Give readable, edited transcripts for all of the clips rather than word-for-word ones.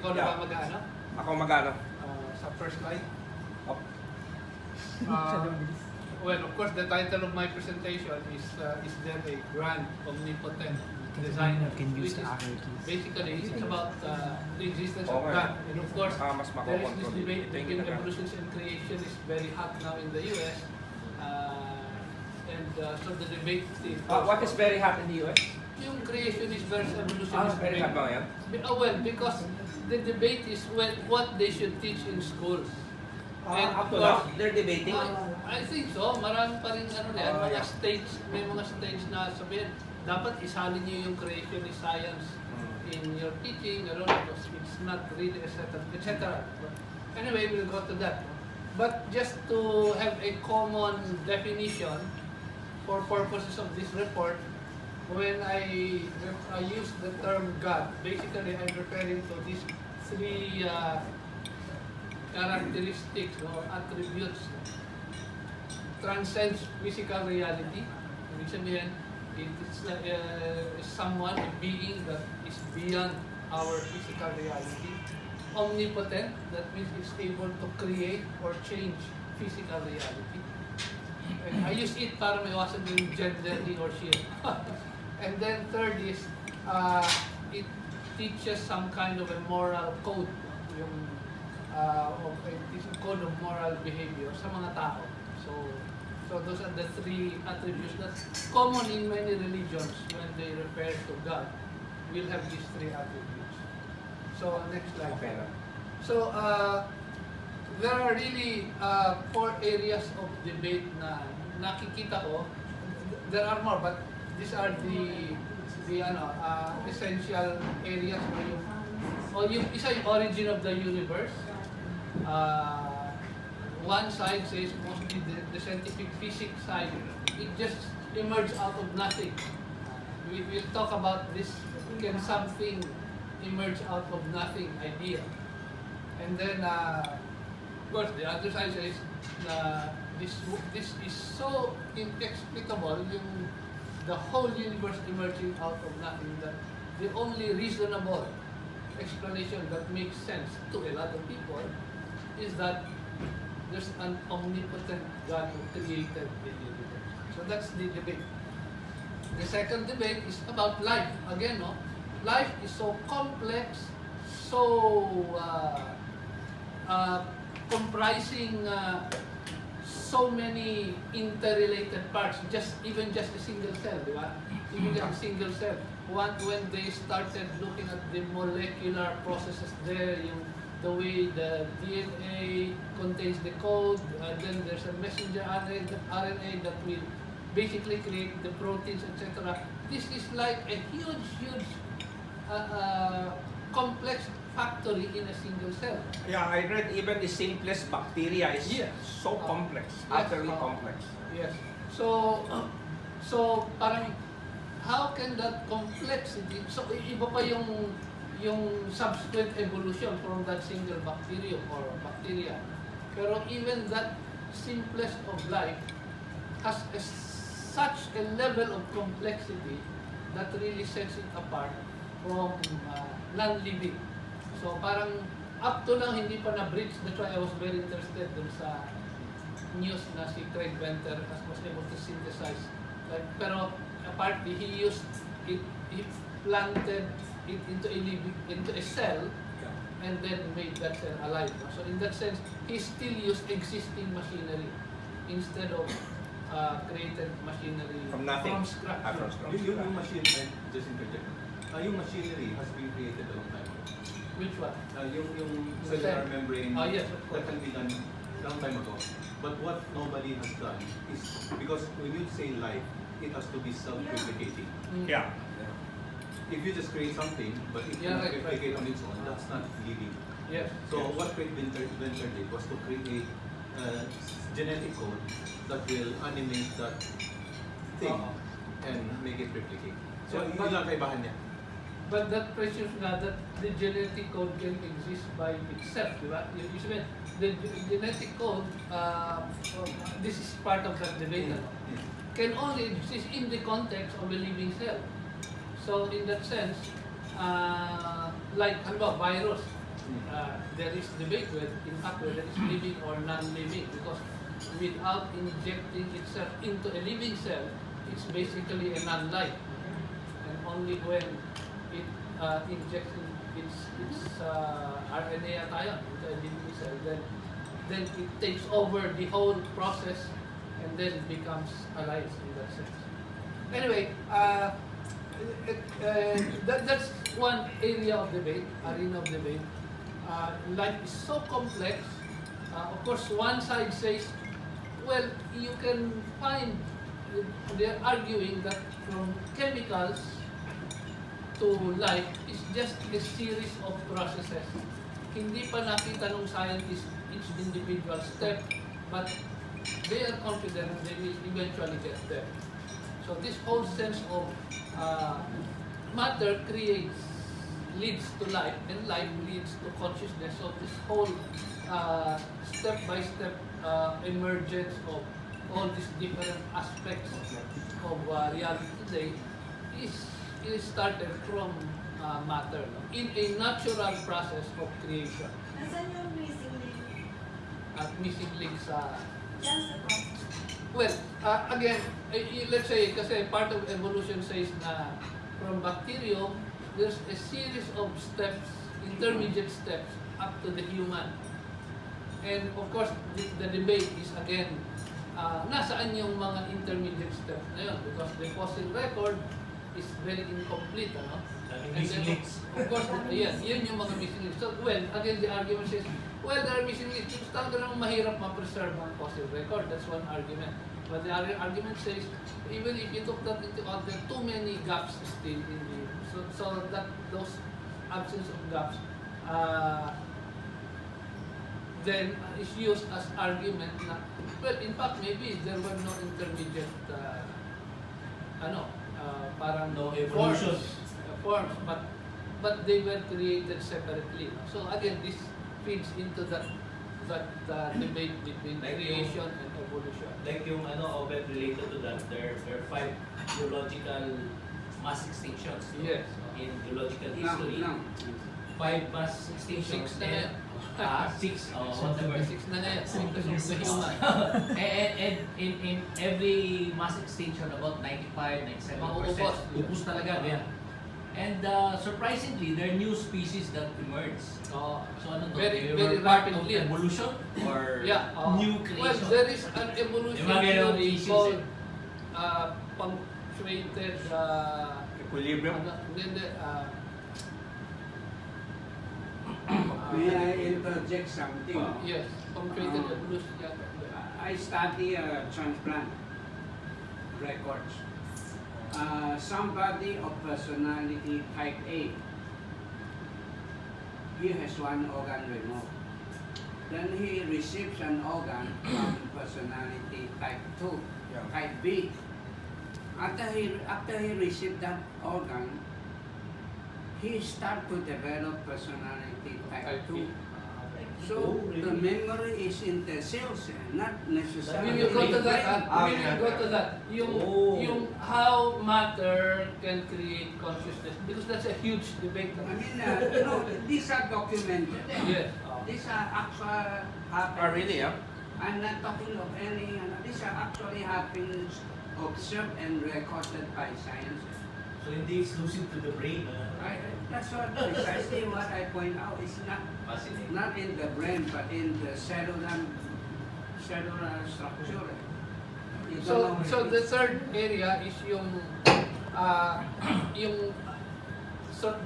Ikaw na ba mag-ano? Ako mag-ano? Sa first line? Oh. Well, of course, the title of my presentation is there a grand, omnipotent designer? Which is basically, it's about the existence of God. And of course, mas there is this debate Thank between you, evolution and creation is very hot now in the US. So the debate is... What is very hot in the US? Yung creation is versus evolution is Very hot ba yan? Well, because the debate is what they should teach in schools. And Up to now, they're debating. I think so. Marami pa rin ano yan, mga states, may mga states na sabihin, dapat isalin niyo yung creationist science in your teaching, because it's not really, etc. Anyway, we'll go to that. But just to have a common definition for purposes of this report, when I use the term God, basically I'm referring to these three characteristics or attributes. Transcends physical reality. Ibig sabihin, it is someone, a being that is beyond our physical reality. Omnipotent, that means it's able to create or change physical reality. And I use it para maiwasan yung gender he or she. And then third is, it teaches some kind of a moral code, yung code of moral behavior sa mga tao. So those are the three attributes that's common in many religions when they refer to God. We'll have these three attributes. So next slide. Okay. So there are really 4 areas of debate na nakikita ko. There are more, but these are the essential areas yung isa yung origin of the universe. One side says mostly the scientific physics side, it just emerged out of nothing. We'll talk about this, can something emerge out of nothing idea. And then, of course, the other side says this is so inexplicable, the whole universe emerging out of nothing, that the only reasonable explanation that makes sense to a lot of people is that there's an omnipotent God who created the universe. So that's the debate. The second debate is about life. Again, life is so complex, so comprising so many interrelated parts, even just a single cell, di ba? Even just a single cell. When they started looking at the molecular processes there, the way the DNA contains the code, then there's a messenger RNA that will basically create the proteins, etc. This is like a huge complex factory in a single cell. Yeah, I read even the simplest bacteria is so complex, utterly complex. Yes. So parang how can that complexity, so iba pa yung subsequent evolution from that single bacterium or bacteria. Pero even that simplest of life has such a level of complexity that really sets it apart from non-living. So parang up to now hindi pa na-bridge. That's why I was very interested dun sa news na si Craig Venter was able to synthesize. Pero apparently he used it, he planted it into a cell and then made that cell alive. So in that sense, he still used existing machinery instead of created machinery From nothing. from scratch. Yung machine, just interject. Yung machinery has been created a long time ago. Which one? Yung cellular membrane Yes, of course. that can be done long time ago. But what nobody has done is, because when you say life, it has to be self-replicating. Yeah. If you just create something, but it Yeah, can right, replicate on its own, that's not living. Yes. So what Craig Venter did was to create genetic code that will animate that thing and make it replicate. So Yeah, yun lang kaibahan niya. But that presumes na that the genetic code can exist by itself, di ba? You said the genetic code, this is part of that debate, can only exist in the context of a living cell. So in that sense, like halimbawa virus, there is debate whether in fact whether it's living or non-living, because without injecting itself into a living cell, it's basically a non-life. And only when it injects its RNA tayo into a living cell, then it takes over the whole process and then it becomes alive in that sense. Anyway, that's one area of debate, arena of debate. Life is so complex. Of course, one side says, well, you can find, they're arguing that from chemicals to life is just a series of processes. Hindi pa nakita ng scientist each individual step, but they are confident they will eventually get there. So this whole sense of matter leads to life, and life leads to consciousness. So this whole step-by-step emergence of all these different aspects of reality today is started from matter, in a natural process of creation. Nasaan yung missing link? At missing link sa... Diyan sa process. Well, again, let's say, kasi part of evolution says na from bacterium, there's a series of steps, intermediate steps, up to the human. And of course, the debate is again, nasaan yung mga intermediate steps na yun? Because the fossil record is very incomplete, ano? And then, of course, yan yung mga missing links. So, well, again, the argument says, well, there are missing links. It's talaga namang mahirap ma-preserve ang fossil record. That's one argument. But the other argument says, even if you took that into account, there are too many gaps still in the... So that those absence of gaps then is used as argument na, well, in fact, maybe there were no intermediate, parang No evolution. forms, but they were created separately. So again, this feeds into that debate between Like creation and evolution. Like yung Obet related to that, there are 5 geological mass extinctions Yes. in geological history. 5 mass extinctions. Six na yan. 6 or whatever. Six na yan. Because of the human. And in every mass extinction, about 95-97%, Maubos. ubos talaga. Yeah. And surprisingly, there are new species that emerge. Oh, So ano to? very They were part of rapidly. evolution or Yeah. new Well, creation? there is an evolution Yung mga ganun theory issues called punctuated Equilibrium. hindi, May I interject something? yes, punctuated evolution. Yeah. I study transplant records. Somebody of personality type A, he has one organ removed. Then he receives an organ from personality type 2, Yeah. type B. After he received that organ, he start to develop personality type 2. So the memory is in the cells, not We necessarily. will go to that. We Okay. will go to that. Yung how matter can create consciousness, because that's a huge debate. I mean, these are documented. Yes. These are actual happenings. Really, yeah? I'm not talking of any, these are actually happenings observed and recorded by science. So hindi exclusive to the brain. That's what precisely what I point out. It's Fascinating. not in the brain, but in the cellular structure. You don't know So the third area is yung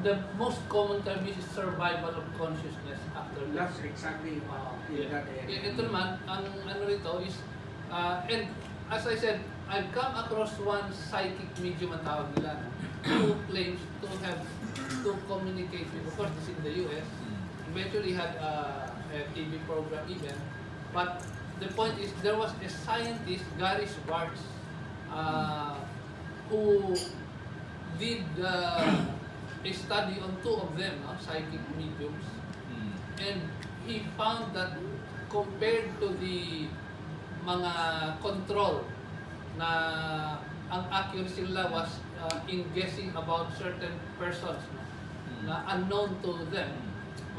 the most common term is survival of consciousness after death. That's exactly in that area. Ito naman, ang ano rito is, and as I said, I've come across one psychic medium ang tawag nila, who claims to communicate with, of course, this in the US, eventually had a TV program even, but the point is, there was a scientist, Gary Schwartz, who did a study on 2 of them, psychic mediums, and he found that compared to the mga control na ang accuracy nila was in guessing about certain persons na unknown to them,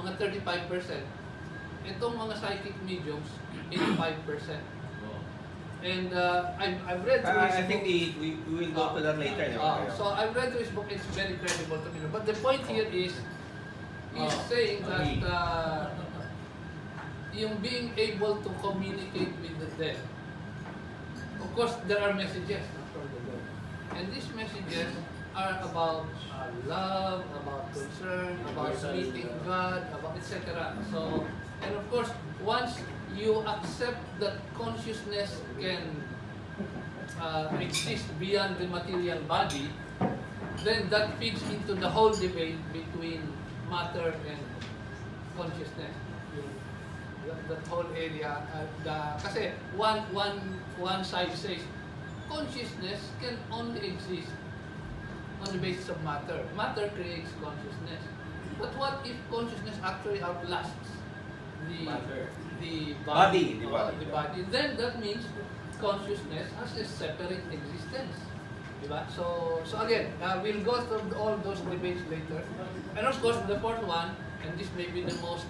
mga 35%. Itong mga psychic mediums, 85%. And I've read through his I think book. we will go to that later. So I've read through his book, it's very credible to me. But the point here is, he's saying that yung being able to communicate with the dead. Of course, there are messages from the dead. And these messages are about love, about concern, about meeting God, about etc. So, and of course, once you accept that consciousness can exist beyond the material body, then that feeds into the whole debate between matter and consciousness. That whole area, kasi one side says consciousness can only exist on the basis of matter. Matter creates consciousness. But what if consciousness actually outlasts the body? The body. Then that means consciousness has a separate existence. Diba? So again, we'll go through all those debates later. And of course, the fourth one, and this may be the most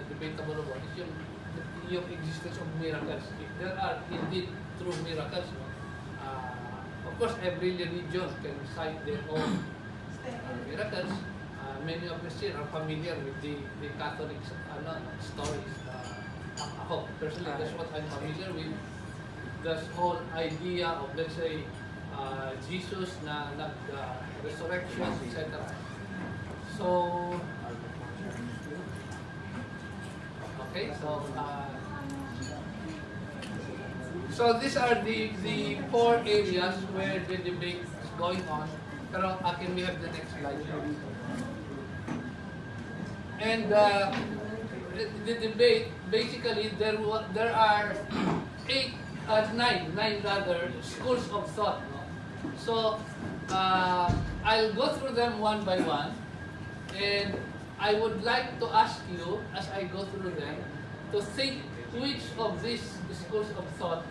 debatable one, is yung existence of miracles. If there are indeed true miracles, no? Of course, every religion can cite their own miracles. Many of us here are familiar with the Catholic stories. Ako, personally, that's what I'm familiar with. This whole idea of, let's say, Jesus na resurrection, etc. So, okay, so these are the four areas where the debate is going on. Pero can we have the next slide? And the debate, basically, there are nine rather, schools of thought. No? So, I'll go through them one by one, and I would like to ask you, as I go through them, to think which of these schools of thought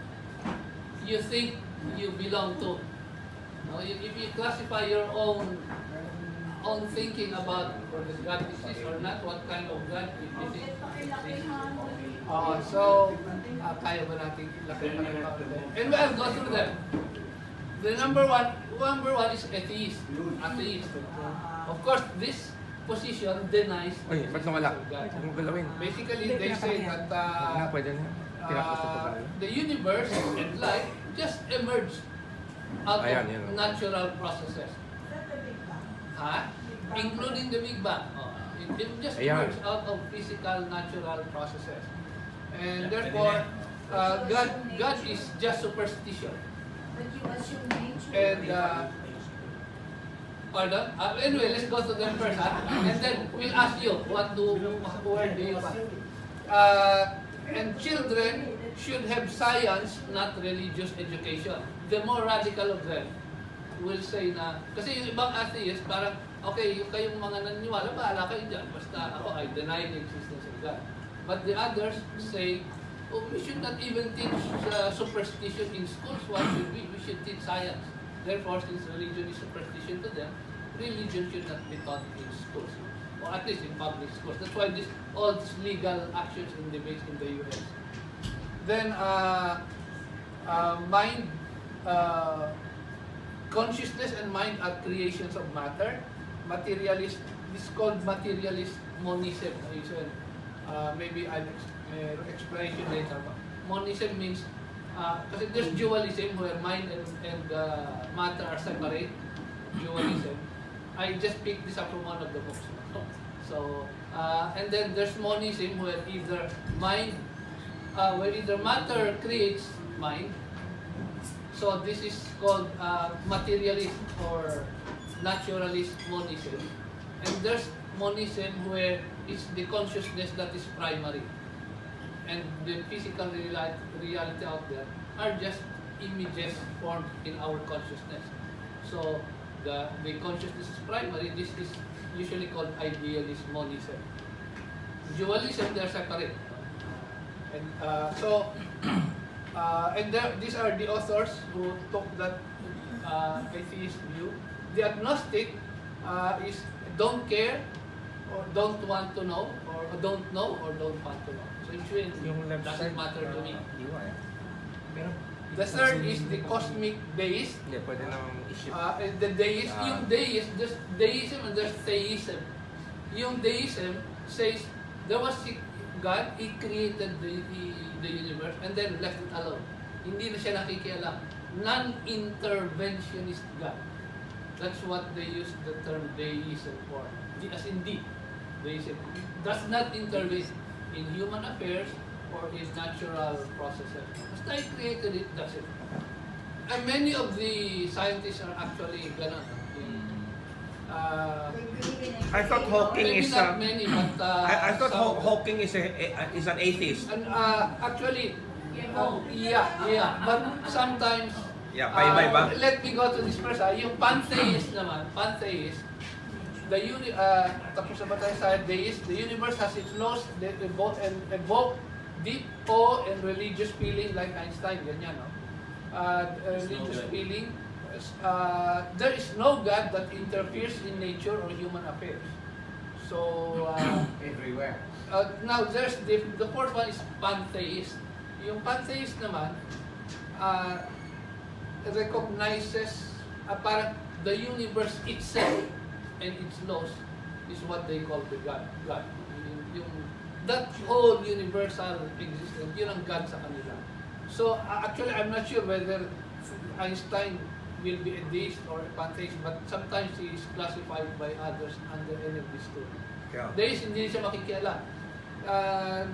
you think you belong to. No? If you classify your own thinking about whether God exists or not, what kind of God you think exists. So, kaya ba natin ilaki pa rin? And I'll go through them. The number one is atheist. Of course, this position denies Uy, ba't nawala? God. Huwag mong galawin. Basically, they say that Pwede na. the universe and life just emerged out Ayan, of yun. natural processes. Including the Big Bang. It just Ayan. emerged out of physical, natural processes. And therefore, God is just superstition. But you assume nature. And, pardon? Anyway, let's go to them first. And then we'll ask you, where do you find? And children should have science, not religious education. The more radical of them will say na, kasi yung ibang atheists, parang, okay, yung kayong mga naniniwala, bahala kayo dyan. Basta ako, I deny the existence of God. But the others say, oh, we should not even teach superstition in schools. What should we? We should teach science. Therefore, since religion is superstition to them, religion should not be taught in schools. Or at least in public schools. That's why all these legal actions and debates in the US. Then, mind, consciousness and mind are creations of matter. Materialist, this is called materialist monism. Maybe I'll explain it later. Monism means, kasi there's dualism where mind and matter are separate. Dualism. I just picked this up from one of the books. So, and then there's monism where either matter creates mind. So this is called materialist or naturalist monism. And there's monism where it's the consciousness that is primary. And the physical reality out there are just images formed in our consciousness. So the consciousness is primary. This is usually called idealist monism. Dualism, they're separate. And these are the authors who took that atheist view. The agnostic is don't care or don't want to know, or don't know, or don't want to know. So it's really Yung left doesn't side, matter to me. iwa eh. Pero, The third is the cosmic deist. hindi, pwede namang i-shift. The deist, Ah. yung deist, there's deism and there's theism. Yung deism says there was God, He created the universe and then left it alone. Hindi na siya nakikialam. Non-interventionist God. That's what they use the term deism for. As in D. Deism. Does not intervene in human affairs or in natural processes. Basta I created it, that's it. And many of the scientists are actually ganun. They believe in a I thought Hawking Maybe is not many, but I thought some- Hawking is an atheist. And actually, yeah. But sometimes, Yeah, bye-bye ba? let me go to this first. Yung pantheist naman, pantheist, tapos na ba tayo sa deist, the universe has its laws, they evoke deep awe and religious feeling like Einstein, ganyan, no? Religious God. feeling. There is no God that interferes in nature or human affairs. So, Everywhere. now there's the fourth one is pantheist. Yung pantheist naman recognizes parang the universe itself and its laws is what they call the God. That whole universal existence, yun ang God sa kanila. So actually, I'm not sure whether Einstein will be a deist or a pantheist, but sometimes he is classified by others under any of these two. Yeah. Deist, hindi siya makikialam.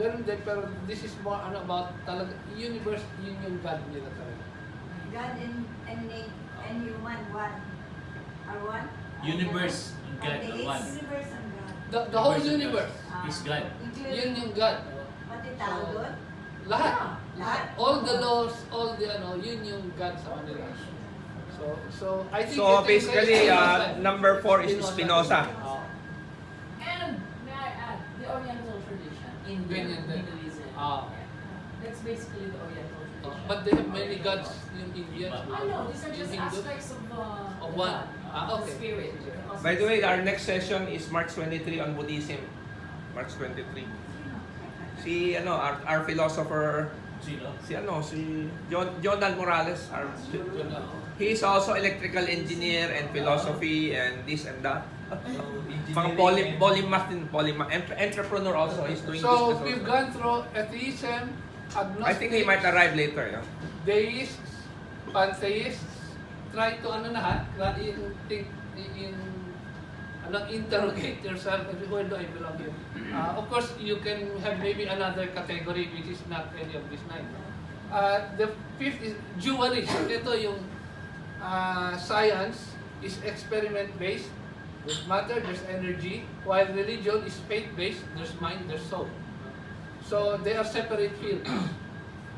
Ganun din, pero this is more about talaga, universe, yun yung God nila talaga. God and human, one. Are one? Universe and God Okay, are it's one. universe and God. The whole universe, Is God. Including yun yung God. pati tao doon? Lahat. Lahat. All the laws, all the yun yung God sa kanila. So I think So ito yung basically, kay Spinoza. number 4 is Spinoza. And may I add, the Oriental tradition, India, Ganyan din. Hinduism. Ah. That's basically the Oriental tradition. But they have many gods, yung Indians. I know, these are just Yung Hindu. aspects of Of the one. God, Ah, the okay. spirit. the cosmic By the way, our spirit. next session is March 23 on Buddhism. March 23. Si our philosopher, Sino? si Jonal Morales, he is also electrical engineer and philosophy and this and that. Mga polymath, entrepreneur also. He's doing So business we've also. gone through atheism, agnostic, I think he might arrive later. Yeah. deists, pantheists, try to interrogate yourself, where do I belong here? Of course, you can have maybe another category which is not any of these nine. The fifth is dualist. Ito yung science is experiment-based. There's matter, there's energy. While religion is faith-based, there's mind, there's soul. So they are separate fields.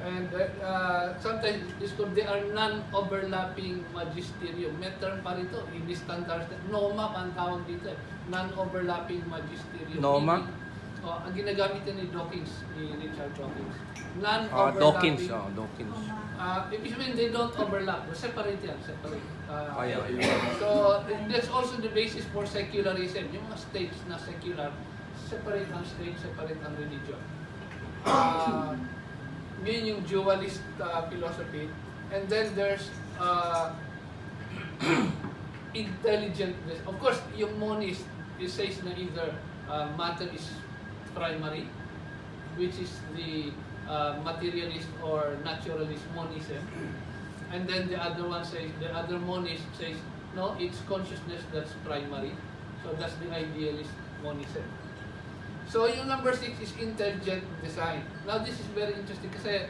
And sometimes they are non-overlapping magisterium. May term pa rito, in the standards, NOMA pa ang tawag dito. Non-overlapping magisterium. NOMA? Ang ginagamit ni Dawkins, ni Richard Dawkins. Dawkins. Non-overlapping. Dawkins. Ibig sabihin, they don't overlap. Separate yan, separate. Yeah. So, that's also the basis for secularism. Yung mga states na secular, separate ang state, separate ang religion. Yun yung dualist philosophy. And then there's intelligentness. Of course, yung monist, it says na either matter is primary, which is the materialist or naturalist monism. And then the other monist says, no, it's consciousness that's primary. So that's the idealist monism. So yung number 6 is intelligent design. Now this is very interesting kasi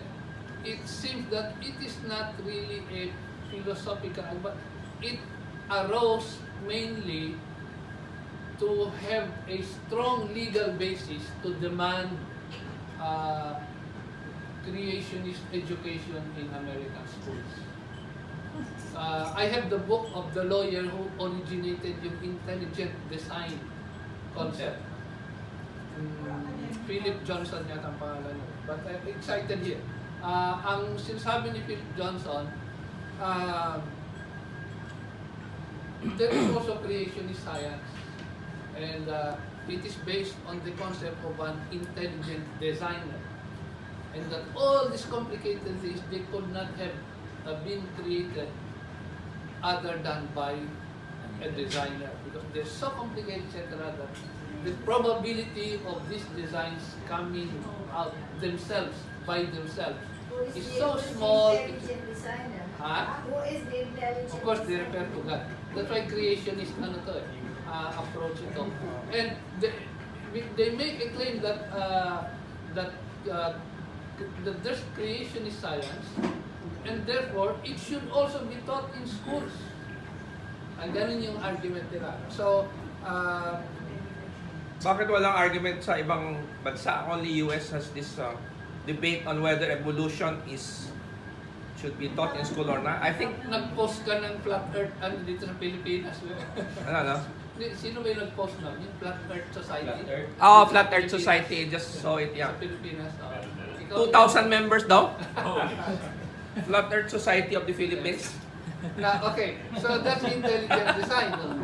it seems that it is not really a philosophical, but it arose mainly to have a strong legal basis to demand creationist education in American schools. I have the book of the lawyer who originated yung intelligent design concept. Philip Johnson yata ang pangalan niya. But I'm excited here. Ang sinasabi ni Philip Johnson, there is also creationist science. And it is based on the concept of an intelligent designer. And that all these complicated things, they could not have been created other than by a designer. Because they're so complicated, etc., that the probability of these designs coming out themselves, by themselves, Who is the so who is the small. intelligent designer? Huh? Who is the intelligent Of course, they designer? refer to God. That's why creationist approach ito. And they make a claim that that there's creationist science, and therefore it should also be taught in schools. Ang ganun yung argument nila. So, Bakit walang argument sa ibang bansa? Only US has this debate on whether evolution should be taught in school or not. I think, nag-post ka ng flat earth dito sa Pilipinas. ano? Sino ba yung nag-post nun? Yung Flat Earth Society? Flat Earth. Oh, Flat Earth Society, just saw it, yeah. Sa Pilipinas. Ikaw, 2,000 members daw? Flat Earth Society of the Philippines. Okay, so that's intelligent design. No?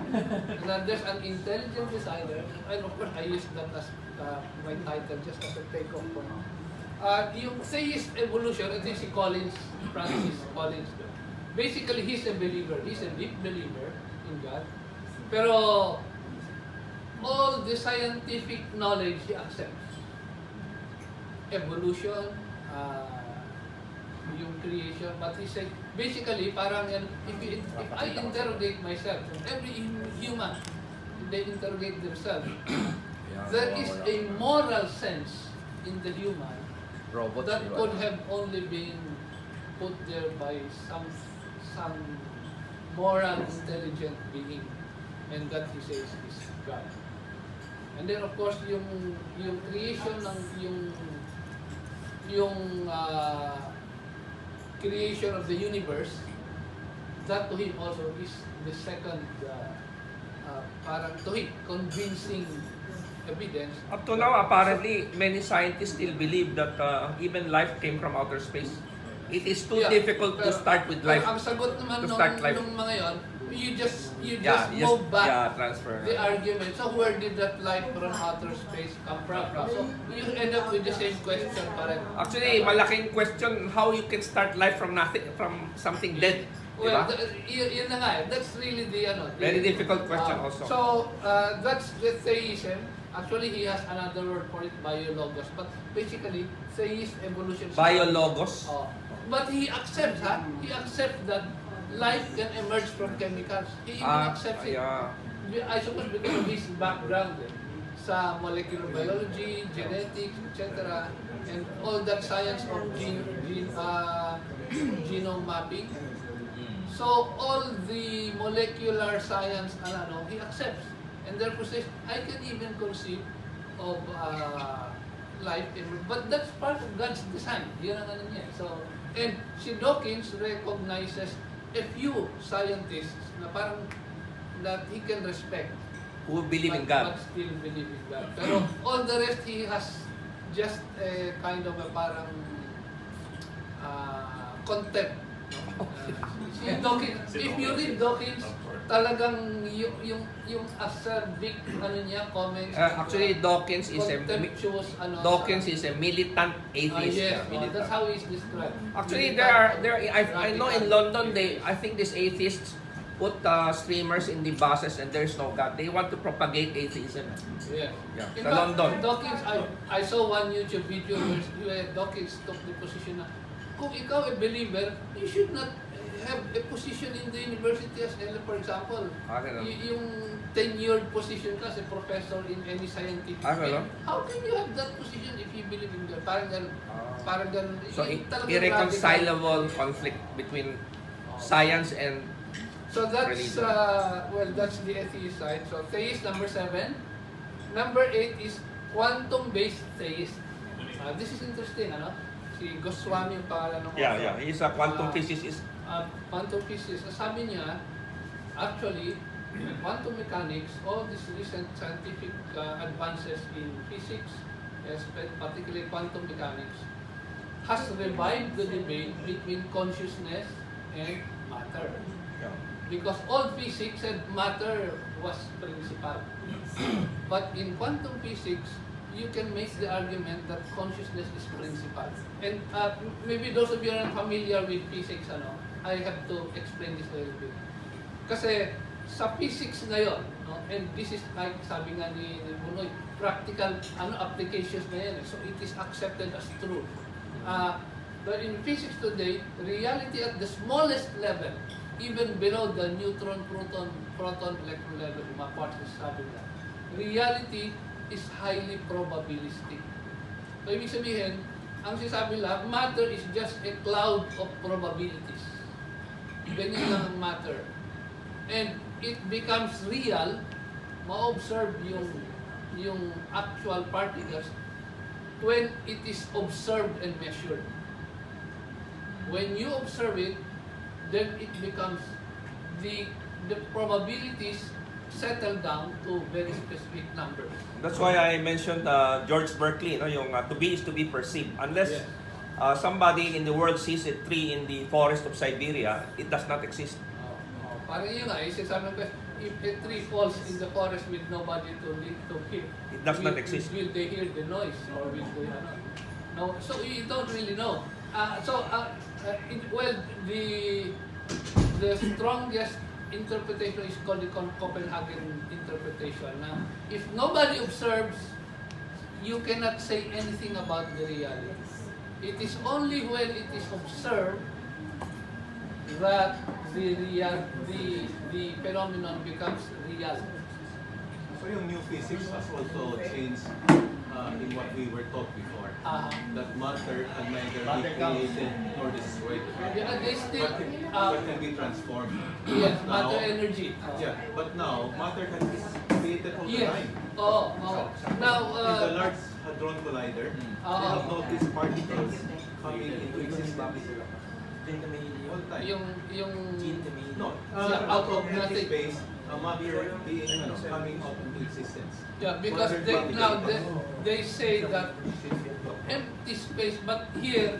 That there's an intelligent designer, and of course I use that as my title just as a take-off point. Yung theist evolution, ito yung si Francis Collins. Basically, he's a believer. He's a deep believer in God. Pero all the scientific knowledge he accepts. Evolution, yung creation, but he said, basically, parang yan, if I interrogate myself, every human, they interrogate themselves, there is a moral sense in the human that could have only been put there by some moral, intelligent being, and that he says is God. And then of course yung creation ng creation of the universe, that to him also is the second parang to him convincing evidence. Up to now, apparently, many scientists still believe that even life came from outer space. It is too difficult to start with life. Ang sagot naman To start life. nung mga yon, you just Yeah, move back transfer. the argument. So where did that light from outer space come from? So you end up with the same question pa rin. Actually, malaking question how you can start life from nothing, from something dead. Well, Diba? yun na nga eh. That's really the Very difficult question also. So that's the theism. Actually, he has another word for it, biologos. But basically, theist evolution. Biologos. But he accepts, He accepts that life can emerge from chemicals. He even accepts it. Yeah. I suppose because of his background sa molecular biology, genetics, etc. And all that science of genome mapping. So all the molecular science, he accepts. And therefore says, I can even conceive of life, but that's part of God's design. Yan ang ano niya. So, and si Dawkins recognizes a few scientists na parang that he can respect. Who believe in God. But still believe in God. Pero all the rest, he has just a kind of a parang contempt. Si Dawkins, if you read Dawkins, talagang yung acerbic comments. Actually, Dawkins is contemptuous, a militant atheist. Yes, Militant. that's how he's described. Actually, I know in London, I think these atheists put streamers in the buses and there's no God. They want to propagate atheism. Yeah. Yeah. In Sa fact, London. Dawkins, I saw one YouTube video where Dawkins took the position na kung ikaw a believer, you should not have a position in the university as for example, yung tenured position ka as a professor in any scientific field. How can you have that position if you believe in God? Parang ganun. So, Talagang irreconcilable conflict between science and so that's religion. that's the atheist side. So theist number 7. Number 8 is quantum-based theist. This is interesting, Si Goswami yung pangalan ng author. He's a quantum physicist. Quantum physics, sabi niya, actually, quantum mechanics, all these recent scientific advances in physics, particularly quantum mechanics, has revived the debate between consciousness and matter. Because all physics said matter was principal. But in quantum physics, you can make the argument that consciousness is principal. And maybe those of you are familiar with physics, I have to explain this a little bit. Kasi sa physics ngayon, no, and this is like sabi nga ni Bunoy, practical applications na yan. So it is accepted as true. But in physics today, reality at the smallest level, even below the neutron, proton, electron level, yung mga parts na sabi nila, reality is highly probabilistic. So ibig sabihin, ang sinasabi nila, matter is just a cloud of probabilities. Ganyan lang ang matter. And it becomes real, ma-observe yung actual particles when it is observed and measured. When you observe it, then it becomes the probabilities settle down to very specific numbers. That's why I mentioned George Berkeley, yung to be is to be perceived. Unless somebody in the world sees a tree in the forest of Siberia, it does not exist. Parang yun nga, sabi ko, if a tree falls in the forest with nobody to hear, It does not exist. Will they hear the noise or will they no? So you don't really know. Well, the strongest interpretation is called the Copenhagen interpretation. Now, if nobody observes, you cannot say anything about the reality. It is only when it is observed that the phenomenon becomes real. So yung new physics has also changed in what we were taught before. That matter can neither be created nor destroyed. Yeah, they still, but can be transformed. yes, Now- matter energy. Yeah, but now matter can be created all the Yes. time. Now, In the Large Hadron Collider, they have noticed particles coming into existence all the time. yung No, Yeah, out of nothing. empty space, matter being coming out into existence. yeah, because they say that empty space, but here,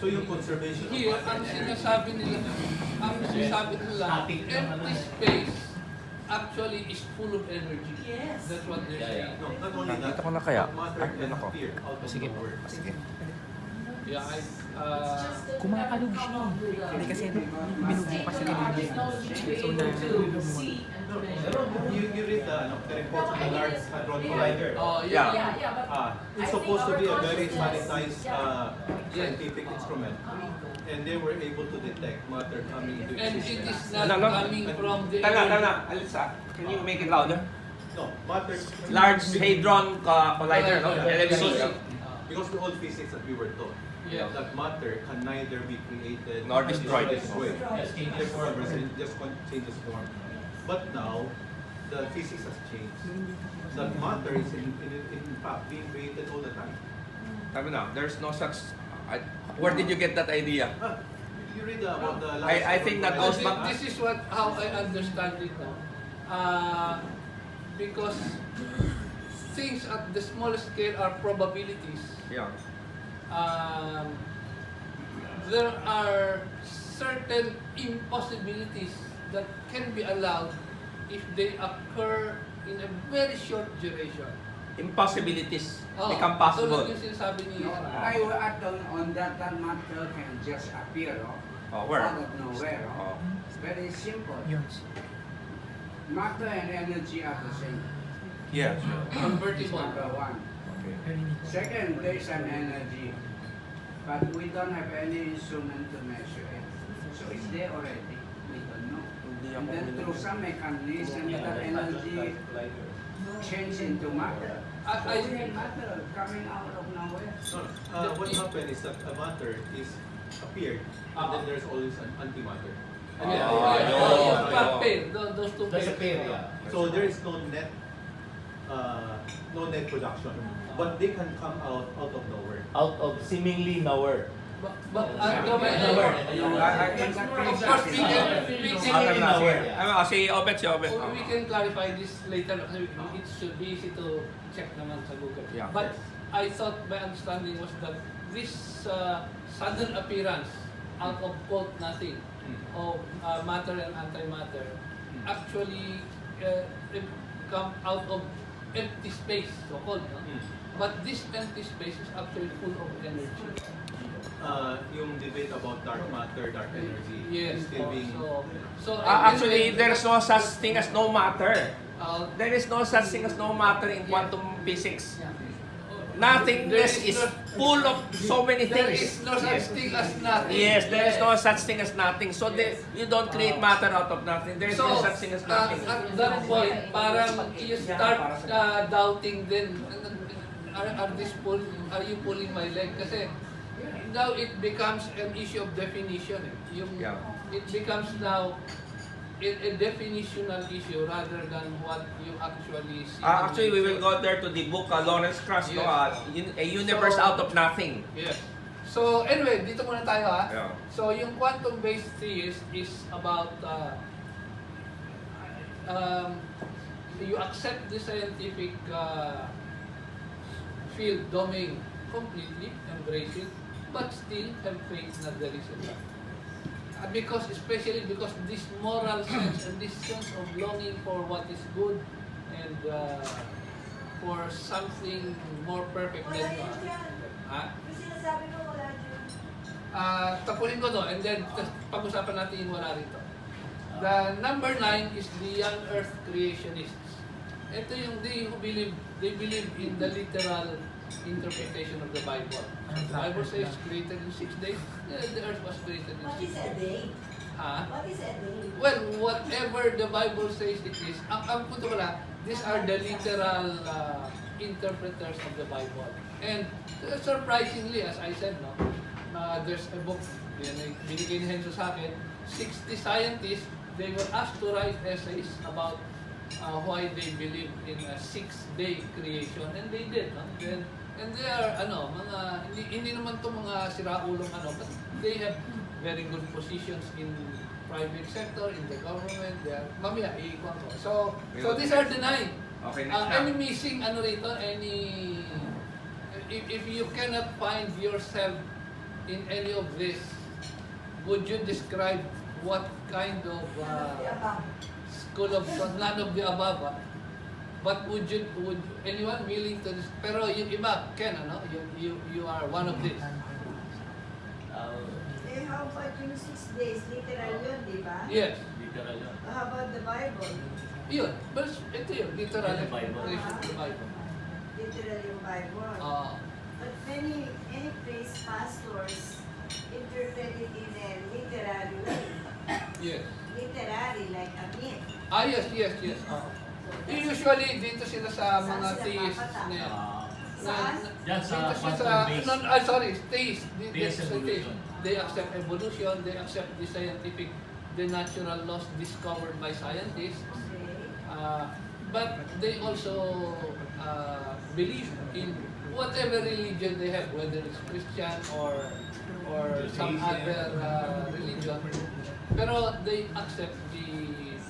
So yung conservation of here, matter. ang sinasabi nila, Static naman empty eh. space actually is full of energy. Yes. That's what they're saying. No, not only that, Nakita ko na kaya. but matter can Ako. appear out of nowhere. Yeah, Kumakalog siya. Hindi kasi binubuo pa siya ng so na Pero you read the report of the Large Hadron Collider. Yeah. It's supposed to be a very sanitized scientific instrument. And they were able to detect matter coming into and it is existence. not No. coming from the Tanga, Alisa, can you make it louder? No, matter... Large Hadron Collider, no? LHC. Because the old physics that we were taught, Yeah. that matter can neither be created Nor destroyed. Just changes form. But now, the physics has changed. That matter is in fact being created all the time. Sabi na, there's no such... where did you get that idea? You read about the I think that goes back- This is how I understand it now. Because things at the smallest scale are probabilities. Yeah. There are certain impossibilities that can be allowed if they occur in a very short duration. Impossibilities become possible. Tulad yung sinasabi ni I will add on that matter can just appear Where? out of nowhere. It's very simple. yun. Matter and energy are the same. Yeah. This convertible. number one. Pero hindi ko. Second, there is an energy, but we don't have any instrument to measure it. So it's there already. We don't know. And then through some mechanism, that energy change into matter. I Matter coming out of nowhere. What happened is that a matter is appeared, and then there's always an antimatter. Those two That's a pairs. pair, yeah. So there is no net production, but they can come out of nowhere. Out of seemingly nowhere. But Nowhere. of course, we can Seemingly nowhere. Si Obet, we can clarify this later. It should be easy to check naman sa Google. Yeah. But I thought my understanding was that this sudden appearance out of quote nothing, of matter and antimatter, actually it come out of empty space, so-called. No? But this empty space is actually full of energy. Yung debate about dark matter, dark energy, Yes. is still being... Actually, there's no such thing as no matter. Uh, There is no such thing as no matter in quantum physics. there Nothingness is is no- full of so many there things. is no such thing as nothing. Yes, there is no such thing as nothing. So you don't create matter out of nothing. There is no So, such thing as nothing. at that point, parang you start doubting then, are you pulling my leg? Kasi now it becomes an issue of definition. Yeah. It becomes now a definitional issue rather than what you actually see. Actually, we will go there to the book Lawrence Krauss, no? Yes. A universe So- out of nothing. Yes. So anyway, dito muna tayo ha. Yeah. So yung quantum-based theist is about you accept the scientific field domain completely, embrace it, but still have faith that there is a God. Especially because this moral sense and this sense of longing for what is good and for something more perfect than ha? Sinasabi mo wala dyan. Tapusin ko to and then pag-usapan natin yung wala rito. The number 9 is the young earth creationists. Ito yung they believe in the literal interpretation of the Bible. The Bible says created in 6 days. The earth was created in What 6 is a days. day? Ha? What is a day? Well, whatever the Bible says it is, ang punto ko lang, these are the literal interpreters of the Bible. And surprisingly, as I said, no, there's a book, binigay ni Henso sa akin, 60 scientists, they were asked to write essays about why they believe in a 6-day creation, and they did. No? And they are, mga, hindi naman to mga siraulong but they have very good positions in private sector, in the government. They are, mamaya, iikon ko. So these are the 9. Okay, next na. Any missing, rito, if you cannot find yourself in any of this, would you describe what kind of school of thought, none of the above, but would anyone willing to, pero yung iba, Ken, you are one of these. Eh, how about yung 6 days? Literal yun, di ba? Yes, Literal yun. How about the Bible? yun. But ito yun, literal The Bible. interpretation of the Bible. Literal yung Bible. But many priest pastors interpret it in a literary way. Yes. Literary, like a myth. Yes. Usually, dito sila sa mga Saan sila theists papatak? na Saan? Diyan sa dito siya sa, quantum-based. sorry, theist. Theist evolution. They accept evolution, they accept the natural laws discovered by scientists. Okay. But they also believe in whatever religion they have, whether it's Christian or some other religion. Pero they accept the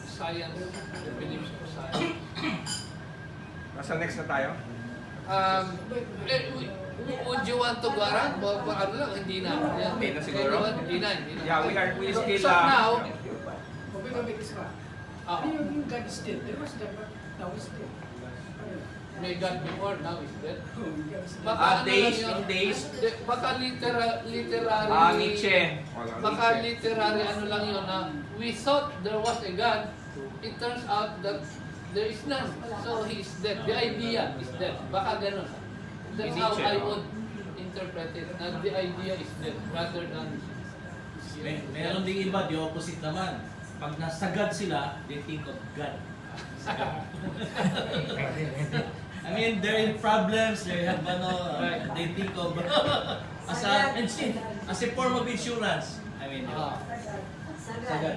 science, the beliefs of science. Nasa next na tayo? Would you want to go around? Ano lang, hindi na. Hindi na siguro? Hindi na. Yeah, we still... So now, Yung God is dead. There was God, but now is dead. may God before, now is dead. days, lang in days. Baka literary, Nietzsche. baka literary lang yun na we thought there was a God, it turns out that there is none. So he is dead. The idea is dead. Baka ganun. That's how Nietzsche, I no? would interpret it. Na the idea is dead rather than Meron ding iba, the opposite naman. Pag nasagad sila, they think of God. Sagad. I mean, they're in problems, they have they think of as a form of insurance. I mean, Sagad. sagad.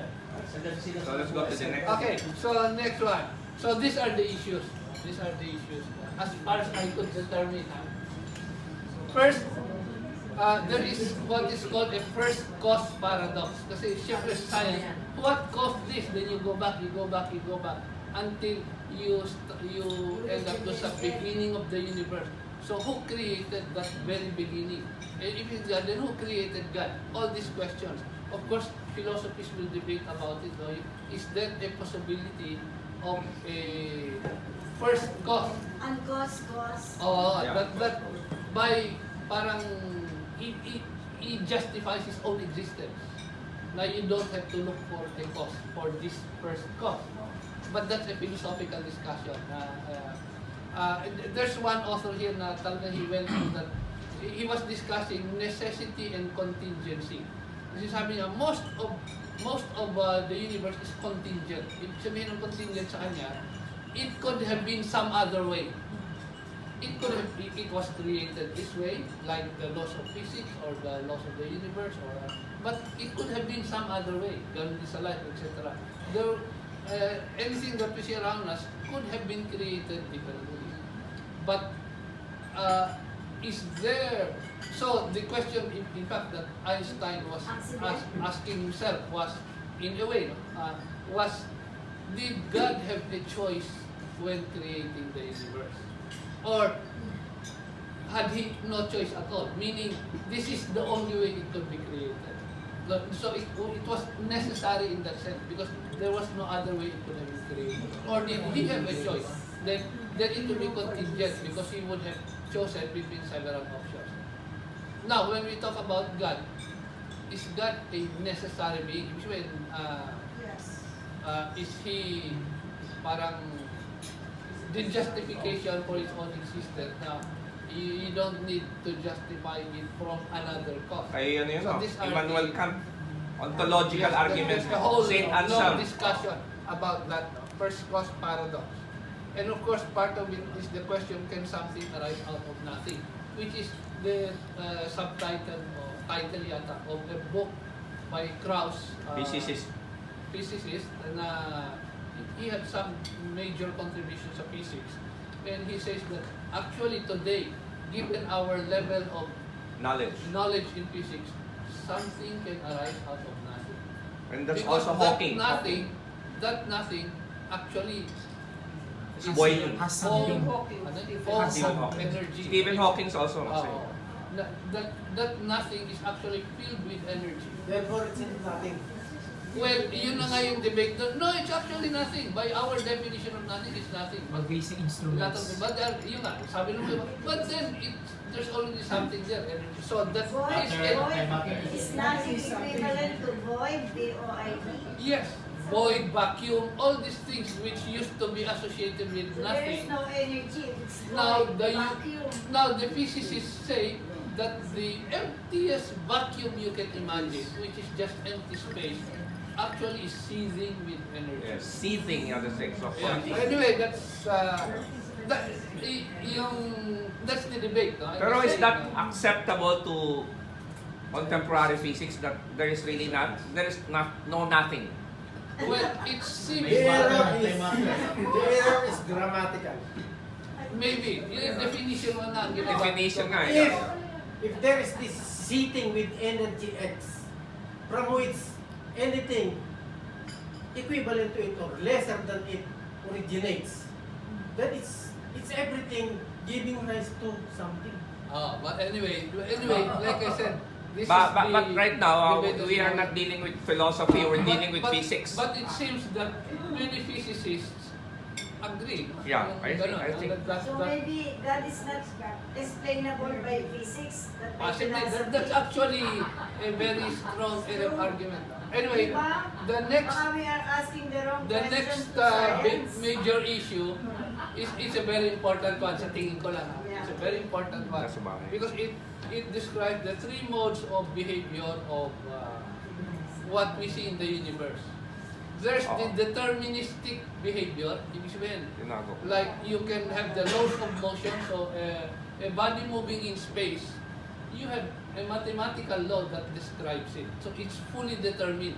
Sagad sila. So let's go to the next. Okay, so next one. So these are the issues. These are the issues. As far as I could determine. First, there is what is called a first cause paradox. Kasi syempre science, what caused this? Then you go back until you end up to sa beginning of the universe. So who created that very beginning? And if it's God, then who created God? All these questions. Of course, philosophies will debate about it. No? Is there a possibility of a first cause? Uncause cause. Oh, Yeah. that by parang he justifies his own existence. Now you don't have to look for a cause for this first cause. But that's a philosophical discussion. There's one author here na talaga he went through that. He was discussing necessity and contingency. Kasi sabi niya, most of the universe is contingent. Ibig sabihin ng contingent sa kanya, it could have been some other way. It was created this way, like the laws of physics or the laws of the universe, but it could have been some other way. Ganun din sa life, etc. Anything that we see around us could have been created differently. But is there? So the question, in fact, that Einstein was asking himself was, in a way, did God have a choice when creating the universe? Or had he no choice at all? Meaning, this is the only way it could be created. So it was necessary in that sense because there was no other way it could have been created. Or did he have a choice? Then it would be contingent because he would have chosen between several options. Now, when we talk about God, is God a necessary being? When, Yes. is he parang the justification for his own existence na you don't need to justify it from another cause. Kay ano yun, So no? these are Immanuel the- Kant. Ontological Yes, arguments. there's a whole Saint long Anselm. discussion about that first cause paradox. And of course, part of it is the question, can something arise out of nothing? Which is the subtitle or title yata of a book by Krauss, Physicist. na he had some major contributions to physics. And he says that actually today, given our level of knowledge in physics, something can arise out of nothing. And that's Because also Hawking. that nothing actually is Boiling. Has form something. of Stephen Hawking. energy. Stephen Hawking also. Oo. That nothing is actually filled with energy. Therefore, it's nothing. Well, yun na nga yung debate doon. No, it's actually nothing. By our definition of nothing, it's nothing. But Mag-basic lot of instruments. but yun nga, sabi nung iba, but then there's already something there. Energy. So that Void, is void is nothing equivalent to void, V-O-I-D. yes, void, vacuum, all these things which used to be associated with So there is nothing. no energy, it's Now void, the vacuum. now the physicists say that the emptiest vacuum you can imagine, which is just empty space, actually is seething with energy. Yes, seething are the things of Yeah. quantum. Anyway, that's that's the debate. No? Pero I'm is saying, that acceptable to contemporary physics that there is no nothing? well, it seems The error is grammatical. maybe yung definition mo na ang ginawa. Definition nga If eh. if there is this seating with energy X, from which anything equivalent to it or lesser than it originates, then it's everything giving rise to something. But anyway, like I said, this But is the right now, debate we are that's not dealing with philosophy, we're dealing with but, physics. But it seems that many physicists agree. No? Yeah, Yung I ganun, think- So maybe that is not explainable by physics. That by Possibly, philosophy. that's actually a very strong enough argument. Anyway, Diba? the next Baka we are asking the wrong The question next to science. major issue is a very important one sa tingin ko lang. It's a very important one. Nasa bagay. Because it describes the three modes of behavior of what we see in the universe. There's the deterministic behavior, ibig sabihin, Tinago. like you can have the laws of motion, so a body moving in space, you have a mathematical law that describes it. So it's fully determined.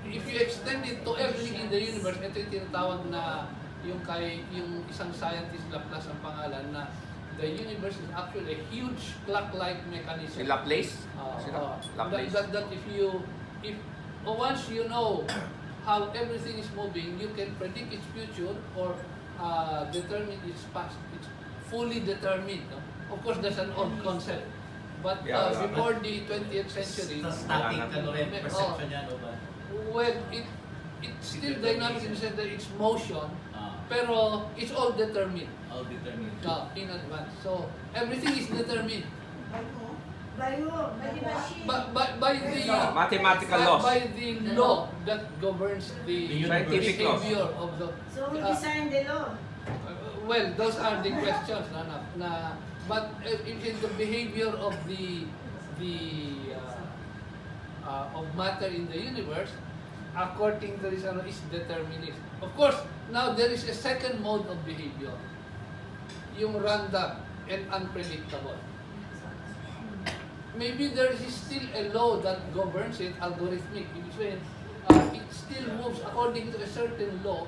If you extend it to everything in the universe, ito yung tinatawag na yung isang scientist, Laplace ang pangalan, na the universe is actually a huge clock-like mechanism. Si Laplace? Laplace. That if once you know how everything is moving, you can predict its future or determine its past, its fully determined. No? Of course, that's an old concept. But Yeah, before the 20th century, Sa static ano rin, perception niya, no ba? well, it's still dynamic in the sense that it's motion, Ah, pero it's all determined all determined. in advance. So, everything is determined By the machine. by the Mathematical laws. by the law that governs the Scientific laws. behavior of the. So who designed the law? Well, those are the questions, but in the behavior of of matter in the universe, according to this, is determinist. Of course, now there is a second mode of behavior, yung random and unpredictable. Maybe there is still a law that governs it, algorithmic, in which way it still moves according to a certain law,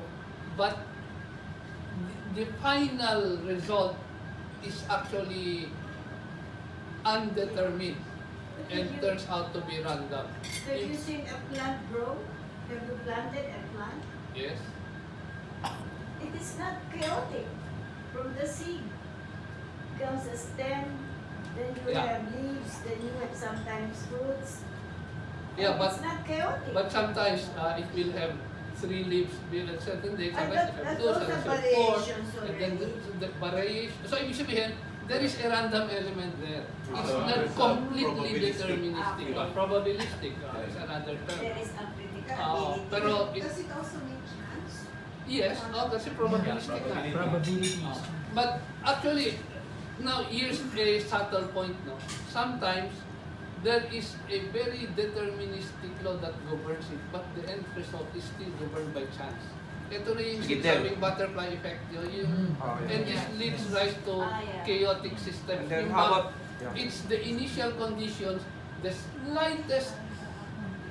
but the final result is actually undetermined and turns out to be random. Have you seen a plant grow? Have you planted a plant? Yes? It is not chaotic. From the seed comes a stem, then you Yeah. have leaves, then you have sometimes fruits. Yeah, And it's not chaotic. but sometimes it will have 3 leaves built at certain days, And sometimes it have 2, those are sometimes it have 4, variations and then already. the variation. So, ibig sabihin, there is a random element there. It's So, not it's completely probabilistic. deterministic, Okay. probabilistic is another term. There is unpredictability. Pero Does it also make chance? yes, kasi probabilistic na. Probabilities. But actually, now here's a subtle point, no? Sometimes there is a very deterministic law that governs it, but the end result is still governed by chance. Ito na yung Sige, sinasabing butterfly effect, and this leads rise to Yeah. chaotic systems. And then Yung how bang- about It's the initial conditions, the slightest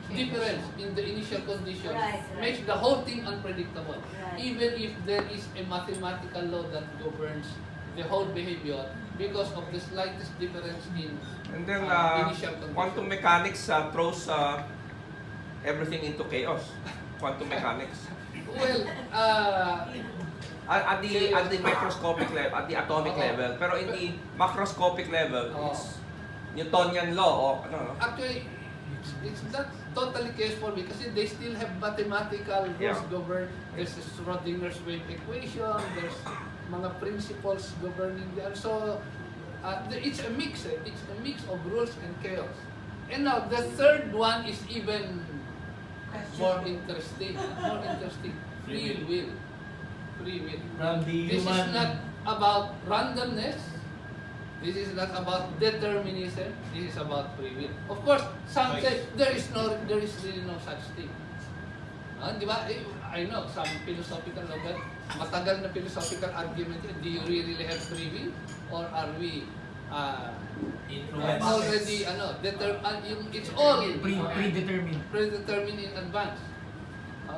difference in the initial conditions Right. makes the whole thing unpredictable. Right. Even if there is a mathematical law that governs the whole behavior because of the slightest difference in And then initial conditions. quantum mechanics throws everything into chaos. Quantum mechanics. Well, At the microscopic level, at the atomic Oo. level, pero in the macroscopic level, Oo. it's Newtonian law o ano, no? actually, it's not totally case for me kasi they still have mathematical rules Yeah. govern. There's a Schrodinger's wave equation, there's mga principles governing the so it's a mix. It's a mix of rules and chaos. And now the third one is even more interesting. Free will. Free will. From the This is human... not about randomness. This is not about determinism. This is about free will. Of course, some say there is really no such thing. Di ba? I know some philosophical logat, matagal na philosophical argument. Do you really have free will, or are we influence. already it's all Predetermined. in advance?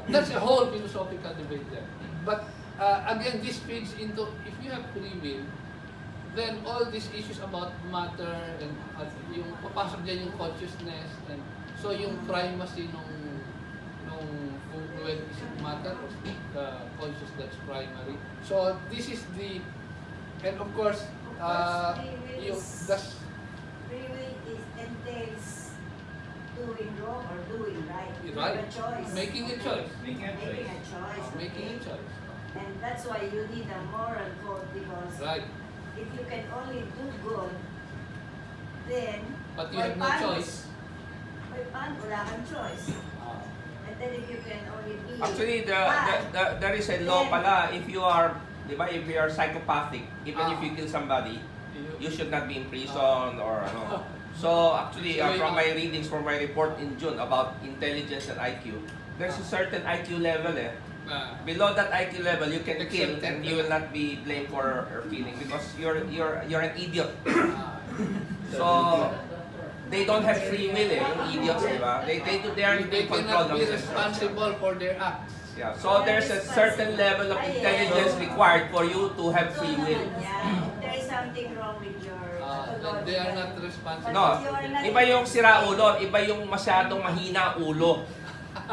That's a whole philosophical debate there. But again, this feeds into, if you have free will, then all these issues about matter and yung papasok dyan yung consciousness, and so yung primacy nung well, is it matter or the conscious that's primary. So this is the, and of course, yung that's Free will entails doing wrong or doing right. You right. have a choice. Making a choice. Making a Making choice. a choice. Making a okay? choice. And that's why you need a moral code, because Right. if you can only do good, then But you have no choice. wala kang choice. And then if you can only be Actually, bad, there is a law pala, if you are, di ba, if you are psychopathic, even if you kill somebody, you should not be in prison or ano. So actually, from my readings, from my report in June about intelligence and IQ, there's a certain IQ level Below that IQ level, you can kill and you will not be blamed for killing because you're an idiot. So they don't have free will yung idiots, di ba? They are in They control cannot be themselves. responsible for their acts. Yeah. So there's a certain level of intelligence required for you to have free will. Yeah, there is something wrong with your That they are not responsible. No, iba yung sira ulo, iba yung masyadong mahina ulo.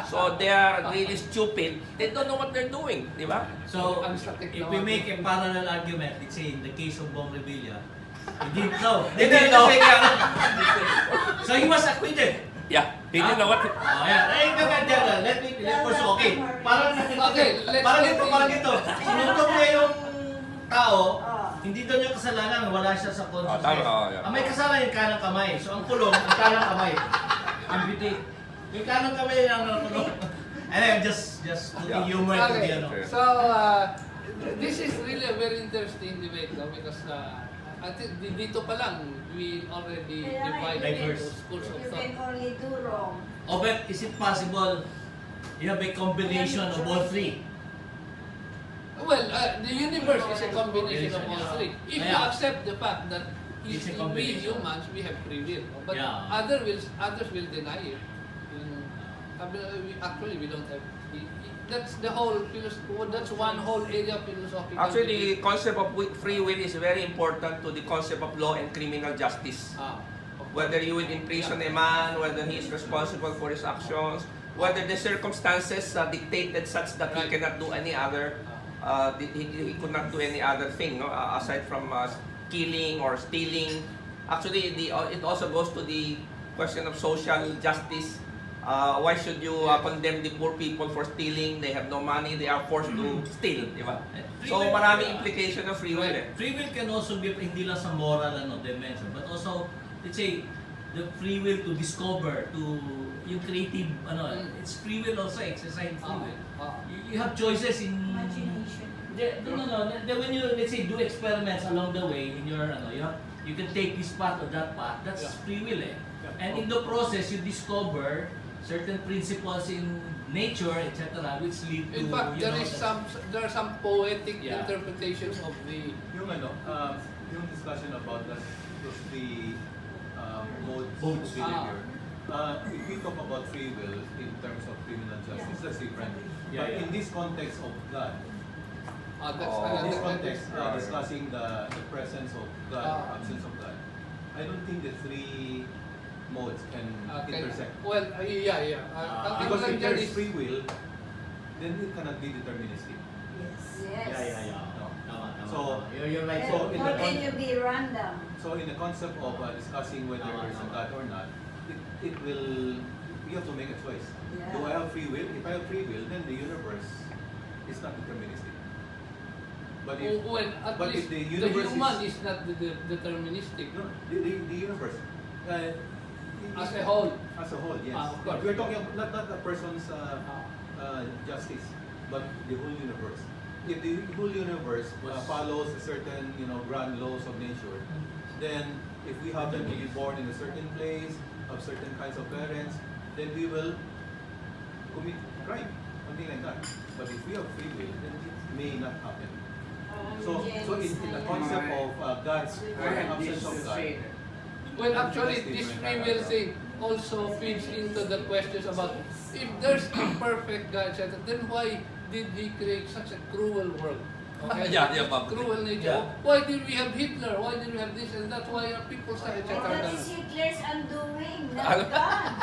So they are really stupid. They don't know what they're doing, di ba? So, Ang sakit if naman. we make a parallel argument, let's say in the case of Bong Revilla, he didn't know. He didn't know. So he was acquitted. Yeah, he didn't know what. Oh, yeah. Ay, kaganda. Let me pursue. Okay. Parang ito. Sinuntok niya yung tao, hindi daw niya kasalanan, wala siya sa consciousness. Tama, yeah. Ang may kasalanan yung kanang kamay. So ang kulong, ang kanang kamay. Amputate. Yung kanang kamay ang kulong. And I'm just putting humor to the ano. So, this is really a very interesting debate, no? Because I think dito pa lang, we already divide into schools of You thought. can only do wrong. Obet, is it possible you have a combination of all three? Well, the universe is a combination of all three. If you Yeah. accept the fact that It's a we combination. humans, we have free will. But Yeah. others will deny it. Actually, we don't have. That's the whole that's one whole area of philosophical Actually, the debate. concept of free will is very important to the concept of law and criminal justice. Whether you will imprison a man, whether he is responsible for his actions, whether the circumstances dictated such that he Right. cannot do any other, he could not do any other thing, no? Aside from killing or stealing. Actually, it also goes to the question of social justice. Why should you condemn the poor people for stealing? They have no money, they are forced to steal, di ba? So maraming implication of free will eh. Free will can also be hindi lang sa moral dimension, but also, let's say, the free will to discover, to yung creative, it's free will also, exercise free will. You have choices in... Imagination. No. Then when you, let's say, do experiments along the way, in your, you can take this path or that path, that's free will eh. And in the process, you discover certain principles in nature, etc., which lead to... In fact, there are some poetic Yeah. interpretations of the. Yung discussion about those three modes of Modes. behavior. If we talk about free will in terms of criminal justice, that's different. Yeah, But yeah. in this context of God, That's Oh. in this another context, discussing the presence of God, absence of God, I don't think the three modes can intersect. Well, yeah. Because if there is free will, then it cannot be deterministic. Yes. No. Tama. So- You're right. So, in How the can you be random? So in the concept of discussing whether there is a God or not, it will, you have to make a choice. Yeah. Do I have free will? If I have free will, then the universe is not deterministic. But if, Well, at but least if the the universe human is, is not deterministic. no, the universe, As a whole. as a whole, yes. Of course. We're talking about not a person's justice, but the whole universe. If the whole universe follows a certain, grand laws of nature, then if we happen to be born in a certain place, of certain kinds of parents, then we will commit crime, something like that. But if we have free will, then it may not happen. So in the concept of God's I had this absence to of God, say that. Well, actually, this free will thing also feeds into the questions about if there's a perfect God, etc., then why did He create such a cruel world? Okay? Yeah, Cruel nature. Yeah. Why did we have Hitler? Why did we have this and that? Why are people such, etc.? That is Hitler's undoing, not God.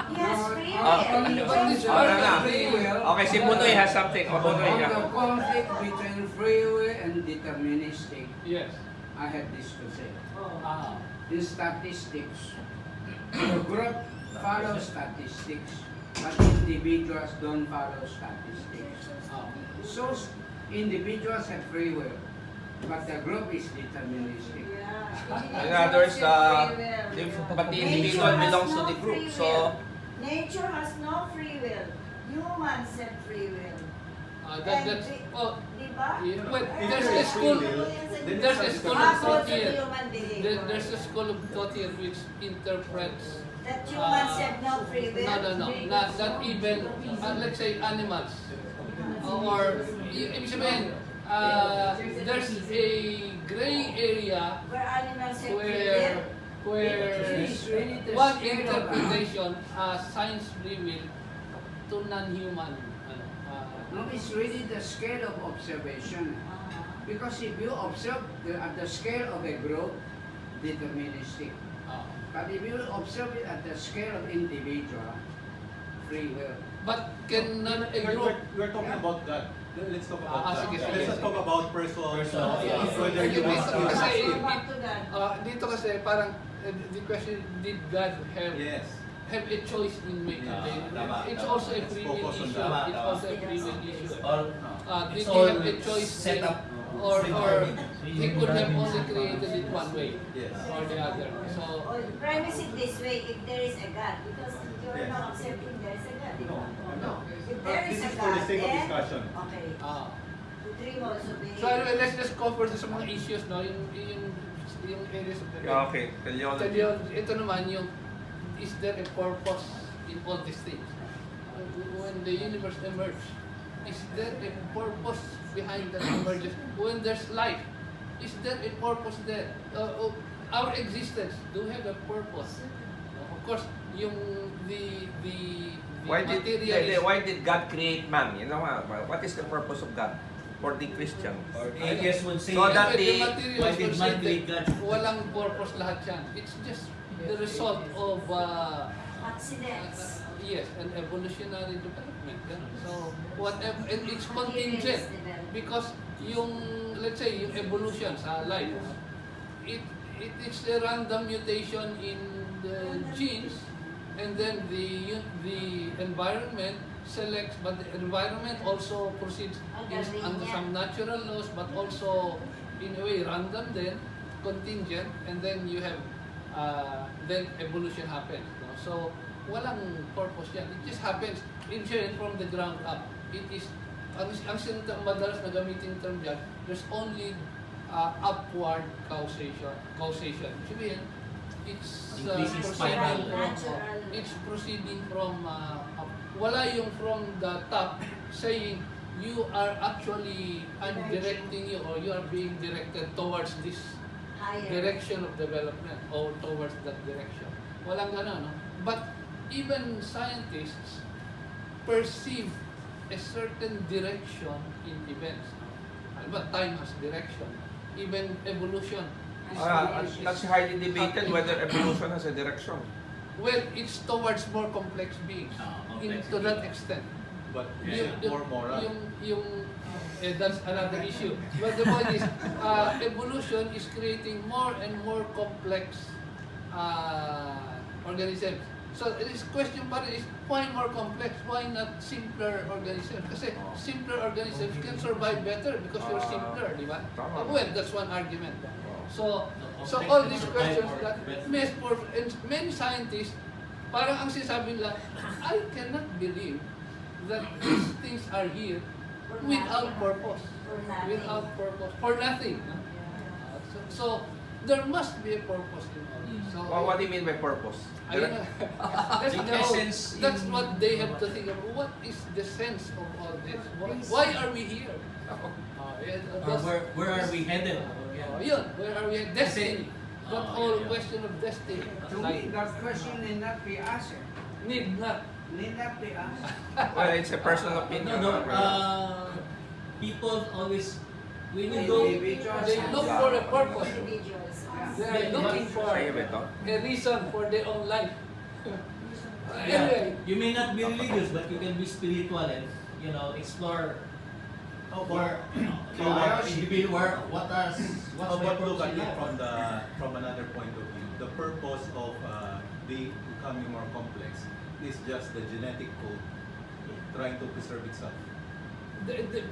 He has free will. He But chose this to Okay na. Free will. Okay, si Bunoy has something. On Bunoy, the yeah. conflict between free will and deterministic, Yes. I had this to say. Ah. In statistics, the group follows statistics, but individuals don't follow statistics. So individuals have free will, but the group is deterministic. Yeah. In other words, Free will. but the individual belongs to the group. So, Nature has no free will. Humans have free will. That's Diba? yeah, well, If there's there a is free school. will, then There's a it's school not of Codes thought of here. human behavior. There's a school of thought here which interprets. That humans have no free will. No. Not even, let's say, animals. Or, ibig sabihin, there's a gray area Where animals have free where will. It's really the one scale of- interpretation assigns free will to non-human. No, it's really the scale of observation. Because if you observe at the scale of a group, deterministic. But if you observe it at the scale of individual, free will. But cannot a group... We're talking about God. Let's talk about God. sige, Let's not talk about person. Whether you Kasi- want kasi- to. Go back to that. dito kasi parang the question, did God have Yes. have a choice in making Tama, it's tama. also a free will Focus on issue. that. It's also a free will issue. Or Did it's he all have a choice set in- up. or he could have only created it one way Yes. or the other. So Or premise it this way, if there is a God, because you're Yes. not accepting there is a God. di ba? No. If there is This a is for the God, sake of then, discussion. okay, ah. the dream also be. So anyway, let's just cover sa mga issues, no? Yung areas of the Yeah, okay. Teleology. Teleology. Ito naman yung, is there a purpose in all these things? When the universe emerged, is there a purpose behind that emergence? When there's life, is there a purpose there? Our existence, do we have a purpose? Of course, yung the Why material why did God create man? You know, what is the purpose of God for the Christian? Or the atheists would say, So that the the- materials why did were man said create that God? walang purpose lahat yan. It's just the result of Accidents. yes, an evolutionary development. Ganun. So whatever, and it's contingent because yung let's say yung evolution sa life, it is a random mutation in the genes, and then the environment selects, but the environment also proceeds under some natural laws, but also in a way random then, contingent, and then you have then evolution happens. No? So walang purpose yan. It just happens in from the ground up. It is ang madalas na gamitin term dyan, there's only upward causation. Sabihin, it's Increasing proceeding spiral. from Natural. it's proceeding from up. Wala yung from the top saying you are actually, I'm directing you or you are being directed towards this Higher. direction of development or towards that direction. Walang gano'n, no? But even scientists perceive a certain direction in events. But time has direction. Even evolution is That's highly debated whether evolution has a direction. well, it's towards more complex beings. Complex To that extent. But Yung- it's more moral. That's another issue. But the point is, evolution is creating more and more complex organisms. So this question pa rin is, why more complex? Why not simpler organisms? Kasi simpler organisms can survive better because you're simpler, di ba? Tama. Well, that's one argument. So all these questions that and many scientists, parang ang sinasabi nila, I cannot believe that these things are here without purpose. For nothing. Without purpose. For nothing. No? So there must be a purpose in all this. So, What do you mean by purpose? ayun na. That's, The the whole- essence that's in- what they have to think of. What is the sense of all this? Why are we here? Where are we headed? Yun, where are we at? Destiny. That whole yeah. question of destiny. To me, that question need not be asked. Need not. Need not be asked. Well, it's a personal opinion. No, people always, when you go, Individuals They look for a purpose. Individuals. They are looking for Kaya ba ito? a reason for their own life. Anyway, you may not be religious, but you can be spiritual and, explore How or, about, what's how my about look purpose at in it life? from another point of view? The purpose of becoming more complex is just the genetic code trying to preserve itself.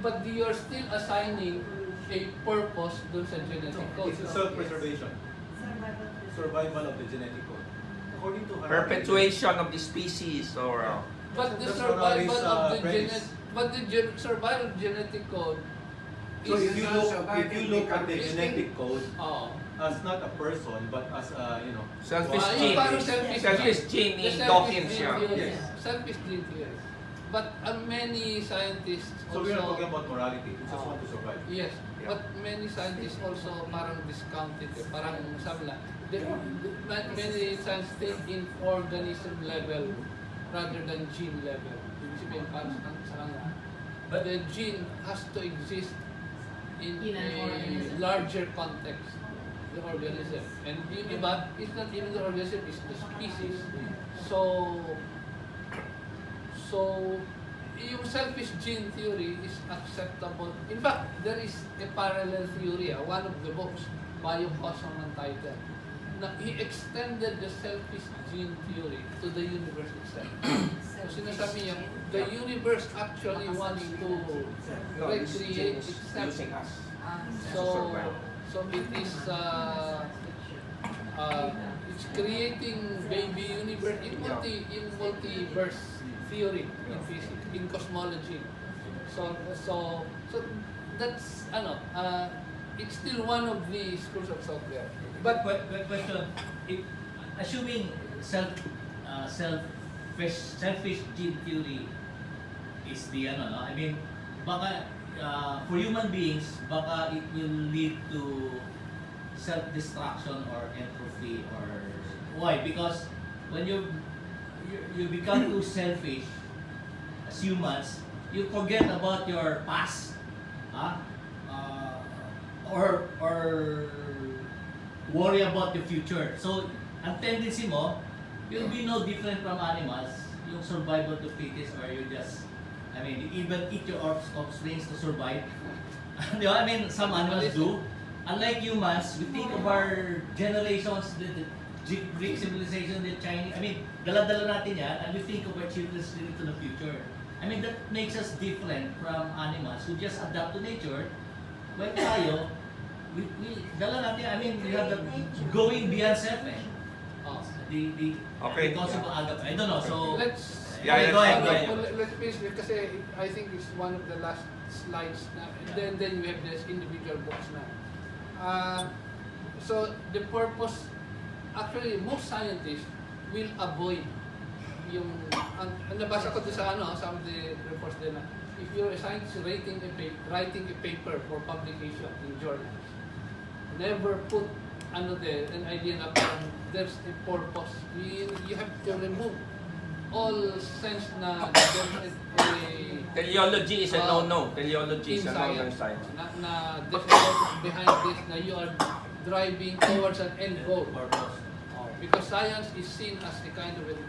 but you are still assigning a purpose dun sa genetic code. It's a self-preservation, survival of the genetic code. According to Harari, Perpetuation of the species or But the That's survival Harari's, of the premise. survival of genetic code So is if you look at the genetic code oh. as not a person but as selfish Yung gene. parang selfish Selfish gene The in selfish Dawkins. gene Yeah. theory. Yes. Selfish gene theory. But many scientists so we're not also talking about morality. We just want to survive. yes, but many scientists also parang discount it. Parang sabi na, many scientists think in organism level rather than gene level. Ibig sabihin parang sa kanila. But the gene has to exist in In an a organism. larger context, the organism. And yung iba, it's not even the organism, it's the species. So So, yung selfish gene theory is acceptable. In fact, there is a parallel theory, one of the books, Biocosm and title, na he extended the selfish gene theory to the universe itself. So, sinasabi niya, the universe actually wants to recreate itself. Using us. So, it is it's creating baby universe in multiverse theory in physics, in cosmology. So that's it's still one of the schools of thought there. But question, if, assuming selfish gene theory is the I mean, baka for human beings, baka it will lead to self-destruction or entropy or why? Because when you become too selfish as humans, you forget about your past, or worry about the future. So, ang tendency mo, you'll be no different from animals. Yung survival to fittest, or you just, I mean, you even eat your offsprings to survive. Di ba? I mean, some animals do. Unlike humans, we think of our generations, the Greek civilization, the Chinese, I mean, dala-dala natin yan, and we think of our children into the future. I mean, that makes us different from animals who just adapt to nature. When tayo, we dala natin, I mean, we have the going beyond self, eh. Okay. The concept of agape. I don't know, so... Let's go ahead. Let's finish it kasi I think it's one of the last slides na, and then we have this individual books na. So the purpose, actually most scientists will avoid yung ang nabasa ko doon sa some of the reports din na if you're a scientist writing a paper for publication in journals, never put an idea na parang there's a purpose. You have to remove all sense na there's a Teleology is a no-no. Teleology is in a no-no in science. na there's a purpose behind this na you are driving towards an end goal. Because science is seen as a kind of an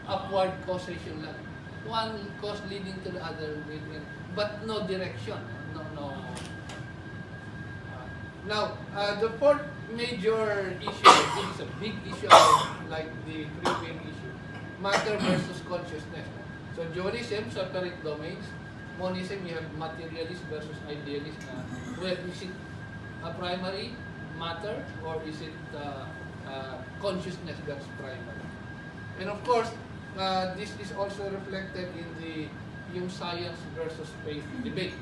upward causation lang. One cause leading to the other, but no direction. No. Now, the fourth major issue, this is a big issue, like the free will issue, matter versus consciousness. So, dualism, separate domains. Monism, you have materialist versus idealist. Well, is it a primary matter or is it consciousness that's primary? And of course, this is also reflected in yung science versus faith debate.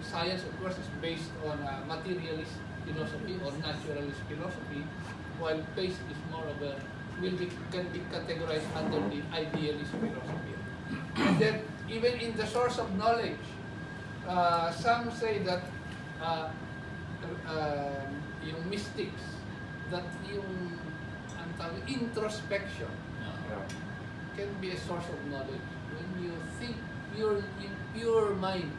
Science, of course, is based on materialist philosophy or naturalist philosophy, while faith is more of can be categorized under the idealist philosophy. And then, even in the source of knowledge, some say that yung mystics, that yung introspection can be a source of knowledge. When you think in pure mind,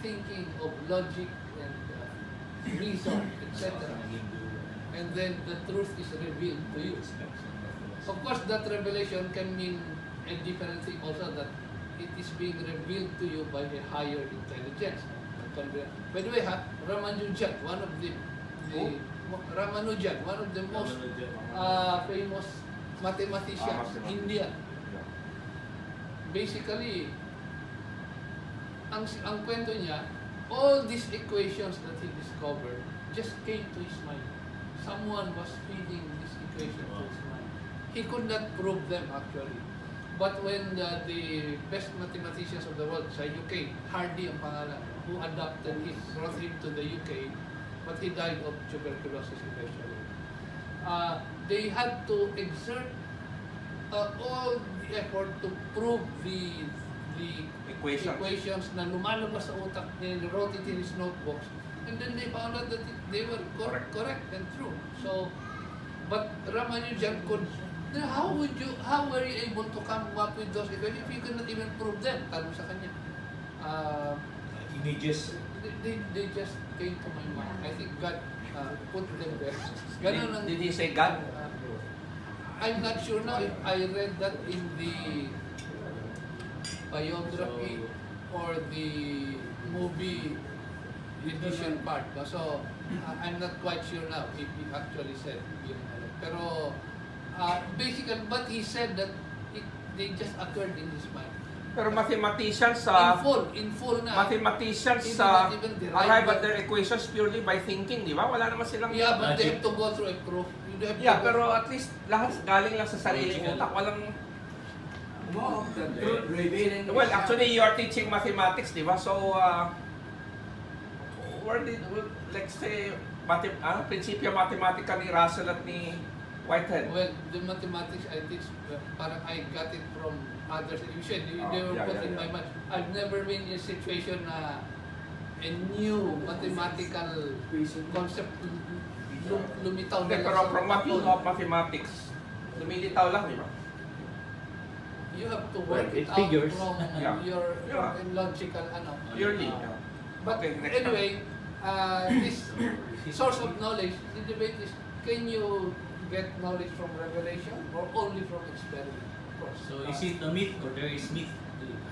thinking of logic and reason, etc. And then the truth is revealed to you. Of course, that revelation can mean a different thing also, that it is being revealed to you by a higher intelligence. By the way, Ramanujan, one of the most famous mathematicians, Indian. Basically, ang kwento niya, all these equations that he discovered just came to his mind. Someone was feeding this equation to his mind. He could not prove them actually. But when the best mathematicians of the world sa UK, Hardy ang pangalan, who adopted him, brought him to the UK, but he died of tuberculosis eventually. They had to exert all the effort to prove the equations na lumalabas sa utak niya, wrote it in his notebooks, and then they found out that they were correct and true. So, but Ramanujan could, how were you able to come up with those equations if you could not even prove them? Tanong sa kanya. Images. They just came to my mind. I think God put them there. Ganun ang, Did he say God? I'm not sure now if I read that in the biography or the movie edition part. So, I'm not quite sure now if he actually said yun. Pero, basically, but he said that they just occurred in his mind. Pero mathematicians In full na. mathematicians Even derive arrive at that. their equations purely by thinking, di ba? Wala naman silang... Yeah, but they have to go through a proof. Yeah, pero at least lahat galing lang sa sariling utak. Walang... More of the truth revealing. Well, actually, you are teaching mathematics, di ba? So, let's say, prinsipyo mathematica ni Russell at ni Whitehead. Well, the mathematics I teach, parang I got it from others. You said, they were Yeah, put yeah, in yeah. my mind. I've never been in a situation na a new mathematical concept lumitaw Hindi, na pero sa from what you utak ko. know of mathematics, lumilitaw lang, di ba? You have to Well, work it it out figures. from Yeah. your Yeah. logical ano. Purely. But Okay, next anyway, this source of knowledge, the debate is, can you get knowledge from revelation or only from experiment? Of course. So is it a myth or there is myth to it?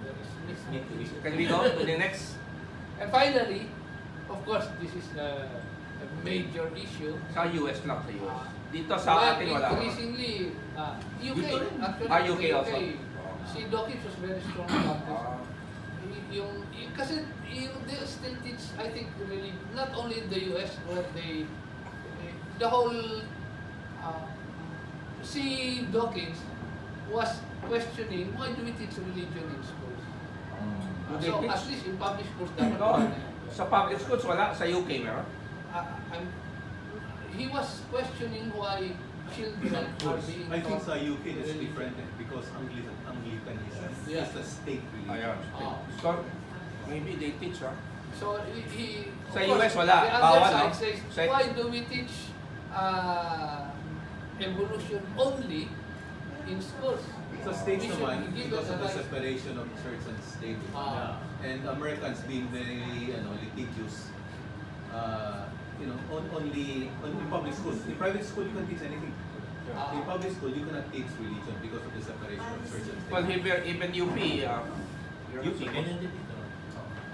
There is Myth to it. Can we go to the next? And finally, of course, this is a major issue. Sa US lang, sa US. Dito sa atin wala. Increasingly, UK, Dito rin. actually, UK also. Si Dawkins was very strong about this. Kasi they still teach, I think, really, not only in the US, where the whole, si Dawkins was questioning, why do we teach religion in schools? Do they So teach? at least in public schools, dapat No. wala na yan. Sa public schools wala, sa UK meron. He was questioning why children are being I think taught sa UK it's religion. different because Anglicanism Yeah. is a state religion. Ayan. So, maybe they teach, ha? So he Sa of course, US wala, the other bawal, side no? says, Sa- why do we teach evolution only in schools? Sa states We should naman, give because it a of the right. separation of church and state, Ah. and Americans being very litigious, only in public schools. In private school, you can teach anything. Ah. In public school, you cannot teach religion because of the separation of church and state. Well, even UP, UP, ganyan din dito.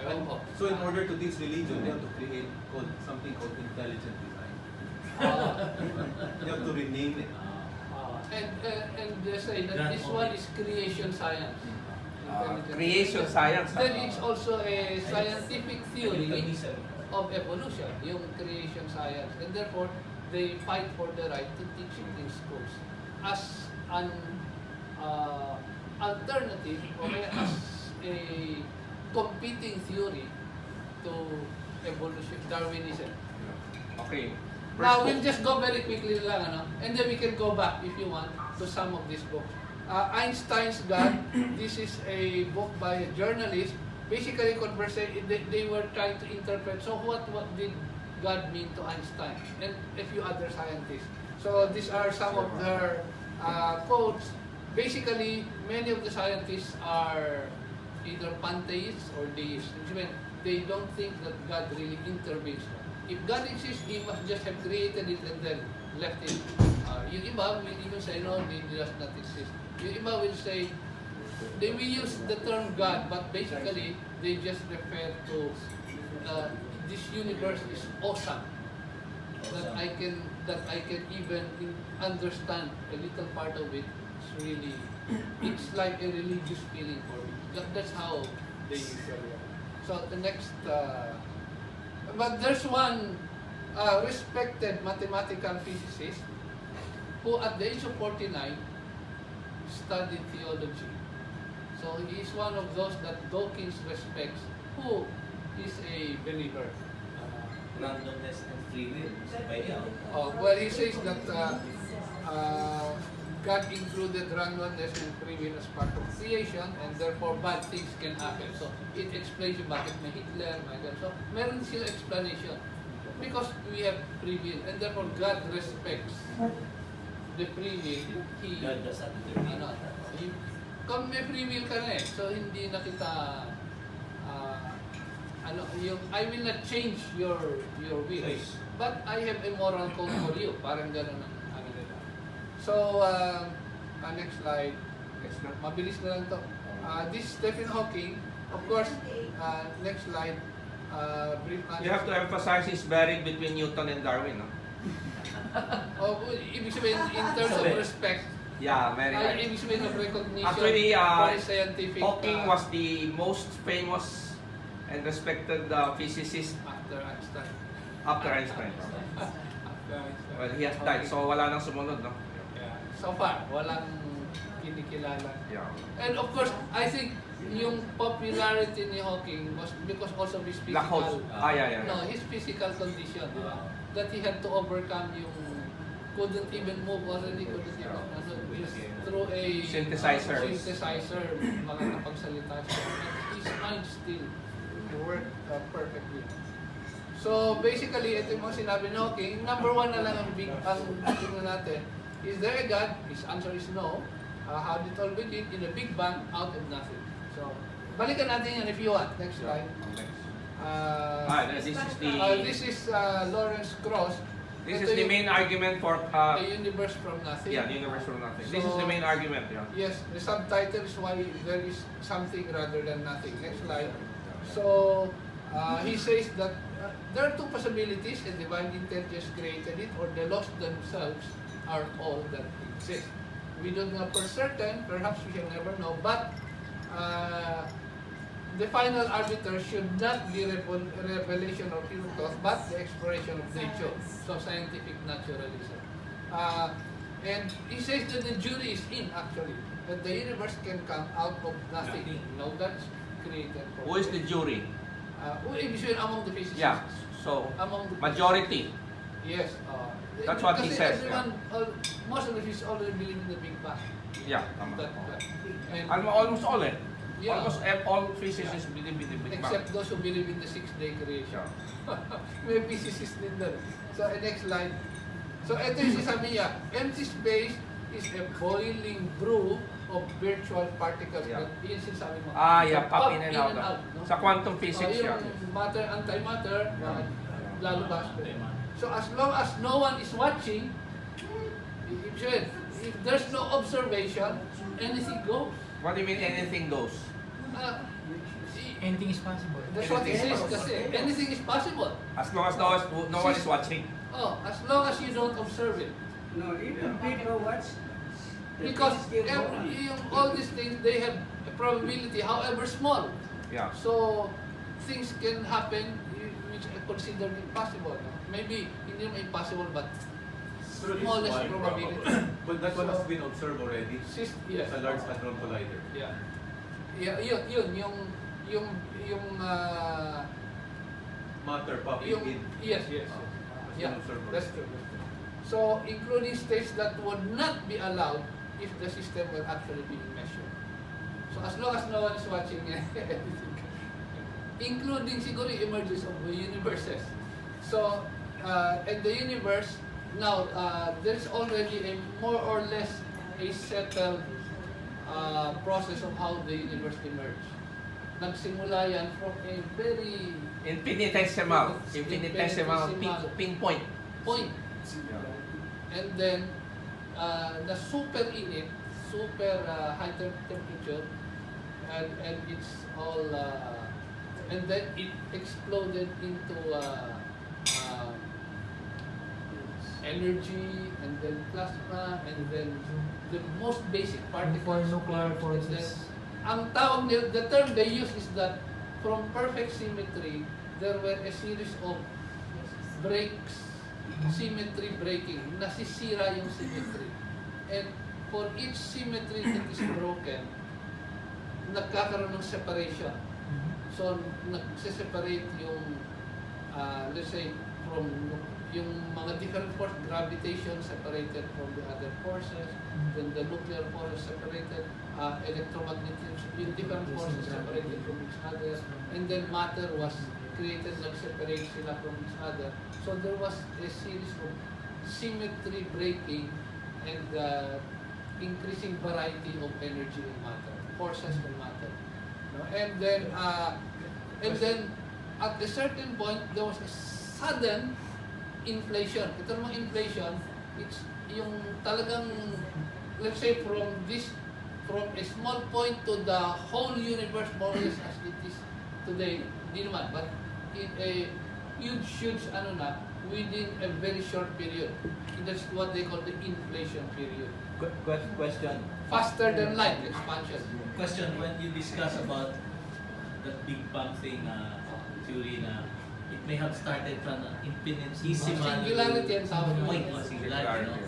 Ewan ko. So in order to teach religion, they have to create something called intelligent design. They have to rename it. And they say that Grant this only. one is creation science. Intelligent creation science. Then it's also a scientific theory Mechanism. of evolution, yung creation science. And therefore, they fight for the right to teach it in schools as an alternative or as a competing theory to evolution, Darwinism. Okay. Now, we'll just go very quickly lang, and then we can go back, if you want, to some of these books. Einstein's God, this is a book by a journalist. Basically, they were trying to interpret, so what did God mean to Einstein and a few other scientists? So these are some of their quotes. Basically, many of the scientists are either pantheists or deists, which means they don't think that God really intervenes. If God exists, He must just have created it and then left it. Yung iba will even say, no, He does not exist. Yung iba will say, they will use the term God, but basically, they just refer to this universe is awesome. That I can even understand a little part of it. It's really, it's like a religious feeling for me. That's how they usually are. So the next, but there's one respected mathematical physicist who at the age of 49 studied theology. So he is one of those that Dawkins respects, who is a believer. Randomness and free will. Sabay niya. Well, he says that God included randomness and free will as part of creation, and therefore bad things can happen. So it explains yung bakit may Hitler, may ganun. So meron sila explanation. Because we have free will, and therefore God respects the free will. God does not determine. Kung may free will ka na so hindi na kita, I will not change your will. Choice. But I have a moral code for you. Parang gano'n ang So, next slide. Mabilis na lang to. This Stephen Hawking, of course, next slide. Brief answer. You have to emphasize he's buried between Newton and Darwin, no? Ibig sabihin, in terms of respect, Yeah, very right. ibig sabihin of recognition Actually, for his scientific Hawking was the most famous and respected physicist after Einstein. after Einstein. Well, he has died, so wala nang sumunod, no? So far, walang kinikilala. Yeah. And of course, I think yung popularity ni Hawking was because also of his Black holes. physical, Yeah. no, his physical condition, di ba? That he had to overcome yung couldn't even move already, couldn't even just through a Synthesizer, mga napagsalita siya. And his mind still worked perfectly. So basically, ito yung mga sinabi ni Hawking. Number one na lang ang tingnan natin. Is there a God? His answer is no. How did it all begin? In a big bang, out of nothing. So, balikan natin yan if you want. Next slide. This is Lawrence Krauss. this Ito is the yung- main argument for The universe from nothing. universe from nothing. This is So- the main argument, yeah. Yes, the subtitle is why there is something rather than nothing. Next slide. So, he says that there are two possibilities, and divine intelligence created it, or the lost themselves are all that exist. We don't know for certain, perhaps we shall never know, but the final arbiter should not be revelation or pure thought, but the exploration of nature. So scientific naturalism. And he says that the jury is in, actually, that the universe can come out of nothing. No, that's created. Who is the jury? Ibig sabihin among the physicists. Yeah. So, Among the majority. Yes. That's what he kasi says, everyone, most of the physicists already believe in the Big Bang. Yeah, tama. And Almost all, eh. Yeah. Almost all physicists believe in the Big Bang. except those who believe in the six-day creation. May physicists din doon. So, next slide. So, ito yung sasabi niya, empty space is a boiling brew of virtual particles. Yeah. But yun sinasabi mo. Yeah, pop in and out. no? Sa quantum physics, yung yeah. matter, antimatter, lalabas. So, as long as no one is watching, if there's no observation, anything goes. What do you mean anything goes? Anything is possible. That's what it says kasi. Anything is possible. As long as no one is watching. As long as you don't observe it. No, even people watch. Because all these things, they have a probability, however small. Yeah. So, things can happen which are considered impossible. No? Maybe hindi naman impossible, but smallest probability. But that one has been observed already. Yes. Sa Large Hadron Collider. Yeah. Yung Matter popping yung in. yes. Has Yeah, been observed that's already. true. So, including states that would not be allowed if the system were actually being measured. So, as long as no one is watching, everything can. Including siguro yung emergence of the universes. So, and the universe, now, there's already a more or less a settled process of how the universe emerged. Nagsimula yan from a very Infinitesimal pinpoint. point. And then, na super init, super high temperature, and it's all, and then it exploded into energy, and then plasma, and then the most basic particles. nuclear and forces. then, ang tawag nila, the term they use is that from perfect symmetry, there were a series of breaks, symmetry breaking, nasisira yung symmetry. And for each symmetry that is broken, nagkakaroon ng separation. So, nagse-separate yung, let's say, from yung mga different forces, gravitation separated from the other forces, then the nuclear forces separated, electromagnetism, yung different forces separated from each other, and then matter was created, nag-separate sila from each other. So there was a series of symmetry breaking and increasing variety of energy in matter, forces in matter. No? And then at a certain point, there was a sudden inflation. Ito namang inflation, it's yung talagang, let's say from a small point to the whole universe more or less as it is today, di naman, but in a huge within a very short period. That's what they call the inflation period. Question. Faster than light expansion. Question, when you discuss about the Big Bang thing, theory na it may have started from an infinitesimal Singularity and point or singularity,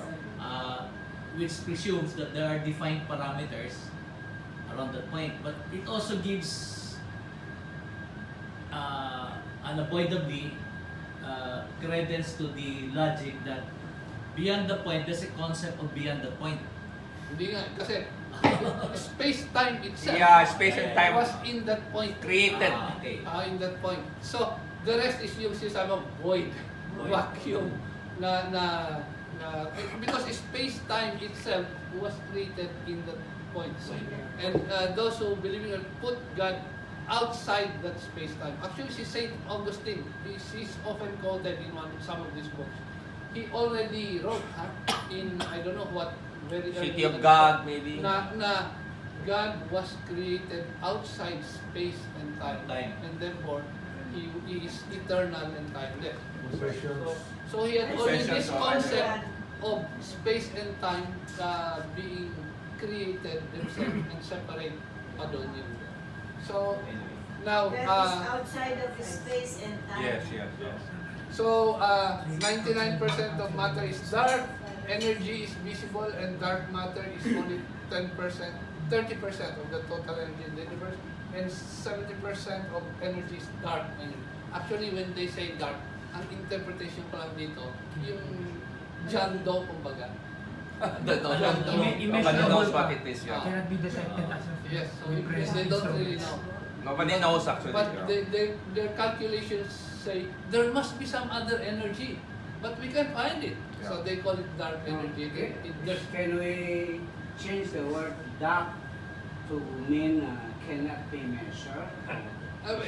which presumes that there are defined parameters around that point, but it also gives unavoidably credence to the logic that beyond the point, there's a concept of beyond the point. Hindi nga, kasi space-time itself Yeah, space and time was in that point. created. Okay. In that point. So, the rest is yung sinasabi void, vacuum, because space-time itself was created in that point. And those who believe in it put God outside that space-time. Actually, si Saint Augustine, he's often quoted in some of these books. He already wrote in, I don't know what, very City early of God, maybe. na God was created outside space and time. And therefore, He is eternal and timeless. So he had already this concept of space and time being created themselves and separate pa doon yun. So, now, That is outside of space and time. Yes. so 99% of matter is dark, energy is visible, and dark matter is only 30% of the total energy in the universe, and 70% of energy is dark energy. Actually, when they say dark, ang interpretation ko lang dito, yung John Doe, kumbaga. Nobody knows what it is. Yeah. Cannot be detected as of Yes, so they don't really know. Nobody knows actually. But Yeah. their calculations say there must be some other energy, but we can't find it. So they call it dark energy. There's Can we change the word dark to mean cannot be measured?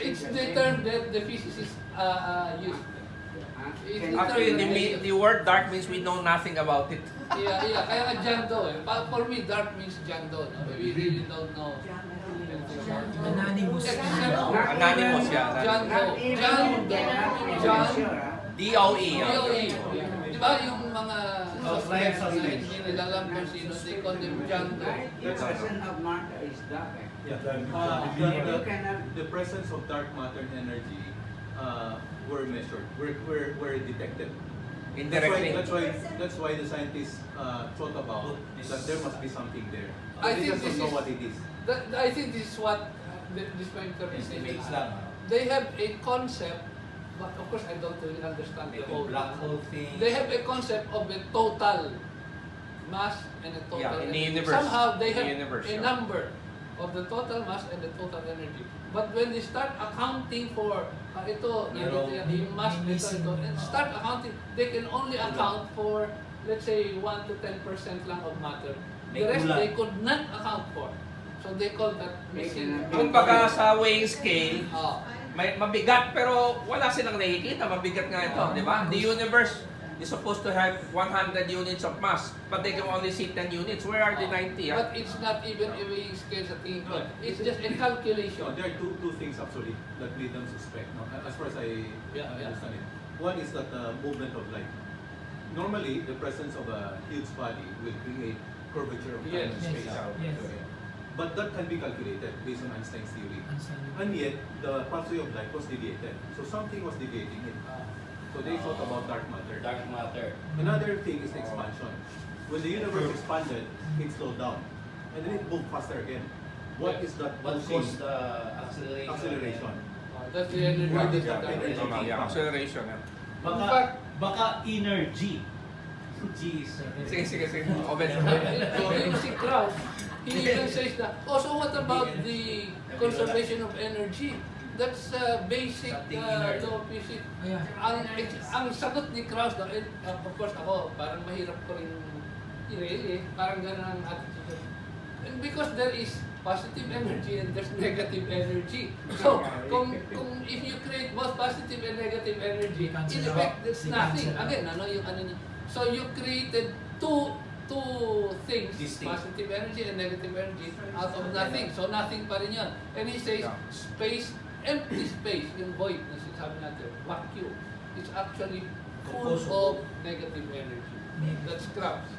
it's the term that the physicists use. It's Actually, the word dark means we know nothing about it. Yeah. Kaya nga John Doe. For me, dark means John Doe. No? We really don't know. Anonymous. Anonymous, yeah. John Doe. John DOE. DOE. Di ba yung mga Suspect. hindi nila alam kung sino, they call them John Doe. The presence of matter is dark. The presence of dark matter and energy were measured, were detected. Indirectly. That's why the scientists thought about that there must be something there. I They think just don't know what it is. I think this is what this my interpretation. Estimates lang. They have a concept, but of course I don't really understand the Like a whole. black hole thing. They have a concept of a total mass and a total Yeah, in the energy. universe. Somehow they have In the universe, a yeah. number of the total mass and the total energy. But when they start accounting for ito, nandito yan, yung mass, ito, and start accounting, they can only account for, let's say, 1 to 10% lang of matter. The May rest kulang. they could not account for. So they call that missing. Kumbaga sa weighing scale, Ah. may mabigat pero wala silang nakikita. Mabigat nga ito, di ba? The universe is supposed to have 100 units of mass, but they can only see 10 units. Where are the 90? But it's not even a weighing scale sa tingin ko. It's just a calculation. There are two things actually that lead them to suspect. No? As far as I Yeah. understand it, one is that the movement of light. Normally, the presence of a huge body will create curvature of time and space. Yes. But that can be calculated based on Einstein's theory. And yet, the pathway of light was deviated. So something was deviating it. So they thought about dark matter. Dark matter. Another thing is the expansion. When the universe expanded, it slowed down. And then it moved faster again. What is that What pulsing caused the acceleration? acceleration? That's the energy. What is That's that the energy? energy. Yeah, acceleration. Yeah. Baka energy. G is Sige. Obet. Yung si Krauss, he even says that, so what about the conservation of energy? That's basic law of physics. Ang sagot ni Krauss, of course ako, parang mahirap ko rin i-relate, parang ganun ang attitude. And because there is positive energy and there's negative energy. So, kung if you create both positive and negative energy, in effect, there's nothing. Again, yung ano niya. So you created two things, Distinct. positive energy and negative energy, out of nothing. So nothing pa rin yun. And he says, Yeah. space, empty space, yung void na sinasabi natin, vacuum, it's actually full Composed of negative energy. That's crabs.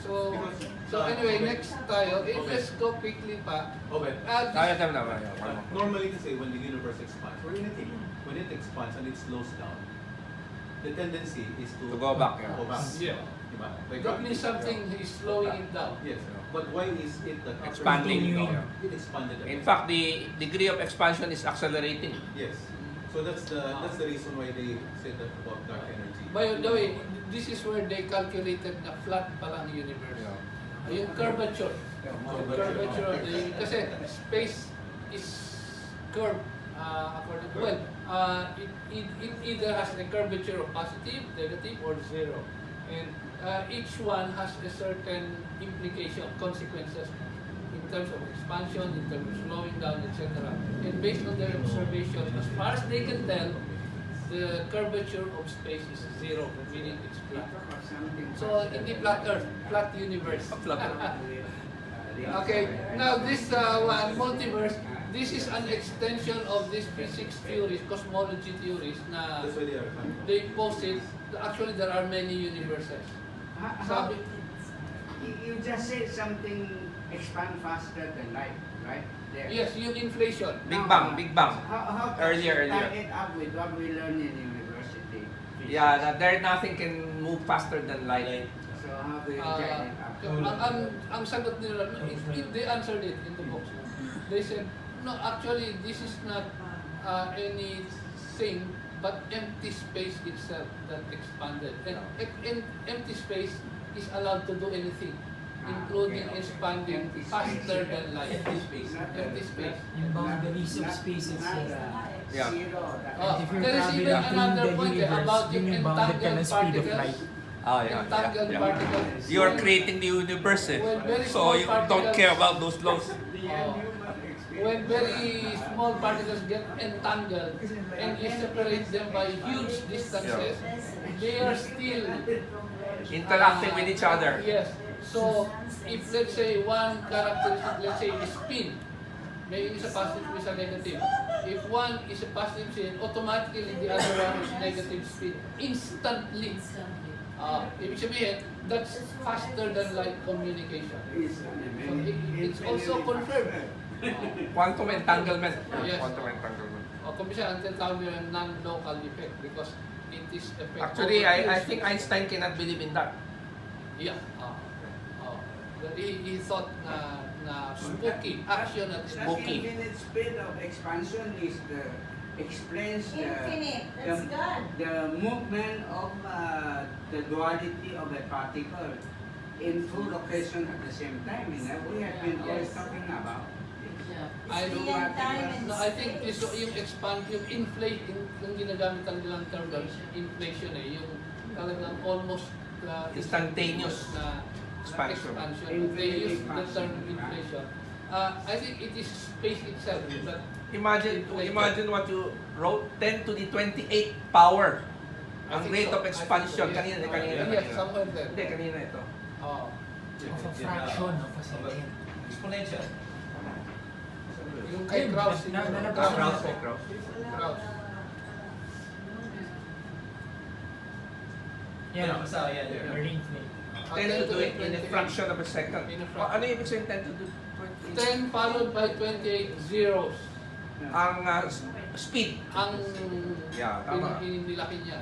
So anyway, next tayo, let's go quickly pa. Obet. Kaya tayo naman. Normally kasi when the universe expands, or anything, when it expands and it slows down, the tendency is to To go back, yeah. Go back. Yeah. Diba? Like That means something is slowing it down. Yes. But why is it that after Expanding. slowing down, Yeah. it expanded again? In fact, the degree of expansion is accelerating. Yes. So that's the reason why they said that about dark energy. By the way, this is where they calculated na flat pala ang universe. Yung curvature. Curvature. Kasi space is curved according to, well, it either has a curvature of positive, negative, or zero. And each one has a certain implication, consequences in terms of expansion, in terms of slowing down, etc. And based on their observation, as far as they can tell, the curvature of space is zero, meaning it's flat. So, hindi flat Earth, flat universe. Okay, now this one, multiverse, this is an extension of these physics theories, cosmology theories na That's why they are coming. they posit, actually there are many universes. Sabi, You just said something expand faster than light, right? There. yes, yung inflation. Big Bang, Big Bang. How Earlier. tie it up with what we learn in university? Yeah, there nothing can move faster than light. So how do you tie it up? Ang sagot nila, they answered it in the books. They said, no, actually, this is not anything but empty space itself that expanded. And empty space is allowed to do anything, including expanding faster than light. Empty space. Yung boundaries of space, etc. Yeah. Zero. Oh, If you're there is even traveling through another the point universe, about yun yung yung bounded ka ng entangled speed of particles. light. Oh, yeah, Entangled yeah. particles. You are creating the universe, eh. When very So small you don't particles- care about those laws. When very small particles get entangled and you separate them by huge distances, they are still Interacting with each other. Yes. So if let's say one characteristic, let's say is spin, may isa positive, isa negative. If one is a positive spin, automatically the other one is negative spin instantly. Ibig sabihin, that's faster than light communication. So it's also confirmed. Quantum entanglement. Yes. Quantum entanglement. O kung bisa, ang tinatawag nila non-local effect because it is effect Actually, over I huge think space. Einstein cannot believe in that. Yeah. But he thought na spooky, action at The spooky. infinite speed of expansion is explains Infinite, that's God. the movement of the duality of a particle in two locations at the same time. We have been always talking about. I It's don't beyond time and No, I think space. this yung expand, yung inflate, yung ginagamit ang nilang term doon, inflation yung talagang almost Instantaneous na expansion. They use the term inflation. I think it is space itself that Imagine what you wrote, 10 to the 28 power. I Ang think rate so. of expansion. I think so, yes. Kanina. Yes, somewhere there. Hindi, kanina ito. Oh. Of a fraction of a second. Exponential. Yung kay Ayun, Krauss, nalabas Krauss. Krauss. Yeah. Basta yan. Ring flame. 10 to do it in a fraction of a second. In a fraction. Ano ibig sabihin 10 to do 28? 10 followed by 28 zeros. Ang speed. Ang Yeah, tama. pinilaki niya.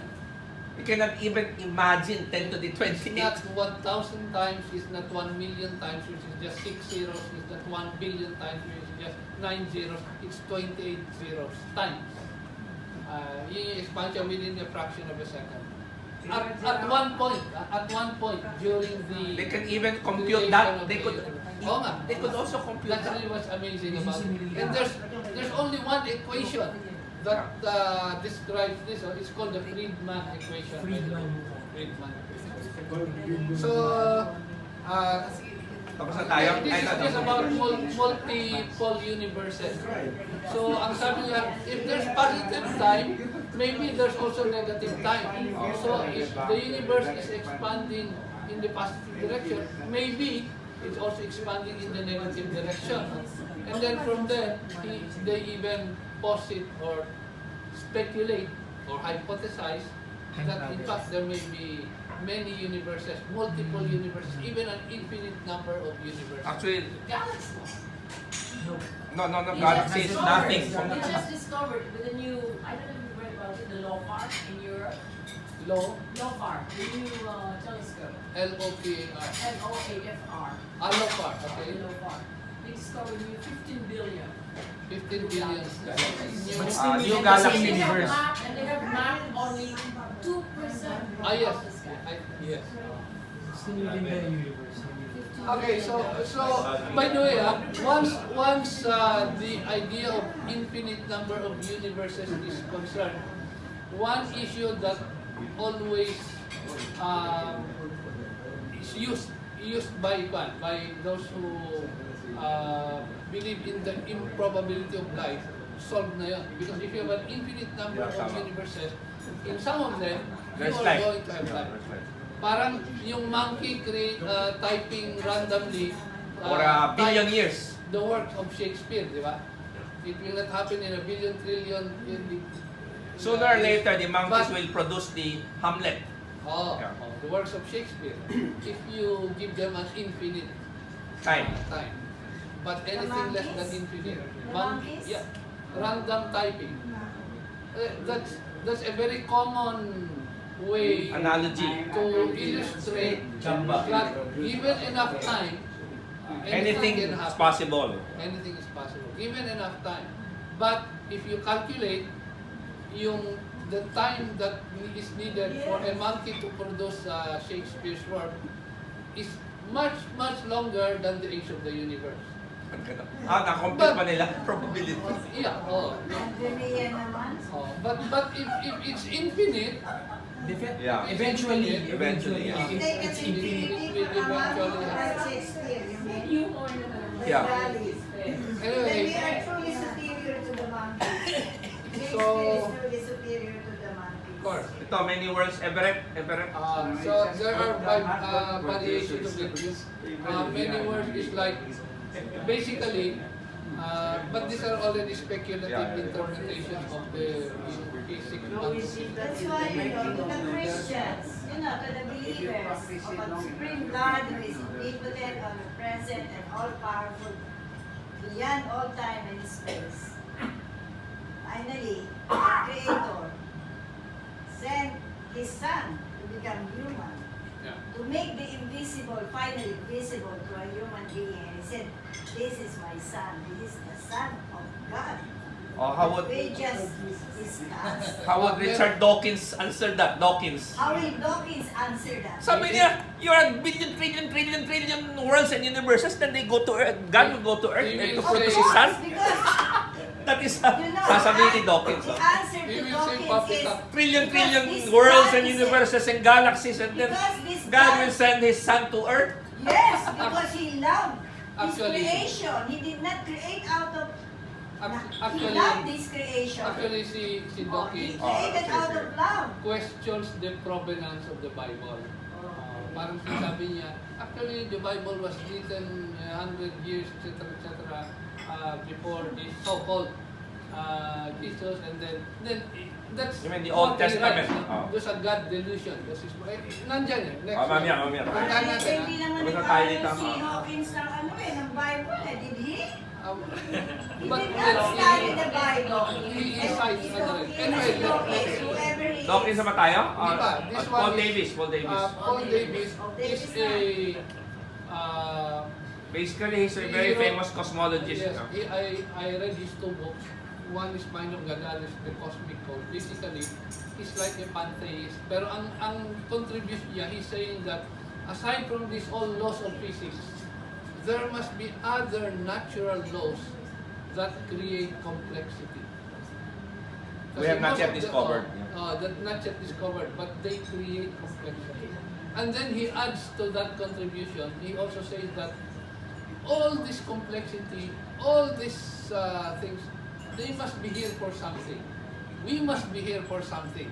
You cannot even imagine 10 to the It's 28. not 1,000 times, it's not 1 million times, which is just 6 zeros, it's not 1 billion times, which is just 9 zeros, it's 28 zeros times. Yun yung expansion within a fraction of a second. At one point during the They can even compute creation that. of They the could universe. Oo nga. they could also compute That's that. really what's amazing This is about it. simulated. And there's only one equation that describes this. It's called the Friedman equation. Friedman. Friedman equation. So, Tapos na tayo. this is just about multiple universes. So, ang sabi nila, if there's positive time, maybe there's also negative time. So if the universe is expanding in the positive direction, maybe it's also expanding in the negative direction. And then from there, they even posit or speculate or hypothesize that in fact there may be many universes, multiple universes, even an infinite number of universes. Actually, Galaxies. no, You God just says discovered- nothing. You just discovered with the new, I don't know if you read about it, the LOFAR in Europe. LOFAR, the new telescope. LOPAR. LOAFR. LOPAR, okay. LOFAR. They discovered new 15 billion. 15 billion. New galaxy They have universe. mapped, and they have mapped only 2% Yes. of the sky. Yes. Still within the universe. Okay, so by the way, once the idea of infinite number of universes is concerned, one issue that always is used by those who believe in the improbability of life, solved na yun. Because if you have an infinite number of universes, in some of them, you There's are life. going to have life. Parang yung monkey typing randomly For a billion types years. the works of Shakespeare, di ba? It will not happen in a billion, trillion. Sooner or later, the monkeys But- will produce the Hamlet. Oh, Yeah. the works of Shakespeare. If you give them an infinite Time. time. But anything less than infinite. The monkeys? Yeah. Random typing. That's a very common way Analogy. to illustrate Jamba. that given enough time, Anything can is happen. possible. Anything is possible, given enough time. But if you calculate the time that is needed for a monkey to produce Shakespeare's work is much, much longer than the age of the universe. Na-compute pa nila probability. Yeah, oh. Andrea naman. Oh, but if it's infinite, Yeah. Eventually. Eventually, yeah. If they can infinity for a month, like Shakespeare, you mean? You more than The Yeah. valleys. Then we anyway, are truly superior to the monkeys. Shakespeare is So- truly superior to the monkeys. of course. Ito, many worlds, Everett. So there are variations of it. Many words is like basically, but these are already speculative interpretations of the physics. That's why, to the Christians, to the believers of a supreme God who is omnipotent, omnipresent, and all-powerful, beyond all time and space. Finally, the Creator sent His Son to become human, Yeah. to make the invisible finally visible to a human being. And He said, "This is my Son. This is the Son of God." Oh, how would Wages is cast. Richard Dawkins answer that? Dawkins. How will Dawkins answer that? Sabi niya, you are billion, trillion worlds and universes, then they go to Earth. God will go to Earth He and to will produce say- His Son. Because, That is, you know, sasabihin ni Dawkins. the Oh. answer He to will say Dawkins puppet is, up. Trillion this worlds God and is universes and galaxies, and then Because this God God- will send His Son to Earth. yes, because He loved His Actually- creation. He did not create out of, He Actually, loved His creation. actually si He Dawkins created out of love. questions the provenance of the Bible. Parang sinasabi niya, actually the Bible was written 100 years, etc., before this so-called Jesus, and then that's You mean the Old what he Testament? writes, Oh. There's a God delusion. Nandyan eh. Next Mamaya. Puntahan natin, Hindi ah. naman Basta tayo nag-aaral dito. si Hawkins ng ng Bible, did he? He But did not study the Bible. he cites ano rin. Anyway, Whoever he is. Dawkins naman tayo? Di ba? This Paul one is- Davis. Paul Davis is Basically, he's a very famous cosmologist. Yes, no? I read his two books. One is Mind of Gadalis, The Cosmic Code. Basically, he's like a pantheist. Pero ang contribution niya, he's saying that aside from these all laws of physics, there must be other natural laws that create complexity. We have not most yet of the- discovered. that not yet discovered, but they create complexity. And then he adds to that contribution, he also says that all this complexity, all these things, they must be here for something. we must be here for something.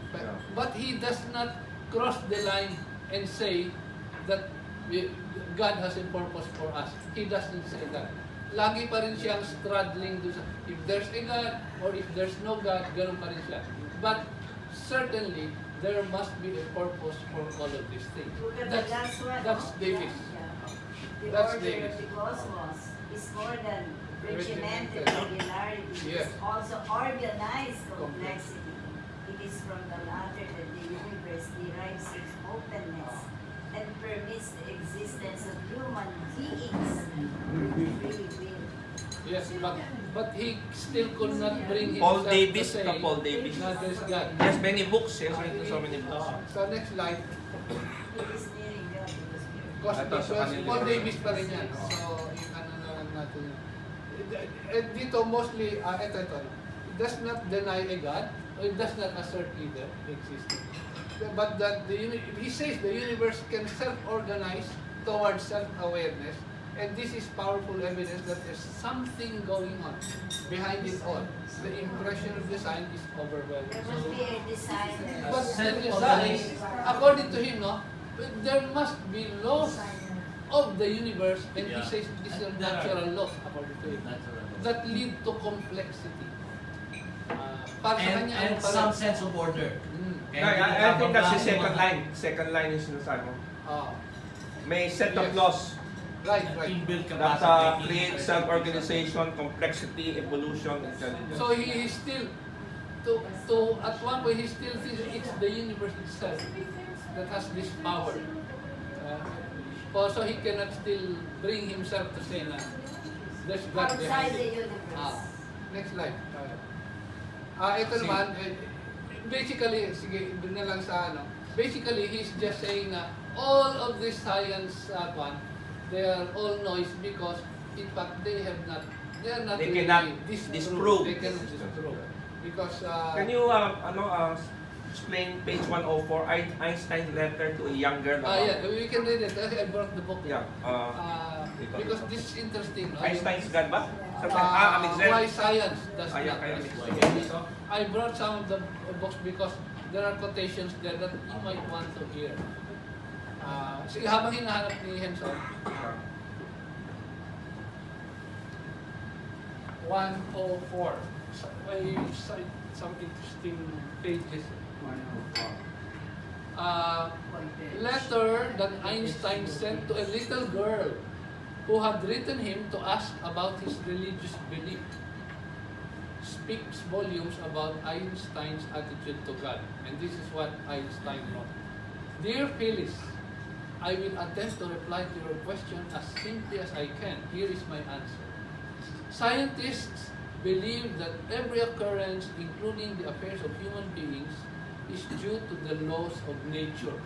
But he does not cross the line and say that God has a purpose for us. He doesn't say that. Lagi pa rin siyang struggling doon sa, if there's a God or if there's no God, ganun pa rin siya. But certainly, there must be a purpose for all of these things. Look at the last one. That's no? Davis. Yeah. The That's order Davis. of the cosmos is more than regimented Regimented. regularity. Yes. It's also organized complexity. It is from the latter that the universe derives its openness and permits the existence of human beings with free will. Yes, but he still could not bring Paul himself Davis, to say, Paul Davis. na there's God. He has many books. He has written so many books. So next slide. It is nearing God. It was miracle. Because Ito, sa kanila. Paul Davis pa rin yan. So, yung ano na lang natin. Dito mostly, ito. It does not deny a God, or it does not assert either the existence. But that he says the universe can self-organize towards self-awareness, and this is powerful evidence that there's something going on behind it all. The impression of design is overwhelming. There must be a designer. But Self-organized. according to him, no, there must be laws of the universe, and he Yeah. says these are There are. natural laws, according to him, Natural. that lead to complexity. Para sa kanya, And ano pa some rin? sense of order. Mm. I think that's the second line. Second line yung sinasabi mo. Ah, May set of Yes. laws right. Inbuilt that capacity. create self-organization, complexity, evolution, intelligence. So he is still, at one point, he still thinks it's the universe itself that has this power. Also, he cannot still bring himself to say na there's God Outside behind the it. universe. Next slide. Ito naman, basically, sige, doon na lang sa ano. Basically, he's just saying na all of this science they are all noise because in fact they are not They really cannot disprove. disprove. They cannot disprove. Because Can you explain page 104, Einstein's letter to a young girl? yeah, we can read it. I brought the book. Yeah. Because this is interesting. No? Einstein's God ba? Why science does not Kaya disprove. I brought some of the books because there are quotations there that you might want to hear. Sige, habang hinahanap ni Henson, 104. I cite some interesting pages. Letter that Einstein sent to a little girl who had written him to ask about his religious belief speaks volumes about Einstein's attitude to God. And this is what Einstein wrote. Dear Phyllis, I will attempt to reply to your question as simply as I can. Here is my answer. Scientists believe that every occurrence, including the affairs of human beings, is due to the laws of nature.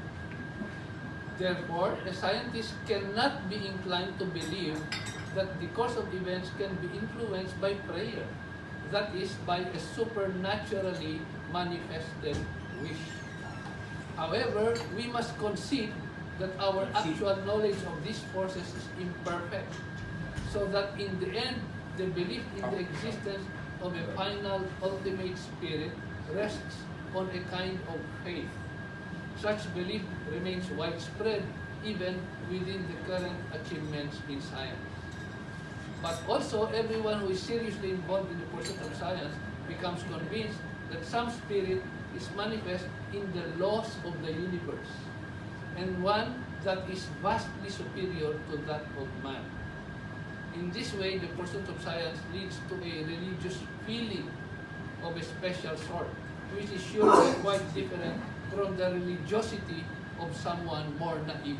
Therefore, a scientist cannot be inclined to believe that the course of events can be influenced by prayer, that is, by a supernaturally manifested wish. However, we must concede that our actual knowledge of these forces is imperfect, so that in the end, the belief in the existence of a final, ultimate spirit rests on a kind of faith. Such belief remains widespread even within the current achievements in science. But also, everyone who is seriously involved in the pursuit of science becomes convinced that some spirit is manifest in the laws of the universe, and one that is vastly superior to that of man. In this way, the pursuit of science leads to a religious feeling of a special sort, which is surely quite different from the religiosity of someone more naive.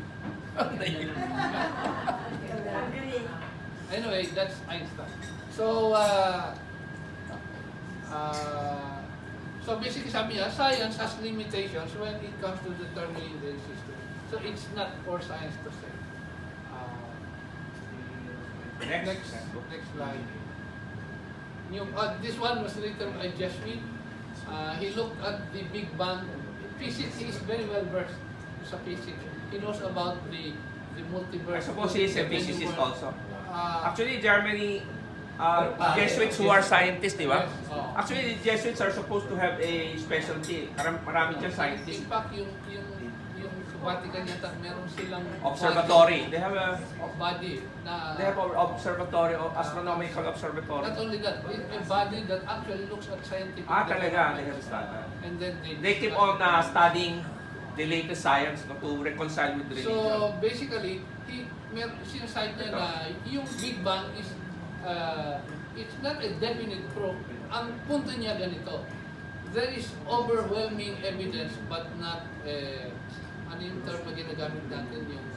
Anyway, that's Einstein. So, so basically sabi niya, science has limitations when it comes to determining the existence. So it's not for science to say. Next slide. This one was written by Jesuit. He looked at the Big Bang. Physics, he is very well versed sa physics. He knows about the I multiverse. suppose he is a the many physicist worlds. also. Actually, Germany Jesuits who are scientists, di ba? Yes. Oh. Actually, the Jesuits are supposed to have a specialty. Marami dyan scientists. In fact, yung Vatican yata, meron silang Observatory. They have a body na observatory, astronomical observatory. not only that, a body that actually looks at scientific Talaga, they development. have started. And then They keep on studying the latest science to reconcile with religion. So basically, sinaside niya na yung Big Bang is it's not a definite proof. Ang punto niya ganito, there is overwhelming evidence but not ano yung term na ginagamit natin, yung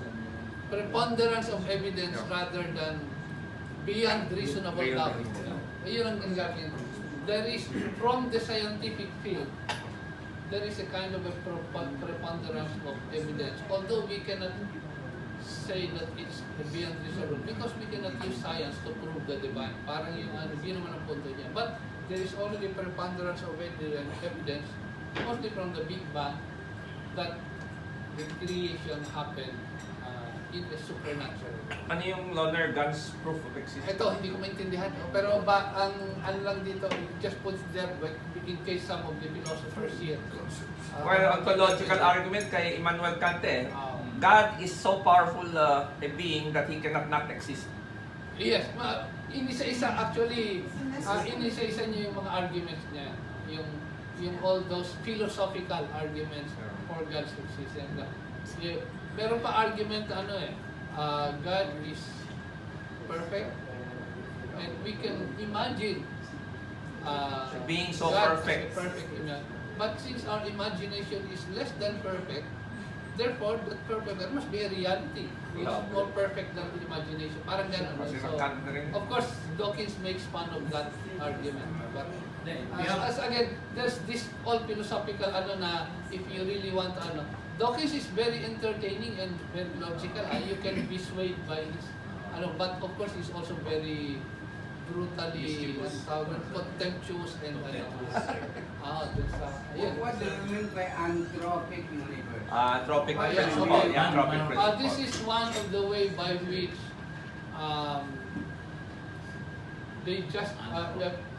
preponderance of evidence rather than beyond reasonable doubt. Ayun ang ginagamit. There is, from the scientific field, there is a kind of a preponderance of evidence. Although we cannot say that it's beyond reasonable because we cannot use science to prove the divine. Parang yung yun naman ang punto niya. But there is already preponderance of evidence, mostly from the Big Bang, that the creation happened in a supernatural. Ano yung Lonergan's proof of existence? Ito, hindi ko maintindihan. Pero ang ano lang dito, just put it there in case some of the philosophers here. Well, ontological argument kay Immanuel Kant God is so powerful a being that He cannot not exist. Yes, inisa-isa actually, inisa-isa niya yung mga arguments niya. Yung all those philosophical arguments for God's existence. Meron pa argument God is perfect and we can imagine Being so God perfect. as a perfect image. But since our imagination is less than perfect, therefore that perfect there must be a reality which is more perfect than the imagination. Parang ganun. Kasi So, Kant na rin. of course, Dawkins makes fun of that argument. But as again, there's this all philosophical na if you really want Dawkins is very entertaining and very logical. You can be swayed by his but of course he's also very brutally contemptuous and What do you mean by anthropic universe? Anthropic yes, principle. okay. Yeah, anthropic principle. This is one of the way by which they just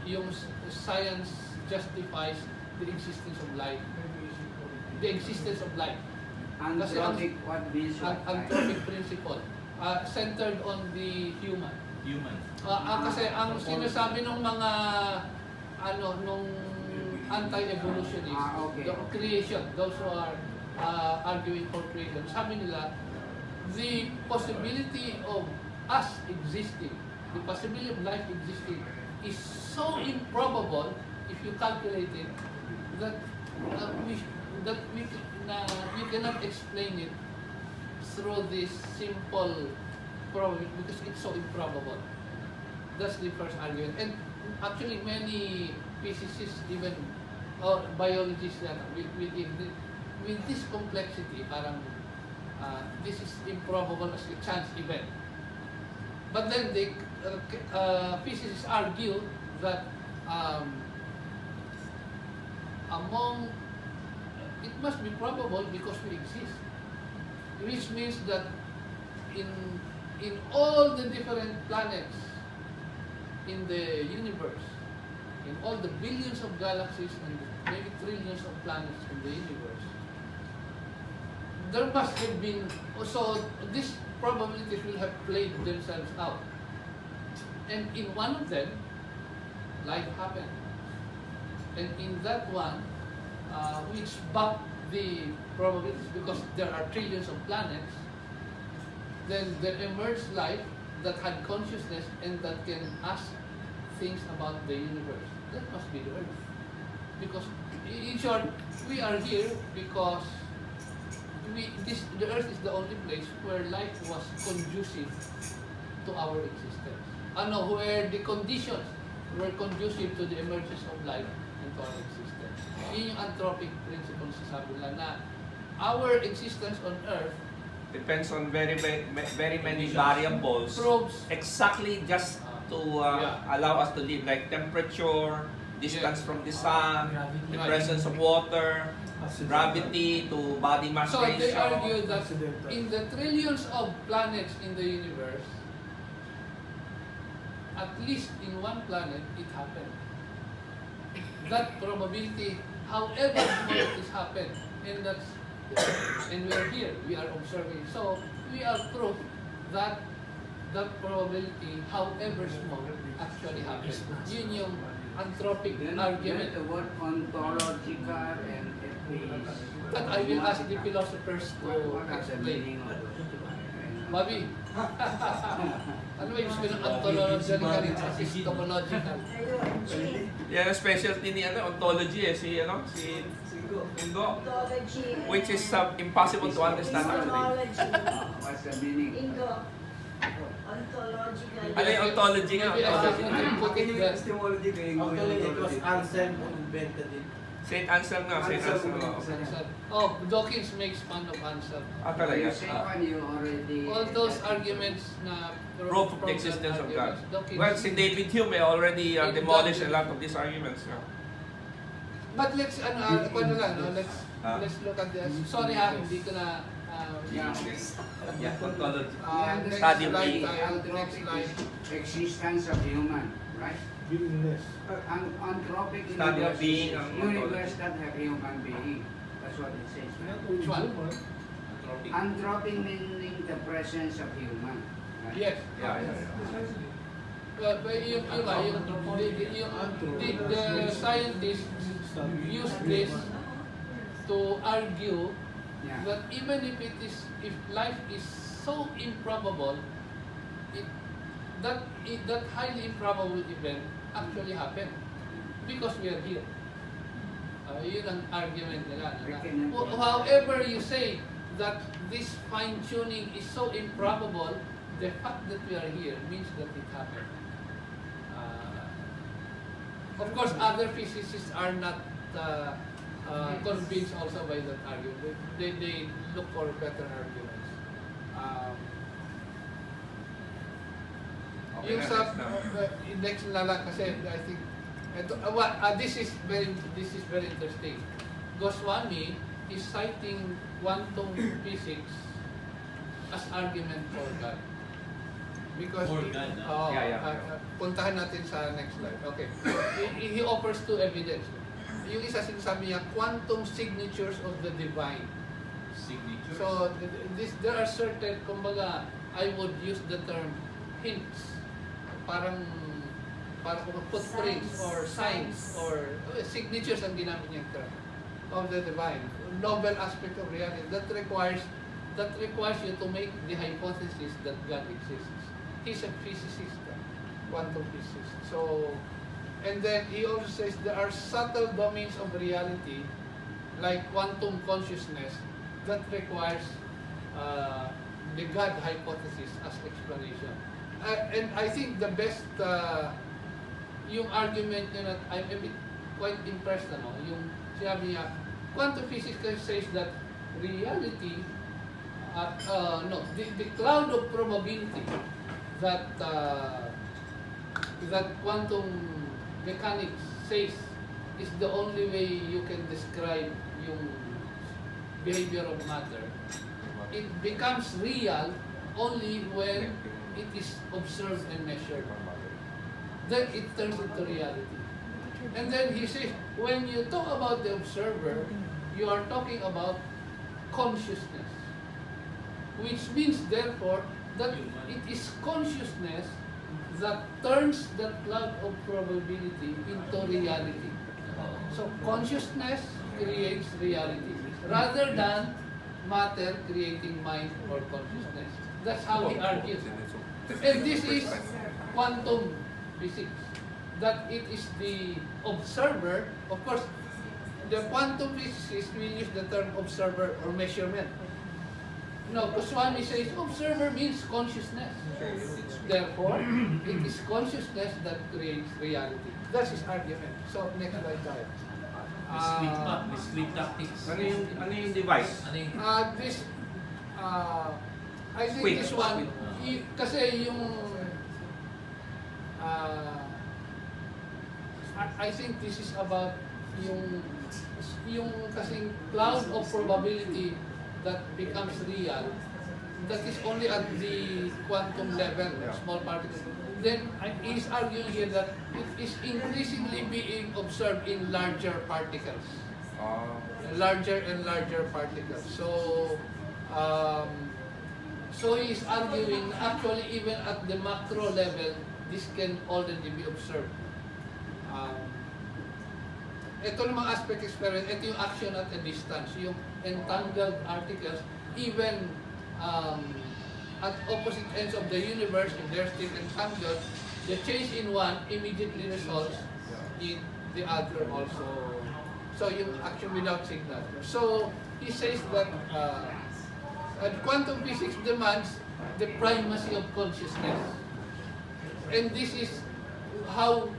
yung science justifies the existence of life. The existence of life. Anthropic, what means what? Anthropic principle. Centered on the human. Human. Kasi ang sinasabi ng mga nung anti-evolutionists, okay. the creation, those who are arguing for creation, sabi nila, the possibility of us existing, the possibility of life existing is so improbable if you calculate it that we cannot explain it through this simple probability because it's so improbable. That's the first argument. And actually many physicists, even or biologists with this complexity, parang this is improbable as a chance event. But then they physicists argue that it must be probable because we exist, which means that in all the different planets in the universe, in all the billions of galaxies and maybe trillions of planets in the universe, there must have been, so these probabilities will have played themselves out. And in one of them, life happened. And in that one, which bucked the probabilities because there are trillions of planets, then there emerged life that had consciousness and that can ask things about the universe. That must be the Earth. Because, in short, we are here because the Earth is the only place where life was conducive to our existence. Where the conditions were conducive to the emergence of life into our existence. Yun yung anthropic principle sa sabi nila na our existence on Earth Depends on very many variables. probes Exactly just to allow us to live, like temperature, distance from the sun, the presence of water, gravity to body mass So they ratio. argue that in the trillions of planets in the universe, at least in one planet, it happened. That probability, however small it is happened, and we are here, we are observing. So we are proof that that probability, however small, actually happens. Yun yung anthropic Then argument. the word ontological and atheist. That I will ask the philosophers to What are the explain. meaning of those? Bobby, ano ba yung sabi ng ontological at epistemological? Ayun, Yan ang specialty ni ontology si Ingo, ontology. which is impossible to understand actually. What's the meaning? Ingo. Ontological. Ano yung ontology nga? Maybe I Ontology. should put it there. Actually, it was Anselm who invented it. Saint Anselm nga, Saint Anselm. Oh, Dawkins makes fun of Anselm. Talaga. You say when you already... All those arguments na Proof of the existence of God. Dawkins. Well, si David Hume already demolished a lot of these arguments. But let's ano lang, no? Let's look at this. Sorry ha, hindi ko na Yeah. Yeah, ontology. next Study of slide being. tayo, the next slide. Existence of human, right? Beingness. Anthropic Study of being, universe that have human being. That's what it says. Right? Which one? Anthropic meaning the presence of human. Right? Yes. Yeah. But the scientists use this to argue Yeah. that even if life is so improbable, that highly improbable event actually happened because we are here. Yun ang argument nila. However you say that this fine-tuning is so improbable, the fact that we are here means that it happened. Of course, other physicists are not convinced also by that argument. They look for better arguments. Yung sa next na lang kasi I think this is very interesting. Goswami is citing quantum physics as argument for God. Because For God, puntahan natin sa next slide. Okay. He offers two evidence. Yung isa sinasabi niya, quantum signatures of the divine. Signatures. So, there are certain, kumbaga, I would use the term hints. Parang footprints or signs or signatures ang ginamit niyang term of the divine. Noble aspect of reality. That requires you to make the hypothesis that God exists. He's a physicist, quantum physicist. So, and then he also says there are subtle domains of reality, like quantum consciousness, that requires the God hypothesis as explanation. And I think the best, yung argument niya that I'm a bit quite impressed, yung sinabi niya, quantum physics says that reality, the cloud of probability that quantum mechanics says is the only way you can describe yung behavior of matter. It becomes real only when it is observed and measured. Then it turns into reality. And then he says, when you talk about the observer, you are talking about consciousness. Which means, therefore, that it is consciousness that turns that cloud of probability into reality. So consciousness creates reality rather than matter creating mind or consciousness. That's how he argues. And this is quantum physics. That it is the observer, of course, the quantum physicists will use the term observer or measurement. No, Goswami says observer means consciousness. Therefore, it is consciousness that creates reality. That's his argument. So, next slide tayo. Discrete tactics. Ano yung device? Ano yung... I think Quick. this one, kasi yung I think this is about yung kasing cloud of probability that becomes real, that is only at the quantum level, small particles. then he's arguing here that it is increasingly being observed in larger particles. Larger and larger particles. So he's arguing actually even at the macro level, this can already be observed. Ito namang aspect experiment, ito yung action at a distance, yung entangled particles, even at opposite ends of the universe, if they're still entangled, the change in one immediately results in the other also. So yung action without signal. So he says that quantum physics demands the primacy of consciousness. And this is how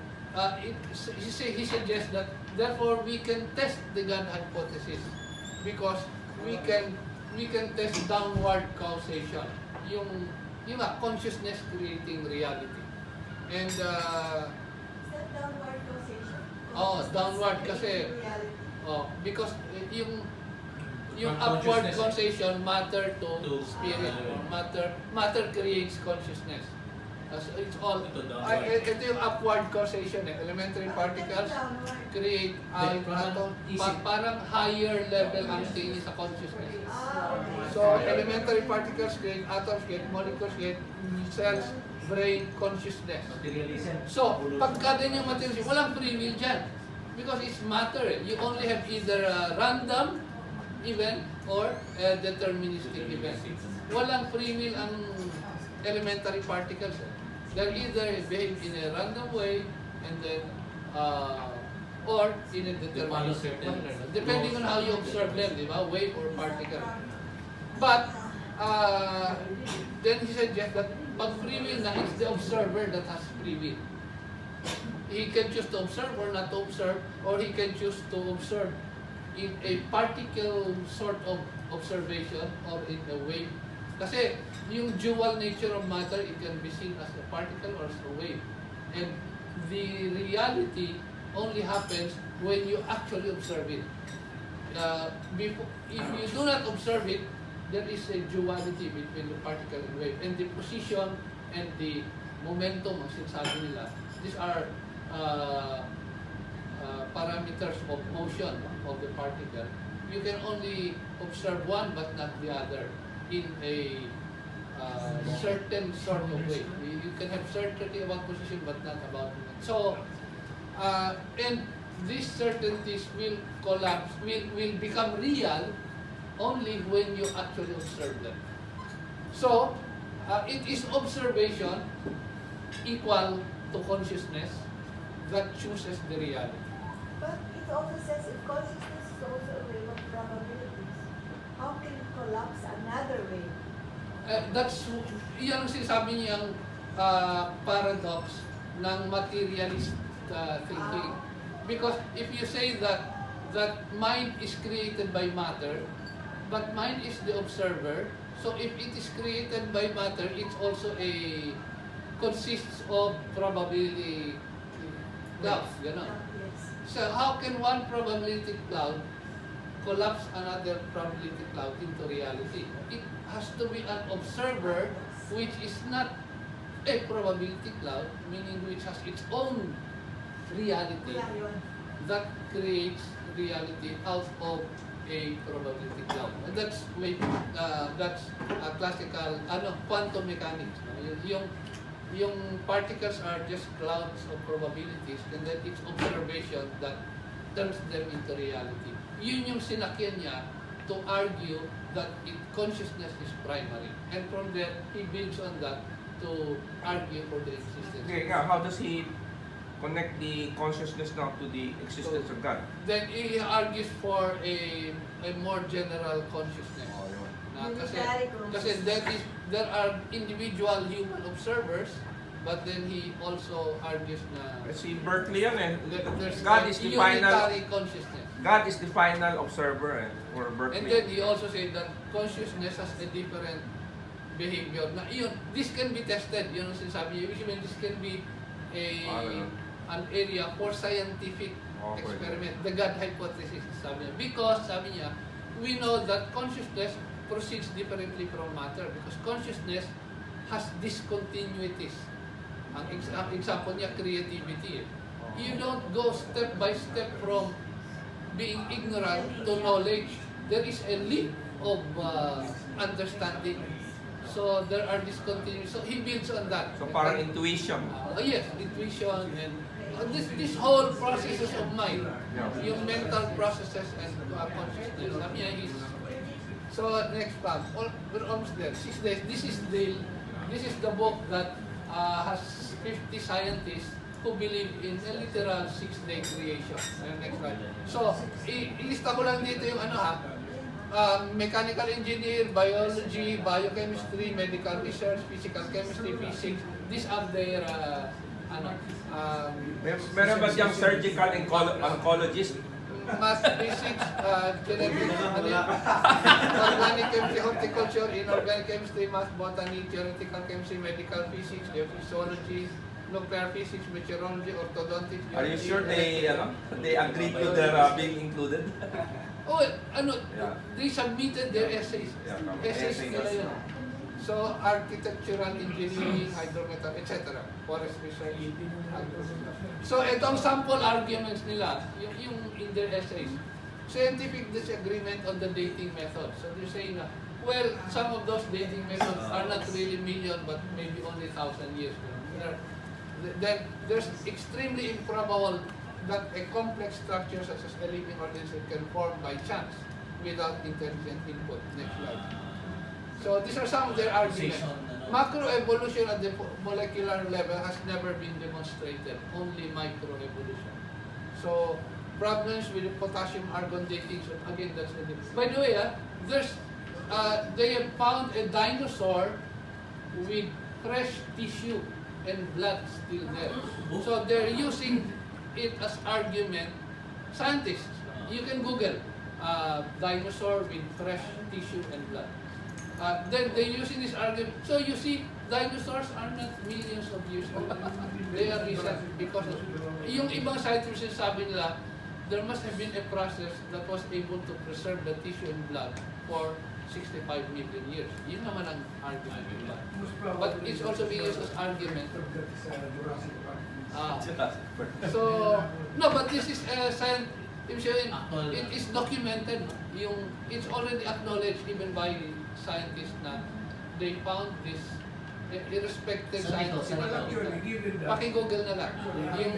he suggests that therefore we can test the God hypothesis because we can test downward causation, yung consciousness creating reality. And Is that downward causation? Downward kasi because yung upward causation matter to spirit, or matter creates consciousness. So it's all ito yung upward causation, elementary particles create parang higher level ang tingin sa consciousness. So elementary particles create atoms, create molecules, create cells, brain, consciousness. So pagka din yung materialism, walang free will dyan because it's matter. You only have either a random event or a deterministic event. Walang free will ang elementary particles. They're either behave in a random way and then or in a deterministic manner, depending on how you observe them, di ba? Wave or particle. But then he suggests that pag free will na, it's the observer that has free will. He can choose to observe or not to observe, or he can choose to observe in a particle sort of observation or in a wave. Kasi yung dual nature of matter, it can be seen as a particle or as a wave. And the reality only happens when you actually observe it. If you do not observe it, there is a duality between the particle and wave. And the position and the momentum, ang sinasabi nila, these are parameters of motion of the particle. You can only observe one but not the other in a certain sort of way. You can have certainty about position but not about movement. So, and these certainties will collapse, will become real only when you actually observe them. So, it is observation equal to consciousness that chooses the reality. But it also says if consciousness is also a wave of probabilities, how can it collapse another wave? That's yung sinasabi niyang paradox ng materialist thinking. Because if you say that mind is created by matter, but mind is the observer, so if it is created by matter, it's also consists of probability clouds, gano'n. Yes. So how can one probability cloud collapse another probability cloud into reality? It has to be an observer which is not a probability cloud, meaning which has its own reality that creates reality out of a probability cloud. And that's a classical quantum mechanics. Yung particles are just clouds of probabilities, and then it's observation that turns them into reality. Yun yung sinakyan niya to argue that consciousness is primary. And from there, he builds on that to argue for the existence. Okay, how does he connect the consciousness now to the existence of God? Then he argues for a more general consciousness. Kasi there are individual human observers, but then he also argues na Si Berkeley yan eh. there's God is the final unitary consciousness. God is the final observer for Berkeley. And then he also said that consciousness has a different behavior. Na yun, this can be tested. Yun ang sinasabi niya. Which means this can be an area for scientific experiment. The God hypothesis, sabi niya. Because, sabi niya, we know that consciousness proceeds differently from matter because consciousness has discontinuities. Ang example niya, creativity. You don't go step by step from being ignorant to knowledge. There is a leap of understanding. So there are discontinuous. So he builds on that. So parang intuition. Yes, intuition and this whole processes of mind, yung mental processes and consciousness. Sabi niya is, so next part, we're almost there. 6 days. This is the book that has 50 scientists who believe in a literal 6-day creation. Next slide. So, ilista ko lang dito yung mechanical engineer, biology, biochemistry, medical research, physical chemistry, physics. These are their Meron ba siyang surgical oncologist? math, physics, genetics, organic chemistry, horticulture, inorganic chemistry, math, botany, theoretical chemistry, medical physics, geophysiology, nuclear physics, meteorology, orthodontics. Are you sure they agreed to their being included? They submitted their essays. Essays nila yun. So, architectural engineering, hydrometal, etc. Forest research, So, itong sample arguments nila, yung in their essays. Scientific disagreement on the dating method. So, they're saying na, well, some of those dating methods are not really million, but maybe only 1,000 years. Then, there's extremely improbable that a complex structure such as a living organism can form by chance without intelligent input. Next slide. So these are some of their arguments. Macroevolution at the molecular level has never been demonstrated, only microevolution. So problems with the potassium-argon dating, so again, that's the difference. By the way, they have found a dinosaur with fresh tissue and blood still there. So they're using it as argument. Scientists, you can Google dinosaur with fresh tissue and blood. Then they're using this argument. So you see, dinosaurs are not millions of years old. They are recent because of, yung ibang scientists sabi nila, there must have been a process that was able to preserve the tissue and blood for 65 million years. Yun naman ang argument nila. But it's also being used as argument. So, no, but this is science. It is documented. It's already acknowledged even by scientists na they found this irrespective science. Paki-Google na lang. Yung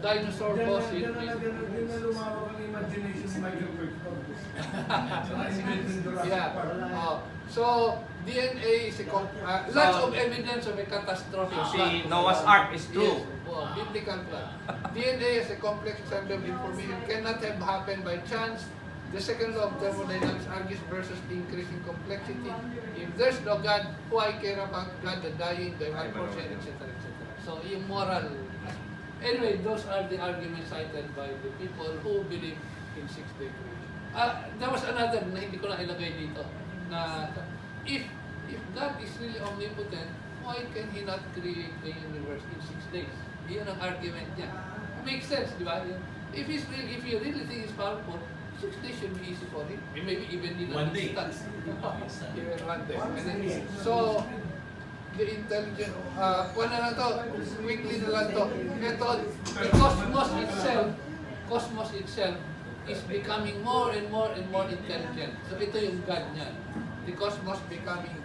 dinosaur fossil. Yeah. So, DNA is lots of evidence of a catastrophic See, Noah's Ark is true. Yes, biblical flood. DNA is a complex assembly of information, cannot have happened by chance. The second law of thermodynamics argues versus increasing complexity. If there's no God, why care about God, the dying, the 1%, etc., etc. So, yung moral. Anyway, those are the arguments cited by the people who believe in 6-day creation. There was another na hindi ko na ilagay dito, na if God is really omnipotent, why can He not create the universe in 6 days? Iyon ang argument niya. Makes sense, di ba? If you really think He's powerful, 6 days should be easy for Him. Maybe even in an instant. Even 1 day. And then, so, the intelligent, kuha na lang to, quickly na lang to. Ito, the cosmos itself is becoming more and more and more intelligent. So ito yung God niya. The cosmos becoming,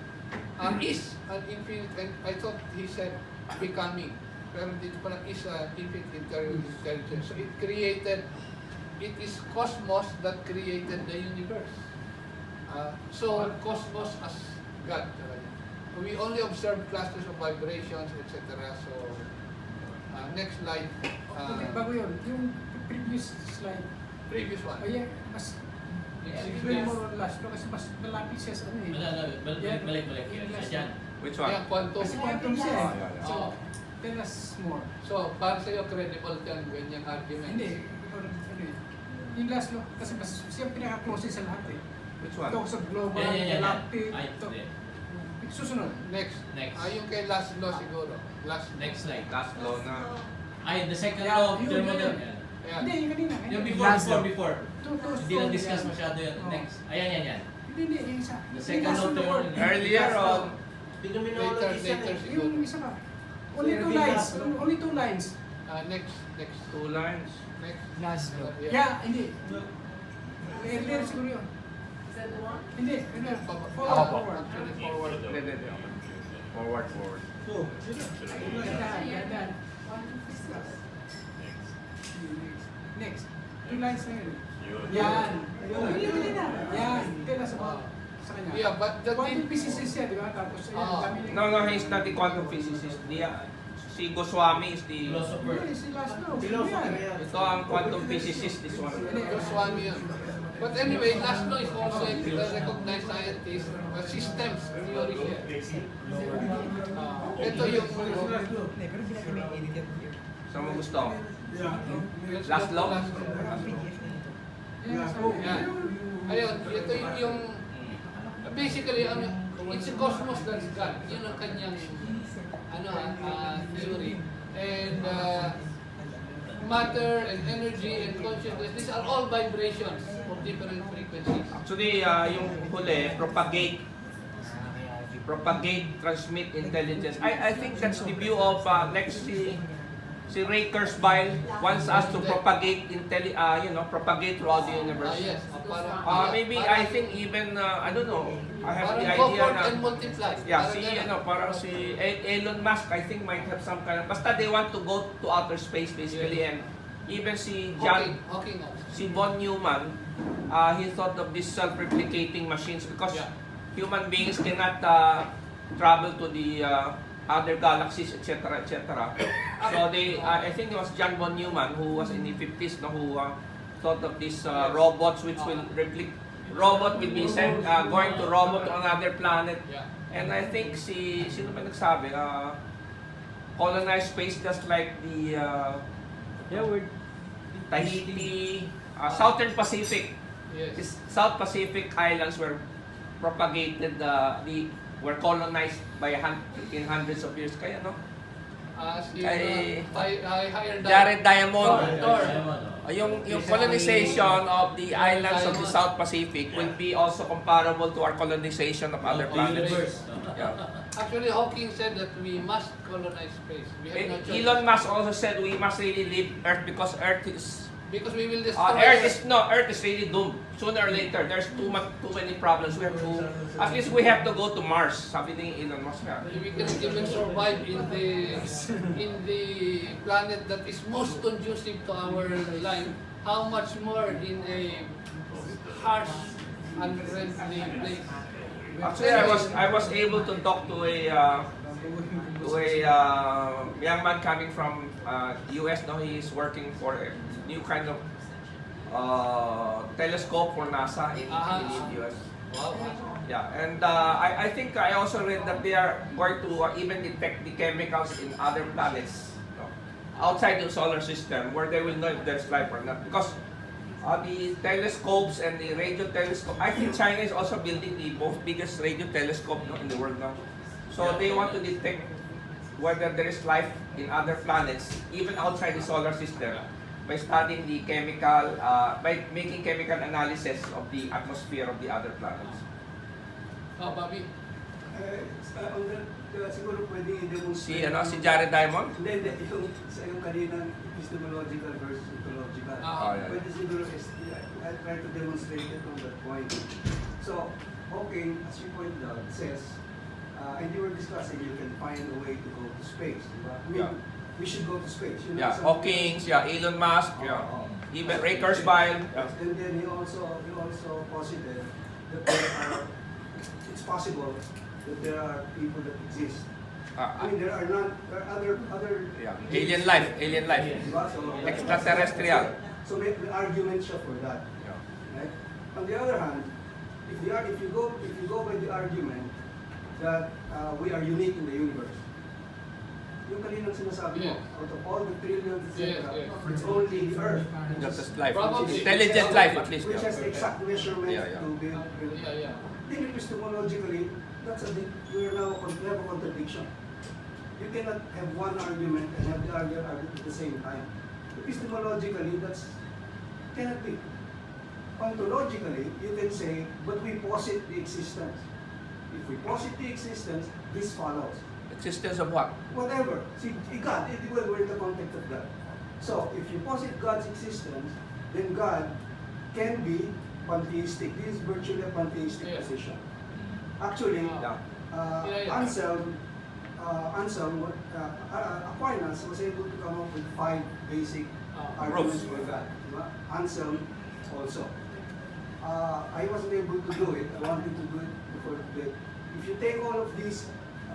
is an infinite, and I thought he said becoming. Pero dito pala is infinite intelligence. So it is cosmos that created the universe. So cosmos as God. We only observe clusters of vibrations, etc. So, next slide. Bago yun, yung previous slide. Previous one. Ay, mas even more or less, kasi mas malapit siya sa ano eh. Balik. Yan. Which one? Yeah, quantum. Kasi quantum siya eh. yeah. So, tell us more. So, para sa'yo, credible yan, ganyang argument. Hindi, ano eh. Yung last law, kasi mas siya pinaka-closest sa lahat eh. Which one? Ito sa global, galactic, ito. Susunod. Next. Next. Yung kay last law siguro. Next slide. Last law na. The second law of Yun, thermodynamics. Ayan. Hindi, yung kanina. Yung before. Hindi na discuss masyado yun. Next. Ayan. Hindi, yung isa. The second law of thermodynamics. Earlier on, Phenomenologist yan Later eh. siguro. Yung isa pa. Only two lines. Only two lines. Next. 2 lines. Next. Last Yeah. Yeah, hindi. Earlier siguro yun. Is that the one? Hindi. Earlier. Forward. Forward. Actually, forward. Forward. So, Ganyan, ganyan. Next. Two lines na yun. Yan. Yan. Tell us about sa kanya. Yeah, but the Quantum thing... physicist yan, di ba? Tapos, Ah. dami No, he's not the quantum physicist. Si Goswami is the... Philosopher. Hindi, si Laszlo. Philosopher Yan. yan. Ito ang quantum physicist, this one. Goswami yun. But anyway, Laszlo is also a recognized scientist. Systems theory siya. Ito yung... Saan mo gusto? Laszlo? Yan. Yan. Ayun, ito yung... Basically, it's a cosmos that's God. Yun ang kanyang theory. And matter and energy and consciousness, these are all vibrations of different frequencies. Actually, yung huli, propagate, transmit intelligence. I think that's the view of si Ray Kurzweil wants us to propagate propagate throughout the universe. Yes. Maybe I think even I don't know. I have the Parang go idea forth na and multiply. yeah, Parang parang si Elon Musk I think might have some kind of basta they want to go to outer space basically and even si Hawking. si von Neumann he thought of these self-replicating machines because Yeah. human beings cannot travel to the other galaxies, etc., etc. So I think it was John von Neumann who was in the 50s, who thought of these robots which will robot will be sent going to robot to another planet. Yeah. And I think sino ba nagsabi? Colonize space just like the Tahiti, Southern Pacific. Yes. These South Pacific islands were propagated, were colonized by in hundreds of years. Kaya no? I hired Jared Diamond. Thor. Yung colonization of the islands of the South Pacific will be also comparable to our colonization of other planets. Universe. Yeah. Actually, Hawking said that we must colonize space. We have no choice. Elon Musk also said we must really leave Earth because Earth is Because we will destroy Earth is really doomed. Sooner or later, there's too many problems. We have to, at least we have to go to Mars. Sabi ni Elon Musk. We cannot even survive in the planet that is most conducive to our life. How much more in a harsh, unfriendly place? Actually, I was able to talk to a young man coming from US. Now he is working for a new kind of telescope for NASA in the US. Wow. Yeah, and I think I also read that they are going to even detect the chemicals in other planets outside the solar system where they will know if there's life or not. Because the telescopes and the radio telescope, I think China is also building the most biggest radio telescope in the world now. So they want to detect whether there is life in other planets, even outside the solar system, by studying the chemical, by making chemical analysis of the atmosphere of the other planets. Bobby? Siguro pwede i-demonstrate. Si Jared Diamond? Hindi, yung kaninang epistemological versus ecological. Yeah. Pwede siguro, I try to demonstrate it on that point. So, Hawking, as you pointed out, says, and you were discussing, you can find a way to go to space. Diba? I mean, we should go to space. You know, Hawking, Elon Musk, even Ray Kurzweil. And then he also posited that it's possible that there are people that exist. I mean, there are other Alien life. diba? So, Extraterrestrial. So the argument siya for that. Right? On the other hand, if you go by the argument that we are unique in the universe, yung kaninang sinasabi mo, out of all the trillions, etc., it's only the Earth, Just life. Probably. Intelligent life at least. which has the exact measurement Yeah. to be. Then epistemologically, we have a contradiction. You cannot have one argument and have the other argument at the same time. Epistemologically, cannot be. Ontologically, you can say, but we posit the existence. If we posit the existence, this follows. Existence of what? Whatever. See, God, we're in the context of God. So, if you posit God's existence, then God can be pantheistic. This is virtually a pantheistic Yeah. position. Actually, Yeah. Anselm, Aquinas was able to come up with 5 basic arguments for God. Diba? Anselm also. I wasn't able to do it. I wanted to do it before the date. If you take all of these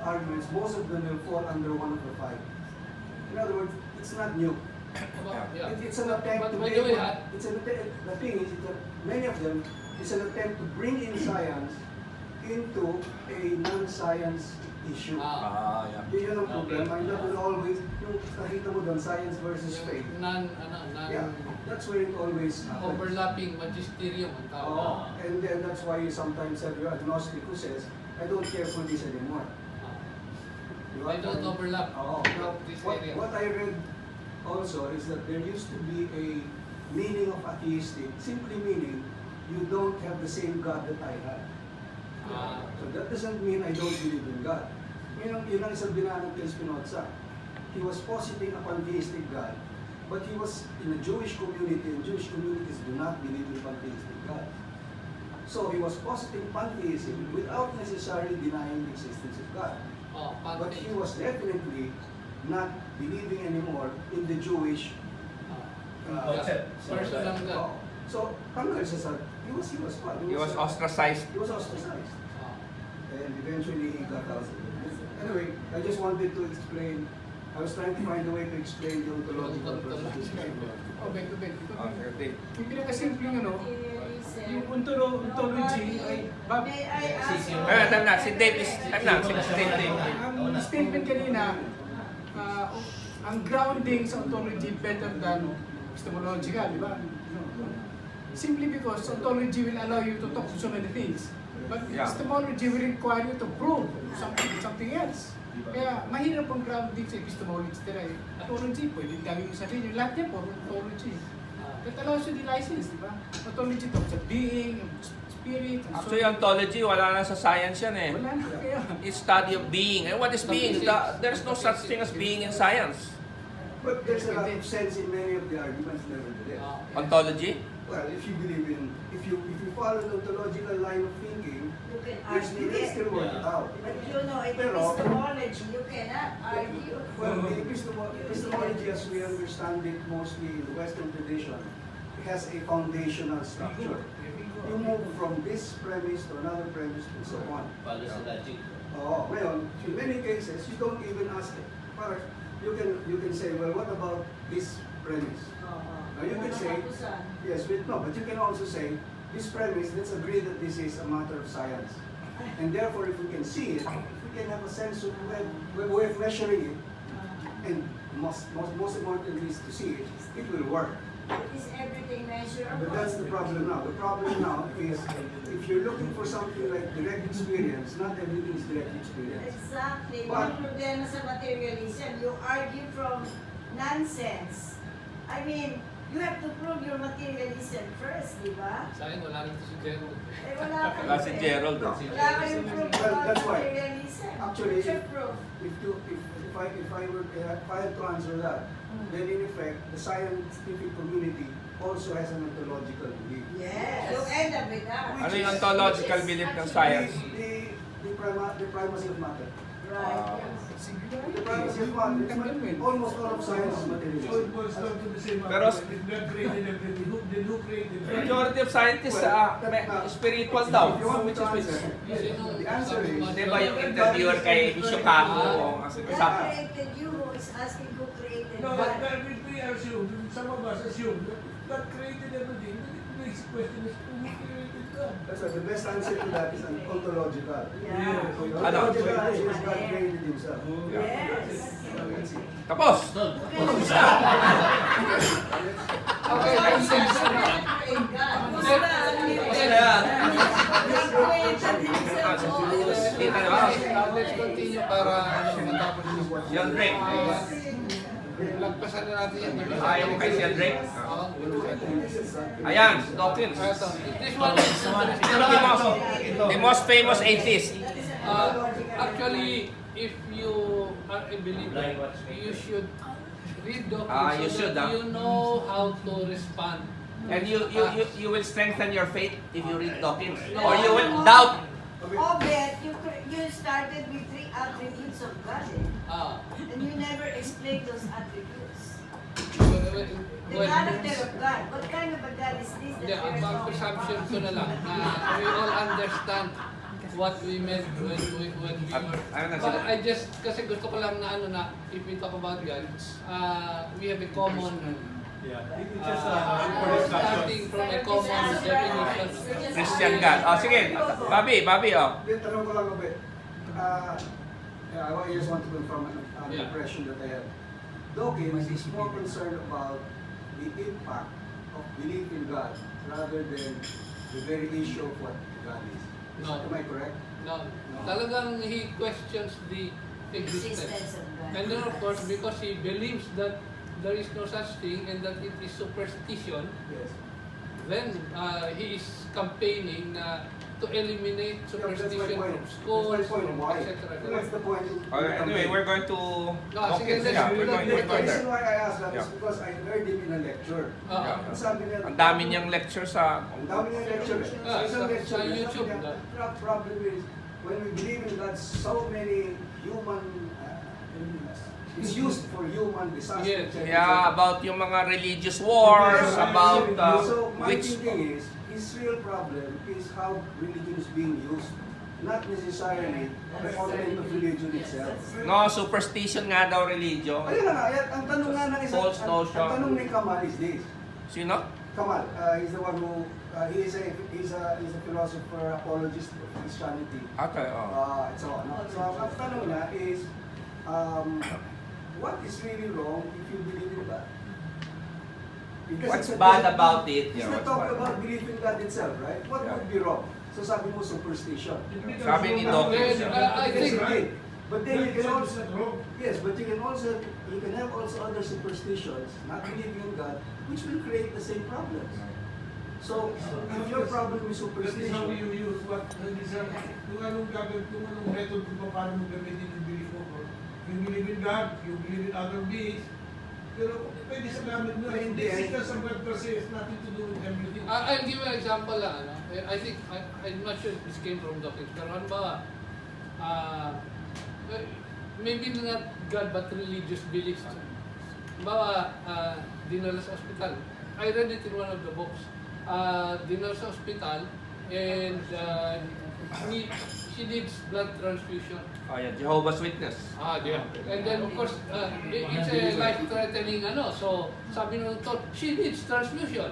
arguments, most of them will fall under one of the 5. In other words, it's not new. Yeah. It's an attempt But to by make the way, the thing is that many of them is an attempt to bring in science into a non-science issue. Yeah. Yun ang problema. And that will always, yung nakita mo doon, science versus faith. Yeah, that's where it always happens. Overlapping magisterium ang tawag. And then that's why you sometimes have your agnostic who says, I don't care for this anymore. Diba? They don't overlap Now, this what, area. what I read also is that there used to be a meaning of atheistic, simply meaning you don't have the same God that I have. So that doesn't mean I don't believe in God. Yun ang isang binanag kay Spinoza. He was positing a pantheistic God, but he was in a Jewish community, and Jewish communities do not believe in pantheistic God. So he was positing pantheism without necessarily denying the existence of God. But he was definitely not believing anymore in the Jewish Concept. Personal God. So, tanggal siya sa, he was what? He was ostracized. He was ostracized. And eventually he got out. Anyway, I just wanted to explain, I was trying to find a way to explain the ontological versus Obet. Okay. Yung pinakasimpleng ano, Materialism. yung ontology ay May I ask you? Time na. Si Dave is... Time na. Si Dave. ang statement kanina, ang grounding sa ontology better than epistemological, di ba? Simply because ontology will allow you to talk to so many things. But Yeah. epistemology will require you to prove something else. Kaya mahirap ang grounding sa epistemology nila eh. Ontology, pwede gawin yung sabihin yung lahat niya po, ontology. That allows you the license, di ba? Ontology talks of being, spirit, and Actually, soul. ontology, wala na sa science yan eh. Wala na kaya. It's study of being. And what is being? There's no such thing as being in science. But there's a lot of sense in many of the arguments nevertheless. Ontology? Well, if you believe in, if you follow the ontological line of thinking, You can there's argue you can still work it out. But you know, in Pero- epistemology, you cannot argue. Well, the epistemology as we understand it mostly in the Western tradition, it has a foundational structure. You move from this premise to another premise and so on. Follows the logic. Ngayon, in many cases, you don't even ask it. Parang, you can say, well, what about this premise? Now you can say, yes, but you can also say, this premise, let's agree that this is a matter of science. And therefore, if we can see it, if we can have a sense of way of measuring it, and most importantly is to see it, it will work. Is everything measurable? But that's the problem now. The problem now is, if you're looking for something like direct experience, not everything is direct experience. Exactly. But- Yung problema sa materialism, you argue from nonsense. I mean, you have to prove your materialism first, di ba? Sa akin, wala rin ito si Gerald. Wala ka. Wala si Gerald. Wala kayong proof Well, about that's why. materialism. Actually, What's your proof? If I had to answer that, then in effect, the scientific community also has an ontological belief. Yes. You end up with that. Ano yung ontological belief ng science? The primacy of matter. Right. The primacy of matter. Almost all of science is materialism. Pero majority of scientists spiritual daw. If you want me Which to is answer, the answer is, Di ba yung interviewer kay Bishop Caco? God created you who is asking who created No, God. but we assume, some of us assume that God created everything. The basic question is who created God? that's why the best answer to that is an ontological. Yeah. The Ano? ontological answer is God created himself. Yes. That's it. Tapos! Okay, license. Kita na ba? Let's continue para matapos yung Yan, Drake. Lagpasan na natin yan. Ayaw mo kay Sian Drake? Oo. Ayan, Dawkins. This one is The most famous atheist. Actually, if you are a believer, you should read doctrine You so should, that you know how to respond. And you will strengthen your faith if you read doctrines. No. Or you will doubt. Obet, you started with 3 attributes of God, eh? Ah, And you never explained those attributes. well, The character of God. What kind of a God is this that yeah, we're ang talking presumption about? ko na lang na we all understand what we meant when we were. Ayun na But sila. I just, kasi gusto ko lang na ano na, if we talk about God, we have a common, Yeah, it's just for discussion. starting from a common definition. Christian God. Sige, Bobby, Yung tanong ko lang, Obet. I just want to confirm an Yeah. impression that I have. Dawkins is more concerned about the impact of belief in God rather than the very issue of what God is. No. Am I correct? No, talagang he questions the existence. Existence of God. And then of course, because he believes that there is no such thing and that it is superstition, Yes. then he is campaigning to eliminate Yeah, but that's my superstition point. from schools, That's my point. from Why? etc. What's the point? Anyway, we're going to No, sige, Dawkins. let's Yeah, do we're that. going The there. reason why I asked that is Yeah. because I heard him in a lecture. Ah, Ang sabi niya, Ang dami niyang lecture sa ang dami niyang lecture. Ah, Isang sa lecture, sabi YouTube, niya, no? problem is, when we believe in God, so many human, it's used for human disaster. Yes. Yeah, about yung mga religious wars, about So my which thinking is, his real problem is how religion is being used, not necessarily the content of religion itself. no superstition nga daw religion. Ayun na nga, ang tanong nga ng isang, False notion. ang tanong ni Kamal is this. Sino? Kamal, he's the one who, he's a philosopher, apologist of Christianity. Okay, And so on. So ang tanong niya is, what is really wrong if you believe in God? Because What's it's a- bad about it? He's Yeah, not what's talking bad? about belief in God itself, right? What Yeah. would be wrong? So sabi mo superstition. Sabi ni Dawkins. I think- Right. But then you can also, wrong. yes, but you can have also other superstitions, not believing in God, which will create the same problems. So, if your problem is That is how superstition, you use what, kung anong method kung paano mo gamitin yung belief mo. You believe in God, you believe in other beings, pero pwede sa gamit mo. But in The the end- existence of God per se has nothing to do with everything. I'll give you an example lang. Ano? I think, I'm not sure if this came from Dawkins, pero ano ba, maybe not God but religious beliefs. Bawa, dinala sa ospital. I read it in one of the books. Dinala sa ospital and she needs blood transfusion. Oh, yeah, Jehovah's Witness. Yeah. And then of course, it's a life-threatening ano. So, sabi ng doktor, she needs transfusion.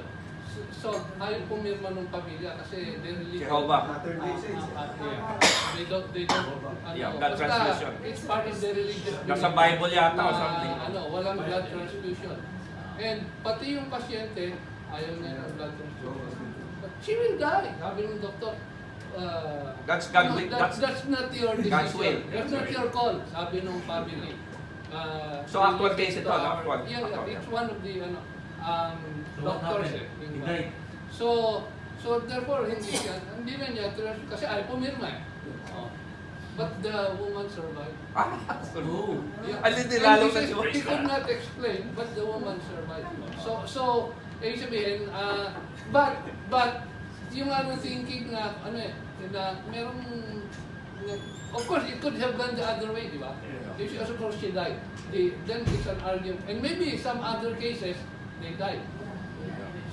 So, ayaw pumirma ng pamilya kasi they really Jehovah. Latter-day Saints. they don't Yeah, blood basta transfusion. it's part of the religious Nasa belief Bible yata o na, something. walang blood transfusion. And pati yung pasyente, ayaw niya ng blood transfusion. But she will die, sabi ng doktor. That's God, That's not your decision. God's will. That's not your call, sabi ng family. So, actual case ito, no? Actual. Yeah, it's one of the So what doctors. happened? He died. So therefore, hindi na niya transfusion kasi ayaw pumirma eh. But the woman survived. Oh. Yeah. Alin din And lalo he na says si he could not explain, but the woman survived. So, ibig sabihin, but, yung thinking na, na merong, of course, it could have gone the other way, di ba? If she, suppose she died, then it's an argument. And maybe some other cases, they died.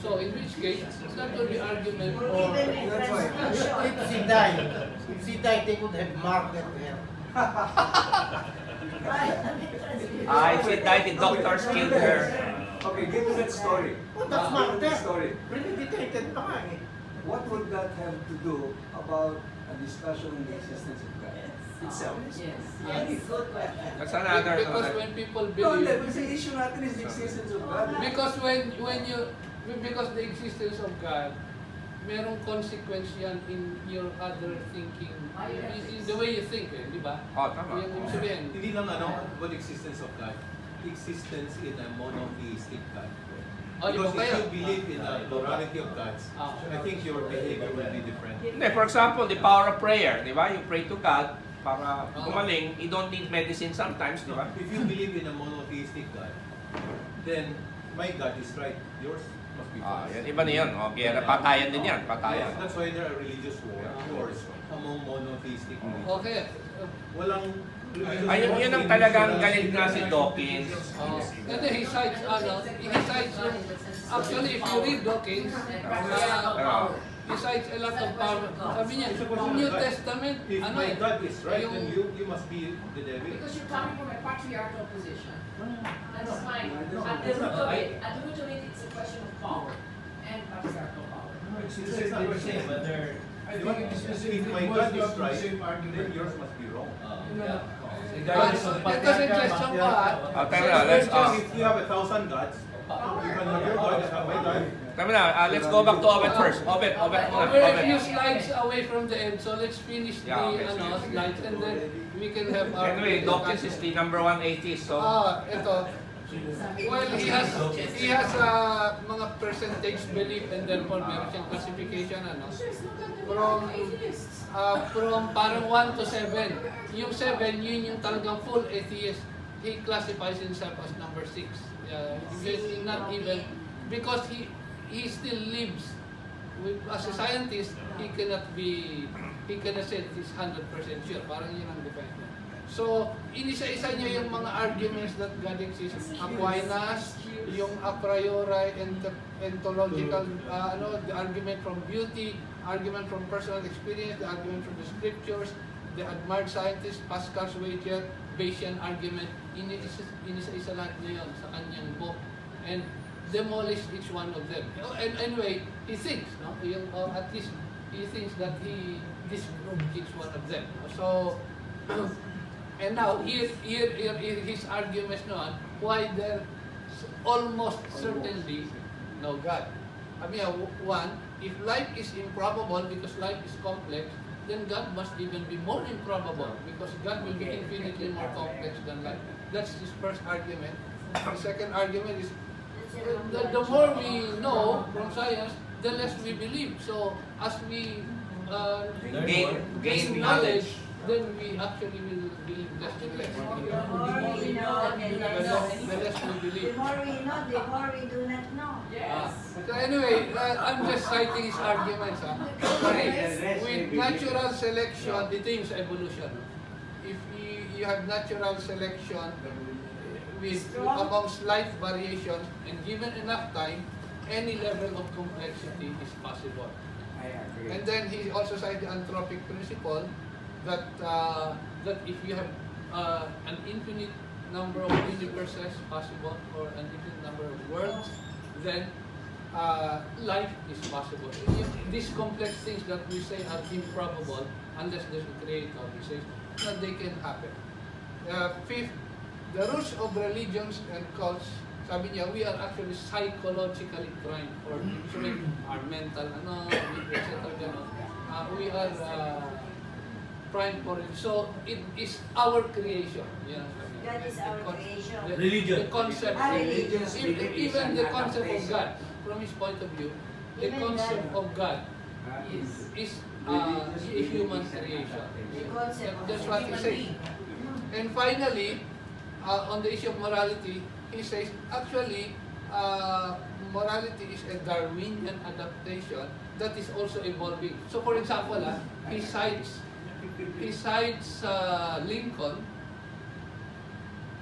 So, in which case, that would be argument for... Even in That's why. transfusion. If she died, they would have marked her. If she died, the doctors killed her. Okay, give me that story. What that's Give me marked that there? story. Premeditated pa nga eh. What would that have to do about a discussion on the existence of God itself? Yes. Yes, good question. That's another. Because when people No, believe... the issue natin is the existence of God. Because because the existence of God, merong consequence yan in your other thinking, in the way you think, di ba? Oh, tama. Yung ibig sabihin, Hindi lang about existence of God, existence in a monotheistic God. yung Because kaya. if you believe in a plurality of gods, I think your behavior will be different. Hindi, for example, the power of prayer, di ba? You pray to God, para gumaling, you don't need medicine sometimes, di ba? If you believe in a monotheistic God, then my God is right. Yours must be false. Yan, iba na yun. Okay, patayan din yan, patayan. That's why there are religious wars among monotheistic religions. Okay. Walang religious Ayun, yun ang talagang galit nga si Dawkins. And then he cites yung, actually if you read Dawkins, he cites a lot of power. Sabi niya, yung New Testament, If ano my eh, God is right, yung- then you must be the devil. Because you're coming from a patriarchal position. That's fine. No, At the root of it, it's a question of power and patriarchal power. It's the It's same not the thing. same. I think it's the same If thing. my Boils God down is to the right, same then argument. yours must be wrong. Regardless of But the suggestion ko, Tama na, let's, If you have 1,000 gods, you can have your God, I have my God. tama na, let's go back to Obet first. Obet muna. we're a few Obet. slides away from the end, so let's finish the Yeah, okay. slides and then we can have our... Anyway, Dawkins is the number one atheist, so... Ito. Well, he has mga percentage belief and therefore meron siyang classification, ano? From parang 1 to 7. Yung 7, yun yung talagang full atheist. He classifies himself as number 6. He's not even, because he still lives as a scientist, he cannot say that he's 100% sure. Parang yun ang defense niya. So, inisa-isa niya yung mga arguments that God exists. Aquinas, yung a priori ontological, the argument from beauty, argument from personal experience, the argument from the scriptures, the admired scientist, Pascal's wager, Bayesian argument, inisa-isa lahat niya yun sa kanyang book. And demolish each one of them. And anyway, he thinks, no? At least he thinks that he disproved each one of them. So, and now, here his arguments now, why there almost certainly no God. I mean, one, if life is improbable because life is complex, then God must even be more improbable because God will be infinitely more complex than life. That's his first argument. The second argument is, the more we know from science, the less we believe. So, as we gain knowledge, then we actually will believe less and less. The more we know, The less we believe. the more we know, the more we do not know. So anyway, I'm just citing his arguments. With natural selection, ito yung sa evolution. If you have natural selection with among slight variations and given enough time, any level of complexity is possible. I agree. And then he also cited the anthropic principle that if you have an infinite number of universes possible or an infinite number of worlds, then life is possible. These complex things that we say are improbable unless there's a creator, he says that they can happen. Fifth, the roots of religions and cults, sabi niya, we are actually psychologically primed or usually our mental, etc. We are primed for it. So it is our creation. Yeah. God is our creation. Religion. The concept, Our religion. even the concept of God, from his point of view, the Even concept God. of God is a human creation. The concept of That's what he says. And finally, on the issue of morality, he says actually morality is a Darwinian adaptation that is also evolving. So for example, he cites Lincoln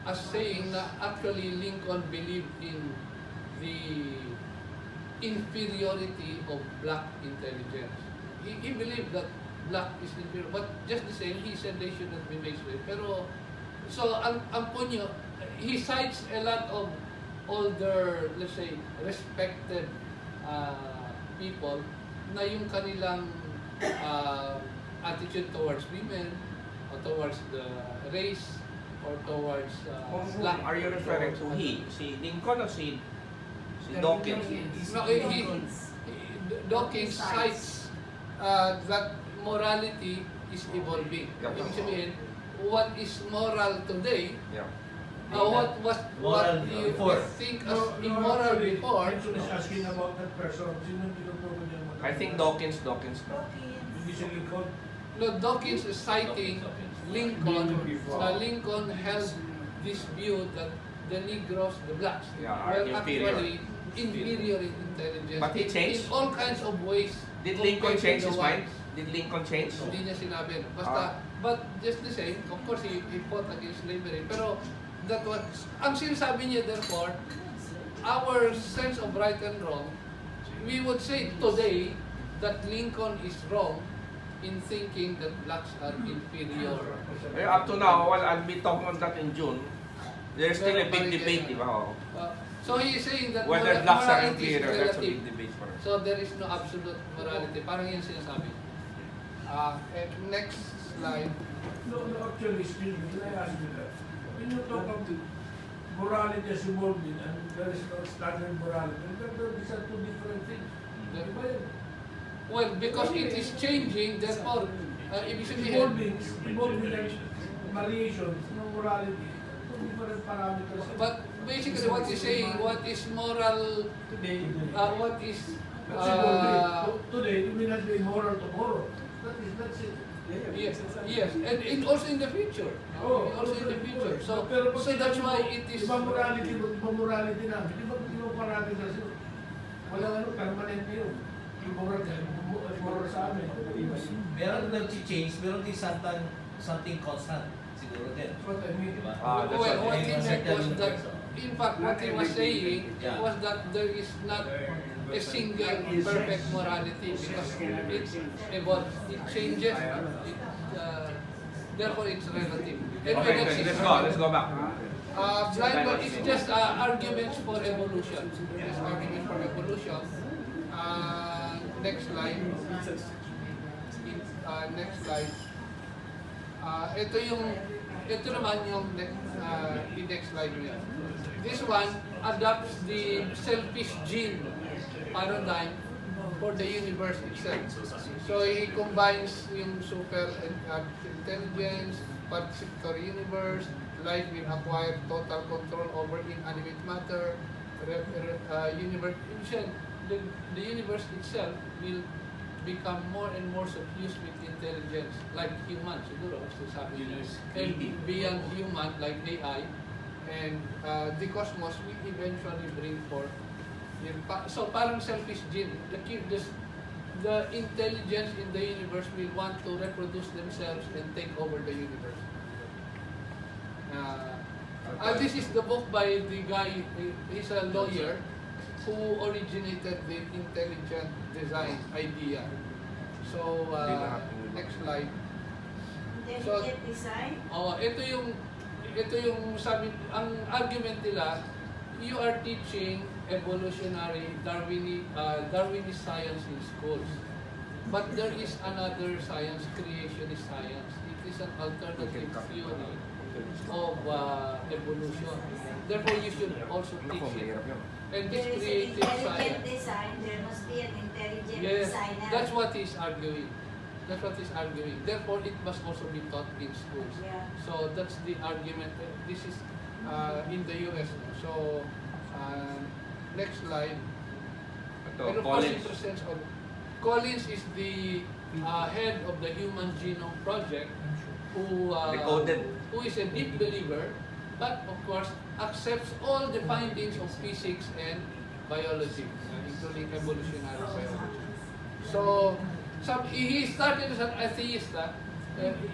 as saying that actually Lincoln believed in the inferiority of black intelligence. He believed that black is inferior, but just the same, he said they should not be mixed with. Pero, so ang punyo, he cites a lot of older, let's say, respected people na yung kanilang attitude towards women or towards the race or towards black. Are you referring to he? Si Lincoln or si Dawkins? No, Dawkins cites that morality is evolving. Ibig sabihin, what is moral today, Yeah. what Moral you before. think as immoral before, Benson is asking about that person. Sino ang tinutukoy niya? I think Dawkins. Hindi siya Lincoln. no, Dawkins is citing Lincoln held this view that the Negroes, the blacks, Yeah, are were inferior. actually inferior in intelligence. But he changed? In all kinds of ways. Did Lincoln compared to change the his mind? whites. Did Lincoln change? Hindi niya sinabi. Basta, but just the same, of course, he fought against slavery. Pero, that was, ang sinasabi niya, therefore, our sense of right and wrong, we would say today that Lincoln is wrong in thinking that blacks are inferior. Up to now, well, I'll be talking on that in June. There's still a big Pero debate, di ba? Oh. So he is saying that Whether blacks are morality is inferior, that's a big relative. debate for us. So there is no absolute morality. Parang yan sinasabi. And next slide. No, actually, still, can I ask you that? When you talk of morality as subordinate and there is no standard morality, these are two different things. Di ba yun? Well, because it is changing, therefore, ibig sabihin, Involving and variations, no morality, two different parameters. but basically what he's saying, what is moral, Today, what is, but today, you may not be moral tomorrow. That's it. yes, and also in the future. Oh, Also in the future. So pag that's sinabi why mo, it is, Iba morality namin. Di ba parati na sila? Walang permanent na yun. Yung moral sa amin. Meron nag-change, meron din something constant. Siguro din. What I mean. Diba? That's well, what what he Certain meant was that, universe. in fact, what he was saying Yeah. was that there is not a single perfect morality because it evolves, it changes, therefore it's relative. Anyway, Okay, that's let's his go. Let's go back. blind but it's just arguments for evolution. It's arguments for evolution. Next slide. Next slide. Ito naman yung next slide niya. This one adopts the selfish gene paradigm for the universe itself. So he combines yung super intelligence, participatory universe, life will acquire total control over inanimate matter, universe, the universe itself will become more and more suffused with intelligence, like humans, siguro, sabi niyo. And beyond human, like AI, and the cosmos will eventually bring forth. So parang selfish gene, the intelligence in the universe will want to reproduce themselves and take over the universe. This is the book by the guy, he's a lawyer who originated the intelligent design idea. So, next slide. Intelligent design? Ito yung sabi, ang argument nila, you are teaching evolutionary Darwinist science in schools. But there is another science, creationist science. It is an alternative theory of evolution. Therefore, you should also teach it. And this There is an creative intelligent science. design, there must be an intelligent Yes, designer. that's what he's arguing. That's what he's arguing. Therefore, it must also be taught in schools. Yeah. So that's the argument. This is in the US. So next slide. And of course, it presents on. Collins is the head of the Human Genome Project, who who is a deep believer, but of course accepts all the findings of physics and biology, including evolutionary biology. So, he started as an atheist.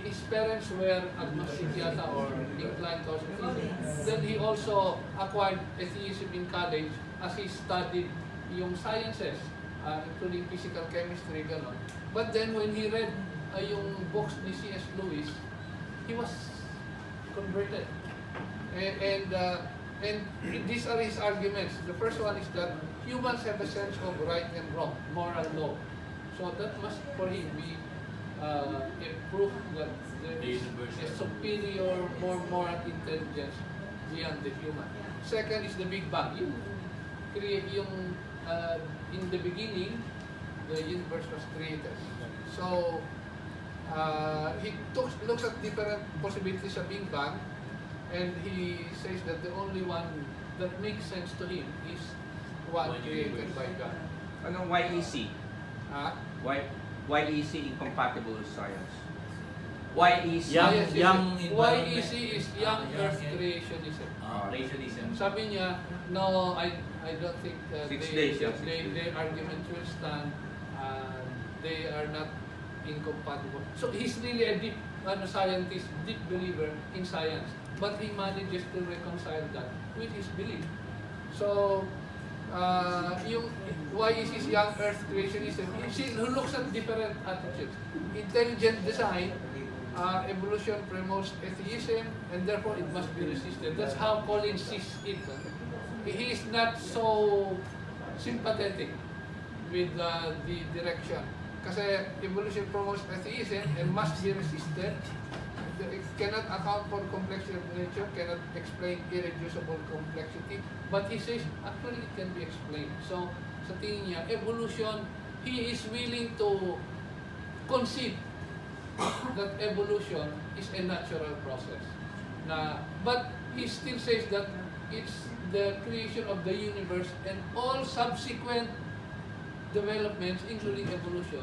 His parents were agnostic yata or inclined towards atheism. Then he also acquired atheism in college as he studied yung sciences, including physical chemistry, gano'n. But then when he read yung books ni C.S. Lewis, he was converted. And these are his arguments. The first one is that humans have a sense of right and wrong, moral law. So that must, for him, be a proof that there is a superior, more moral intelligence beyond the human. Second is the Big Bang. In the beginning, the universe was created. So he looks at different possibilities of Big Bang, and he says that the only one that makes sense to him is one created by God. Why EC? Why EC incompatible with science? Why is Young YEC is Young Earth Creationism. Creationism. Sabi niya, no, I don't think Six days, yeah, six days. their argument will stand. They are not incompatible. So he's really a deep scientist, deep believer in science. But he manages to reconcile that with his belief. So, yung YEC's Young Earth Creationism, who looks at different attitudes. Intelligent design, evolution promotes atheism, and therefore it must be resisted. That's how Collins sees it. He is not so sympathetic with the direction. Kasi evolution promotes atheism and must be resisted. It cannot account for complexity of nature, cannot explain irreducible complexity. But he says, actually it can be explained. So, sa tingin niya, evolution, he is willing to concede that evolution is a natural process. But he still says that it's the creation of the universe and all subsequent developments, including evolution,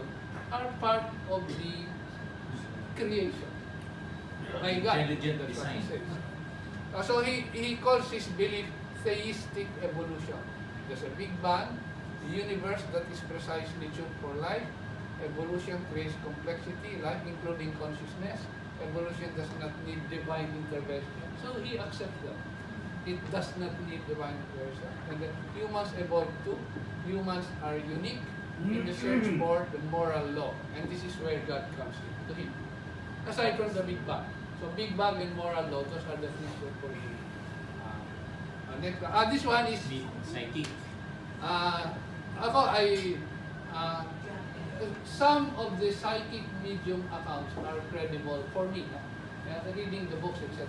are part of the creation. My God, Intelligent that's what he design. says. So he calls his belief theistic evolution. There's a Big Bang, the universe that is precisely tuned for life. Evolution creates complexity, life including consciousness. Evolution does not need divine intervention. So he accepts that. It does not need divine intervention. And then humans evolved too. Humans are unique in the search for the moral law. And this is where God comes in to him. Aside from the Big Bang. So Big Bang and moral law, those are the things that for him. Next, this one is Psychic. some of the psychic medium accounts are credible for me. Reading the books, etc.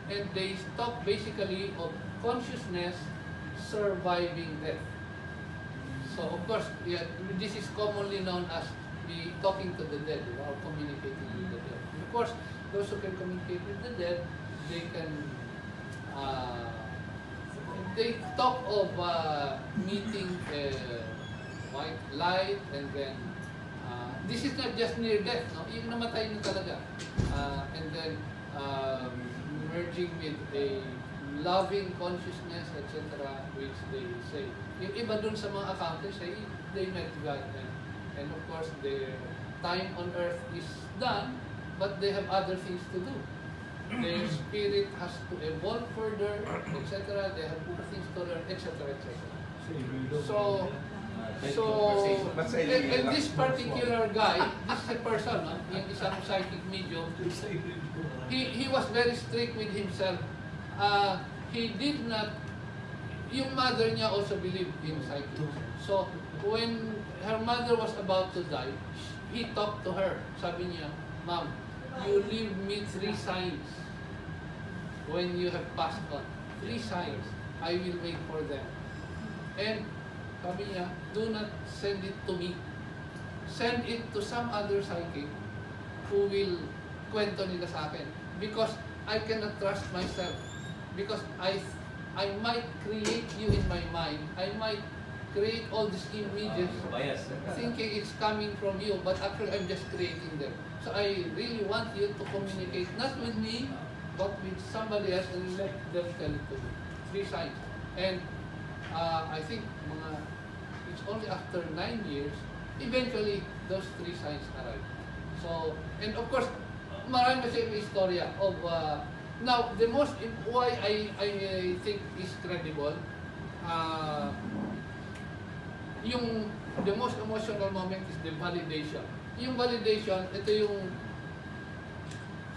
And they talk basically of consciousness surviving death. So of course, yeah, this is commonly known as the talking to the dead or communicating with the dead. Of course, those who can communicate with the dead, they talk of meeting white light, and then this is not just near death, no? Yung namatay na talaga. And then merging with a loving consciousness, etc., which they say. Yung iba dun sa mga accountants, they met God, and of course their time on earth is done, but they have other things to do. Their spirit has to evolve further, etc. They have other things to learn, etc., etc. So, and this particular guy, this is a person, no? Yung isang psychic medium, he was very strict with himself. He did not, yung mother niya also believed in psychic. So, when her mother was about to die, he talked to her. Sabi niya, Ma'am, you leave me 3 signs when you have passed on. 3 signs. I will wait for them. And sabi niya, do not send it to me. Send it to some other psychic who will kwento nila sa akin. Because I cannot trust myself. Because I might create you in my mind. I might create all these images thinking it's coming from you, but actually I'm just creating them. So I really want you to communicate not with me, but with somebody else, and let them tell it to me. 3 signs. And I think it's only after 9 years, eventually those 3 signs arrive. So, and of course, marami kasi istorya of, now, the most, why I think is credible, the most emotional moment is the validation. Yung validation, ito yung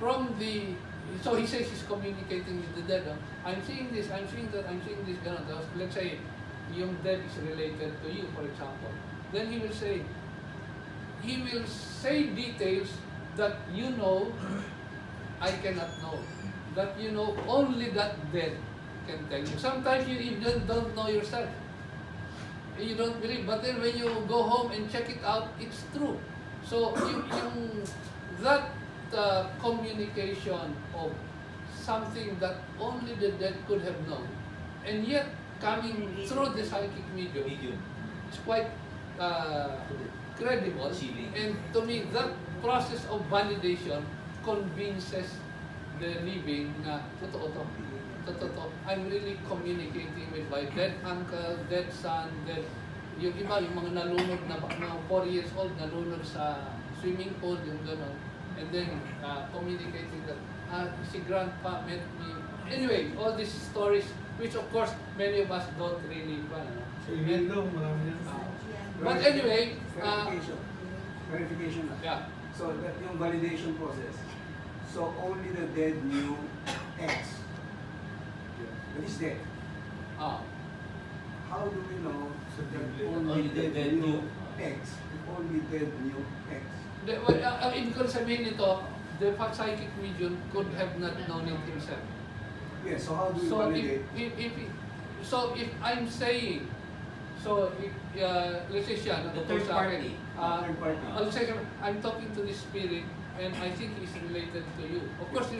from the, so he says he's communicating with the dead. I'm seeing this, I'm seeing that, I'm seeing this, gano'n. Tapos, let's say, yung dead is related to you, for example. Then he will say details that you know, I cannot know. That you know, only that dead can tell you. Sometimes you even don't know yourself. You don't believe, but then when you go home and check it out, it's true. So that communication of something that only the dead could have known, and yet coming through the psychic medium, it's quite credible. And to me, that process of validation convinces the living na totoo to. Totoo. I'm really communicating with my dead uncle, dead son, dead... Yung iba, yung mga nalunod na mga 4 years old, nalunod sa swimming pool, yung gano'n. And then, communicating that, si grandpa met me. Anyway, all these stories, which of course, many of us don't really... So, yun daw, marami yan. But anyway, Verification lang. yeah. So, that yung validation process. So, only the dead knew X. That is dead. How do we know that only dead knew X? If only dead knew X. Ang ibig ko sabihin nito, the psychic medium could have not known it himself. Yes, so how do we So validate? if I'm saying, let's say siya, The third party. Third party. I'll say, I'm talking to this spirit and I think he's related to you. Of course,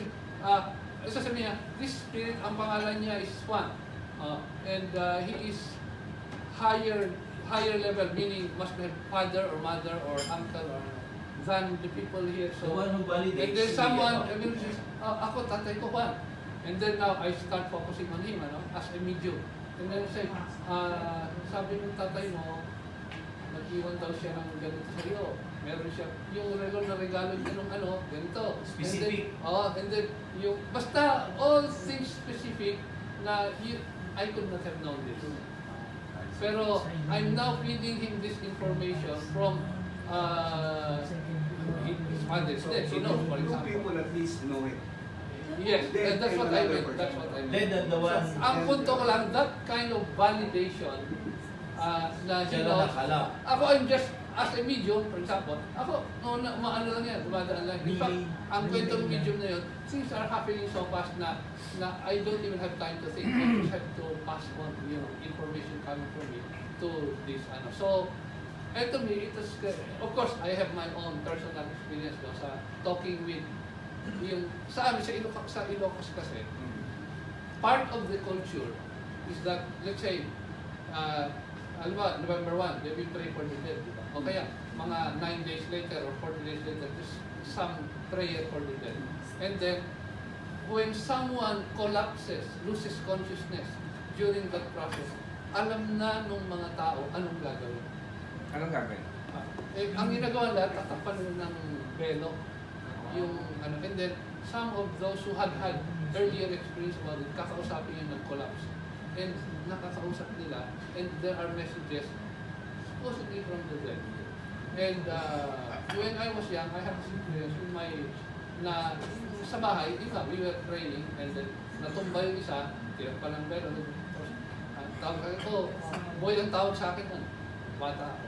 sasabihin niya, this spirit, ang pangalan niya is Juan. And he is higher level, meaning must be father or mother or uncle or than the people here. The one who validates. and there's someone, I mean, says, ako, tatay ko Juan. And then now, I start focusing on him, as a medium. And then say, sabi ng tatay mo, nag-iwan daw siya ng ganito sa iyo. Meron siya, yung regalo niya ng ganito. Specific. And then, yung, basta all things specific na I could not have known this. Pero, I'm now feeding him this information from his father's death. He knows, for Two example. people at least know it. Yes, and that's what I meant. That's what I meant. Then the one, Ang punto ko lang, that kind of validation na he siya na knows. nakala. Ako, I'm just, as a medium, for example, ako, maano lang yan, dumadaan lang. In fact, ang kwento ng medium na yun, things are happening so fast na I don't even have time to think. I just have to pass on, information coming from me to this, So, and to me, it was, of course, I have my own personal experience sa talking with yung sa amin, sa Ilocos kasi, part of the culture is that, let's say, alam ba, November 1, we pray for the dead, diba? O kaya, mga 9 days later or 40 days later, there's some prayer for the dead. And then, when someone collapses, loses consciousness during that process, alam na nung mga tao anong gagawin. Anong gagawin? Ang ginagawa nila, tatapan ng belo, yung and then some of those who had earlier experience about it, kakausapin yung nag-collapse. And nakakausap nila, and there are messages supposedly from the dead. And when I was young, I had this experience with sa bahay, we were praying, and then natumba yung isa, tira pa ng belo, tawag ko, boy ang tawag sa akin, bata ako.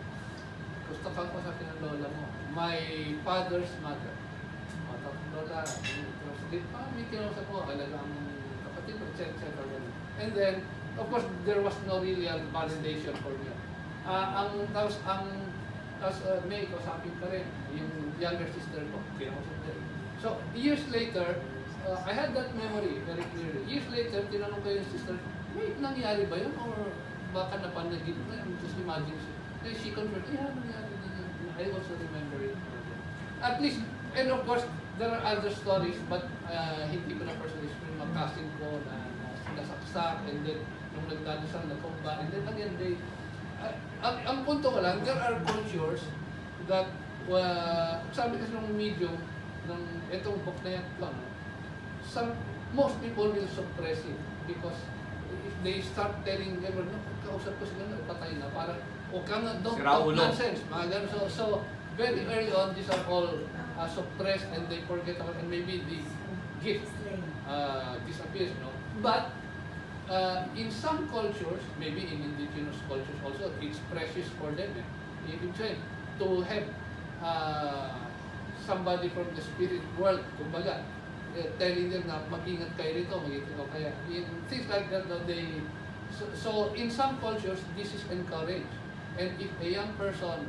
Gusto ka ko sa akin ng lola mo, my father's mother. Lola, may kinausap ko, alagang kapatid, etc. And then, of course, there was no real validation for me. Tapos may kausapin pa rin, yung younger sister ko, kinausap din. So, years later, I had that memory very clearly. Years later, tinanong ko yung sister, may nangyari ba yun? Or baka napanagin na yun? Just imagine. She confirmed, yeah, nangyari na yun. I also remember it. At least, and of course, there are other stories, but hindi ko na personally experience. Mga cousin ko na nasaksak, and then nung nagdadasal, nagkumba, and then again, ang punto ko lang, there are cultures that, sabi kasi ng medium, ng itong book na yan lang, most people will suppress it because if they start telling them, no, kausap ko sila na, patay na, parang, don't talk nonsense, mga ganun. So, very early on, these are all suppressed and they forget about, and maybe the gift disappears, But in some cultures, maybe in indigenous cultures also, it's precious for them. To have somebody from the spirit world, kumbaga, telling them na mag-ingat kayo rito, mag-ingat kaya. Things like that, so in some cultures, this is encouraged. And if a young person,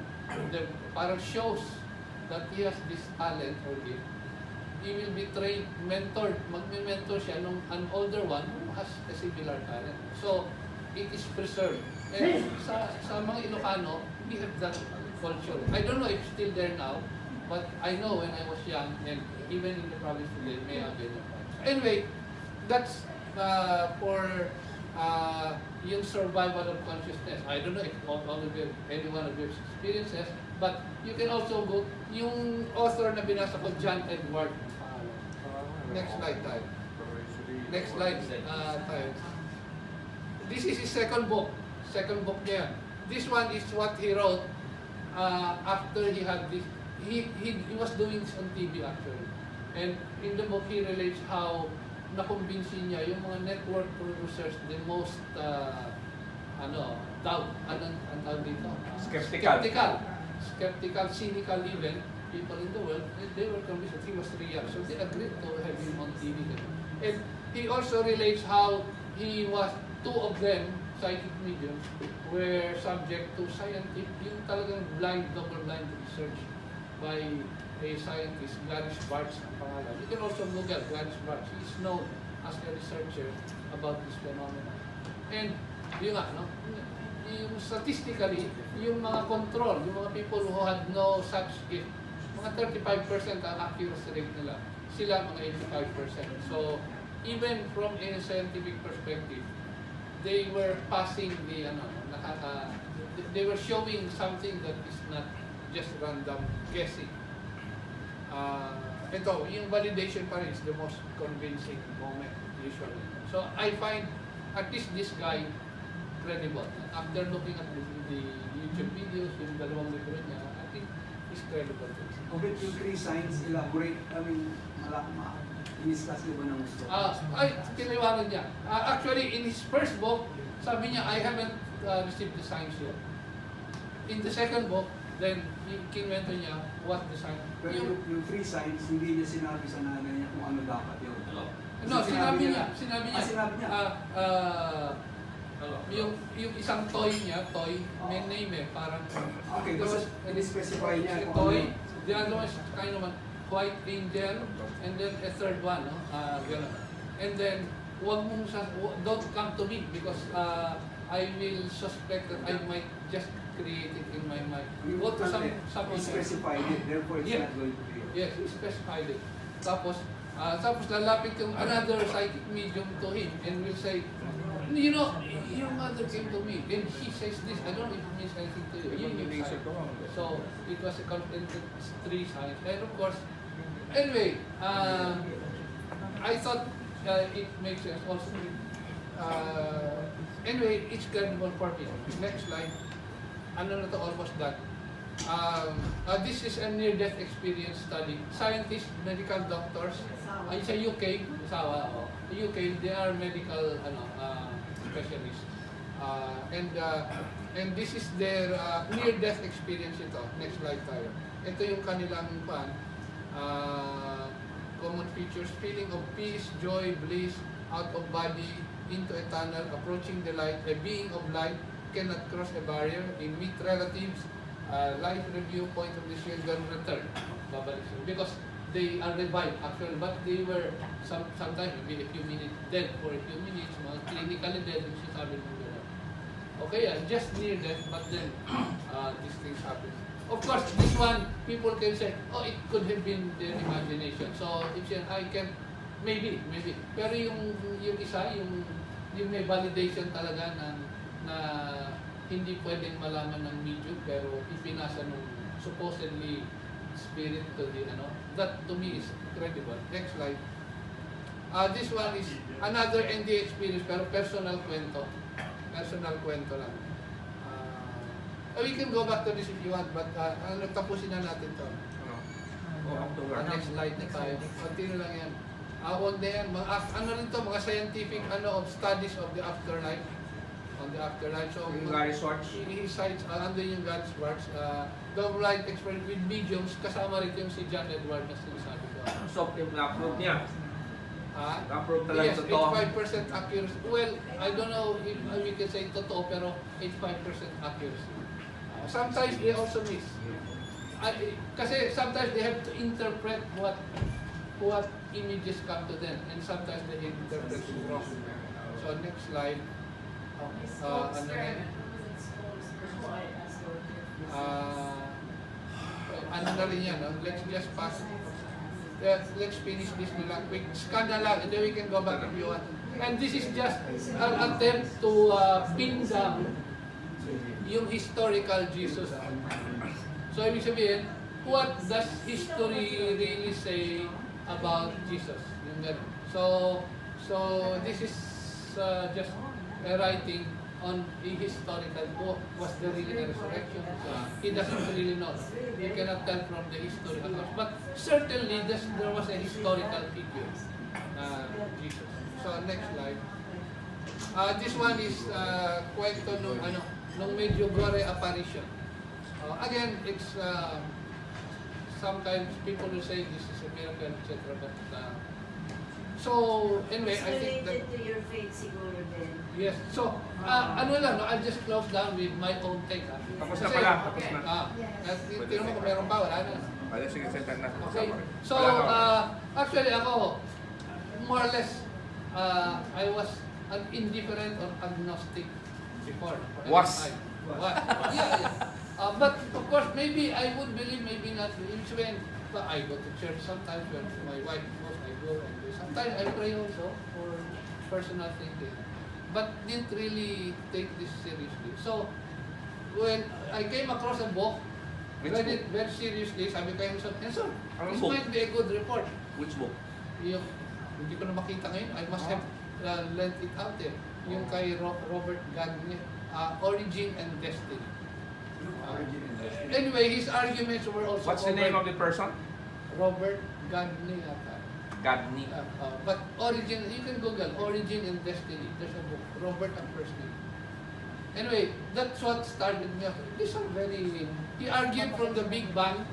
parang shows that he has this talent or gift, he will be trained, mentored, magme-mentor siya nung an older one who has a similar talent. So, it is preserved. And sa mga Ilocano, we have that culture. I don't know if it's still there now, But I know when I was young, and even in the province today, may have been a fight. Anyway, that's for yung survival of consciousness. I don't know if all of you, any one of you experiences, but you can also go, yung author na binasa ko, John Edward. Next slide tayo. Next slide tayo. This is his second book. Second book niya. This one is what he wrote after he had this. He was doing this on TV actually. And in the book, he relates how nakumbinsi niya yung mga network producers, the most doubt, ang tawag dito? Skeptical, cynical even, people in the world, they were convinced that he was real. So they agreed to have him on TV. And he also relates how he was, two of them, psychic mediums, were subject to scientific, yung talagang double-blind research by a scientist, Gladys Bartz ang pangalan. You can also Google Gladys Bartz. He is known as a researcher about this phenomenon. And yun nga, no? Yung statistically, yung mga control, yung mga people who had no such gift, mga 35% ang accuracy rate nila. Sila mga 85%. So, even from a scientific perspective, they were passing the, they were showing something that is not just random guessing. Ito, yung validation pa rin is the most convincing moment usually. So, I find at least this guy credible. After looking at the YouTube videos, yung dalawang libro niya, I think he's credible. Obet, yung 3 signs, elaborate, i-discuss ba ng gusto? Tiniwanag niya. Actually, in his first book, sabi niya, I haven't received the signs yet. In the second book, then kinwento niya what the signs. Pero yung 3 signs, hindi niya sinabi sa nanay niya kung ano dapat yun. No, sinabi niya. Sinabi niya. Yung isang toy niya, may name parang. Okay, tapos in-specify niya kung toy, ano. the other one is kind of a white angel, and then a third one, no? Gano'n. And then, don't come to me because I will suspect that I might just create it in my mind. Go to someone He else. specified it, therefore it's Yeah. not going to be. Yes, he specified it. Tapos lalapit yung another psychic medium to him and will say, you know, your mother came to me and she says this, I don't know if it means anything to you. So, it was a contented 3 signs. And of course, anyway, I thought it makes sense also. Anyway, it's credible for me. Next slide. Ano na to, almost done. This is a near-death experience study. Scientists, medical doctors, sa UK, UK, they are medical specialists. And this is their near-death experience ito. Next slide tayo. Ito yung kanilang common features, feeling of peace, joy, bliss, out of body, into a tunnel, approaching the light, a being of light, cannot cross a barrier, they meet relatives, life review, point of decision, then return. Babalik sila. Because they are revived actually, but they were sometimes maybe a few minutes dead for a few minutes, mga clinically dead, yung sinasabi mo gano'n. Okay, just near death, but then these things happen. Of course, this one, people can say, oh, it could have been their imagination. So, if I can, maybe. Pero yung isa, yung may validation talaga na hindi pwedeng malaman ng medium, pero ipinasa ng supposedly spirit to the that to me is credible. Next slide. This one is another ND experience, pero personal kwento. Personal kwento lang. We can go back to this if you want, but tapusin na natin to. Next slide na tayo. Continue lang yan. Huwag na yan. Rin to, mga scientific of studies of the afterlife. On the afterlife. So, yung Gary Swartz. He cites, andun yung Gary Swartz, double light experience with mediums, kasama rin yung si John Edward na sinasabi ko. So, na-approve niya. Na-approve talaga Yes, totoo. 85% accuracy. Well, I don't know if we can say totoo, pero 85% accuracy. Sometimes they also miss. Kasi sometimes they have to interpret what images come to them, and sometimes they interpret it wrong. So next slide. ano na rin yan, no? Let's just pass. Let's finish this na lang. Quick scan na lang, and then we can go back if you want. And this is just an attempt to pin down yung historical Jesus. So, ibig sabihin, what does history really say about Jesus? Yung ganun. So this is just a writing on a historical book. Was there really a resurrection? He doesn't really know. You cannot tell from the history accounts. But certainly, there was a historical figure, Jesus. So, next slide. This one is kwento nung medyo gore apparition. Again, it's sometimes people will say this is a miracle, etc. But so anyway, I think that Related to your faith siguro din. yes. So ano lang, no, I'll just close down with my own take. Tapos na pala, tapos na. Tino mo kung meron pa, wala na. Wala, sige, sentan na. Okay. So actually ako, more or less, I was an indifferent or agnostic before. Was. Yeah. But of course, maybe I would believe, maybe not. It's when I go to church sometimes when my wife goes, I go and do. Sometimes I pray also for personal thinking, but didn't really take this seriously. So when I came across a book, read it very seriously, sabi ko yung so this might be a good report. Which book? Yung hindi ko na makita ngayon, I must have lent it out there. Yung kay Robert Gagne, Origin and Destiny. Anyway, his arguments were also What's the name of the person? Robert Gagne. Gadni. But Origin, you can Google Origin and Destiny. There's a book, Robert and first name. Anyway, that's what started me off. These are very, he argued from the Big Bang,